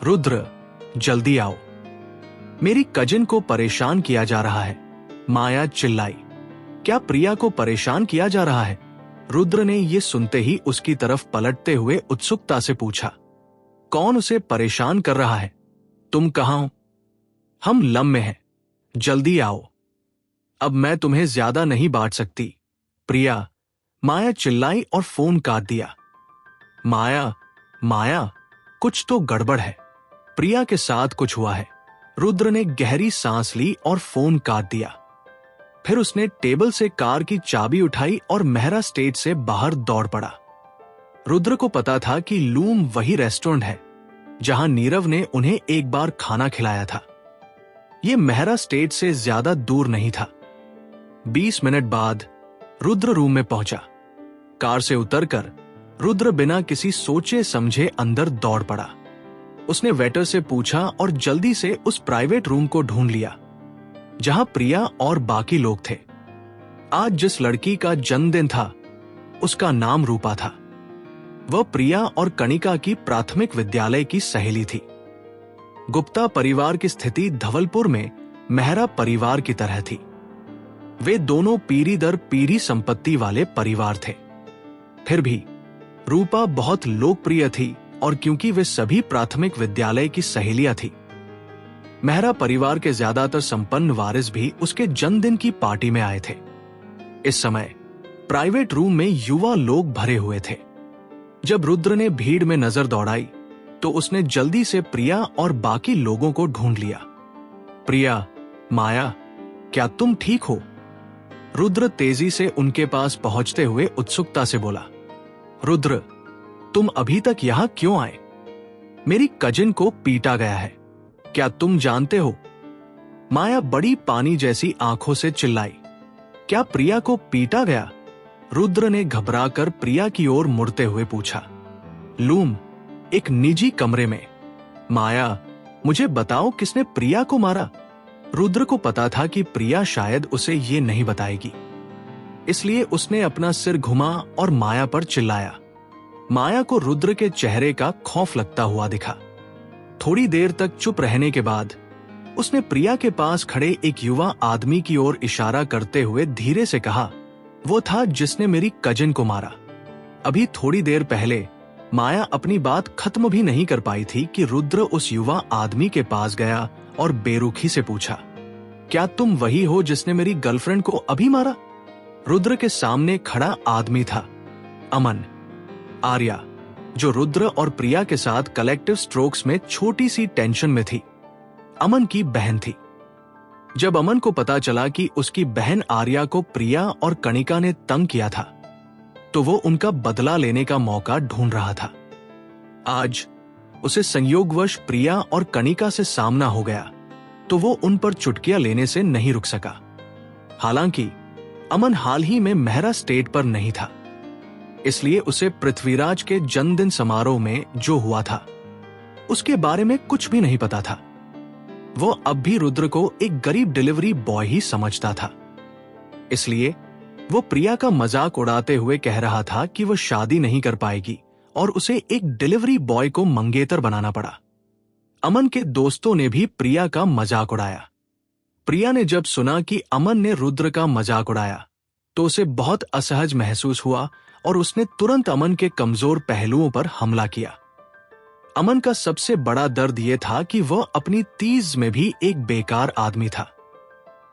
रुद्र, जल्दी आओ, मेरी कजिन को परेशान किया जा रहा है, माया चिल्लाई। क्या प्रिया को परेशान किया जा रहा है? रुद्र ने यह सुनते ही उसकी तरफ पलटते हुए उत्सुकता से पूछा, कौन उसे परेशान कर रहा है? तुम कहां हो? हम लम में हैं, जल्दी आओ। अब मैं तुम्हें ज्यादा नहीं बांट सकती, प्रिया, माया चिल्लाई और फोन काट दिया। माया, कुछ तो गड़बड़ है, प्रिया के साथ कुछ हुआ है। रुद्र ने गहरी सांस ली और फोन काट दिया। फिर उसने टेबल से कार की चाबी उठाई और मेहरा स्टेट से बाहर दौड़ पड़ा। रुद्र को पता था कि लूम वही रेस्टोरेंट है जहां नीरव ने उन्हें एक बार खाना खिलाया था। यह मेहरा स्टेट से ज्यादा दूर नहीं था। 20 मिनट बाद रुद्र रूम में पहुंचा। कार से उतरकर रुद्र बिना किसी सोचे समझे अंदर दौड़ पड़ा। उसने वेटर से पूछा और जल्दी से उस प्राइवेट रूम को ढूंढ लिया जहां प्रिया और बाकी लोग थे। आज जिस लड़की का जन्मदिन था उसका नाम रूपा था। वह प्रिया और कणिका की प्राथमिक विद्यालय की सहेली थी। गुप्ता परिवार की स्थिति धवलपुर में मेहरा परिवार की तरह थी। वे दोनों पीढ़ी दर पीढ़ी संपत्ति वाले परिवार थे। फिर भी रूपा बहुत लोकप्रिय थी और क्योंकि वे सभी प्राथमिक विद्यालय की सहेलियां थी, मेहरा परिवार के ज्यादातर संपन्न वारिस भी उसके जन्मदिन की पार्टी में आए थे। इस समय प्राइवेट रूम में युवा लोग भरे हुए थे। जब रुद्र ने भीड़ में नजर दौड़ाई तो उसने जल्दी से प्रिया और बाकी लोगों को ढूंढ लिया। प्रिया, माया, क्या तुम ठीक हो? रुद्र तेजी से उनके पास पहुंचते हुए उत्सुकता से बोला। रुद्र, तुम अभी तक यहां क्यों आए? मेरी कजिन को पीटा गया है, क्या तुम जानते हो? माया बड़ी पानी जैसी आंखों से चिल्लाई। क्या प्रिया को पीटा गया? रुद्र ने घबराकर प्रिया की ओर मुड़ते हुए पूछा। लूम, एक निजी कमरे में। माया, मुझे बताओ किसने प्रिया को मारा? रुद्र को पता था कि प्रिया शायद उसे ये नहीं बताएगी, इसलिए उसने अपना सिर घुमा और माया पर चिल्लाया। माया को रुद्र के चेहरे का खौफ लगता हुआ दिखा। थोड़ी देर तक चुप रहने के बाद उसने प्रिया के पास खड़े एक युवा आदमी की ओर इशारा करते हुए धीरे से कहा, वो था जिसने मेरी कजिन को मारा। अभी थोड़ी देर पहले माया अपनी बात खत्म भी नहीं कर पाई थी कि रुद्र उस युवा आदमी के पास गया और बेरुखी से पूछा, क्या तुम वही हो जिसने मेरी गर्लफ्रेंड को अभी मारा? रुद्र के सामने खड़ा आदमी था अमन, आर्या, जो रुद्र और प्रिया के साथ कलेक्टिव स्ट्रोक्स में छोटी सी टेंशन में थी। अमन की बहन थी। जब अमन को पता चला कि उसकी बहन आर्या को प्रिया और कणिका ने तंग किया था, तो वो उनका बदला लेने का मौका ढूंढ रहा था। आज उसे संयोगवश प्रिया और कणिका से सामना हो गया, तो वो उन पर चुटकियां लेने से नहीं रुक सका। हालांकि अमन हाल ही में मेहरा स्टेट पर नहीं था, इसलिए उसे पृथ्वीराज के जन्मदिन समारोह में जो हुआ था उसके बारे में कुछ भी नहीं पता था। वो अब भी रुद्र को एक गरीब डिलीवरी बॉय ही समझता था, इसलिए वो प्रिया का मजाक उड़ाते हुए कह रहा था कि वो शादी नहीं कर पाएगी और उसे एक डिलीवरी बॉय को मंगेतर बनाना पड़ा। अमन के दोस्तों ने भी प्रिया का मजाक उड़ाया। प्रिया ने जब सुना कि अमन ने रुद्र का मजाक उड़ाया तो उसे बहुत असहज महसूस हुआ और उसने तुरंत अमन के कमजोर पहलुओं पर हमला किया। अमन का सबसे बड़ा दर्द यह था कि वह अपनी तीज में भी एक बेकार आदमी था।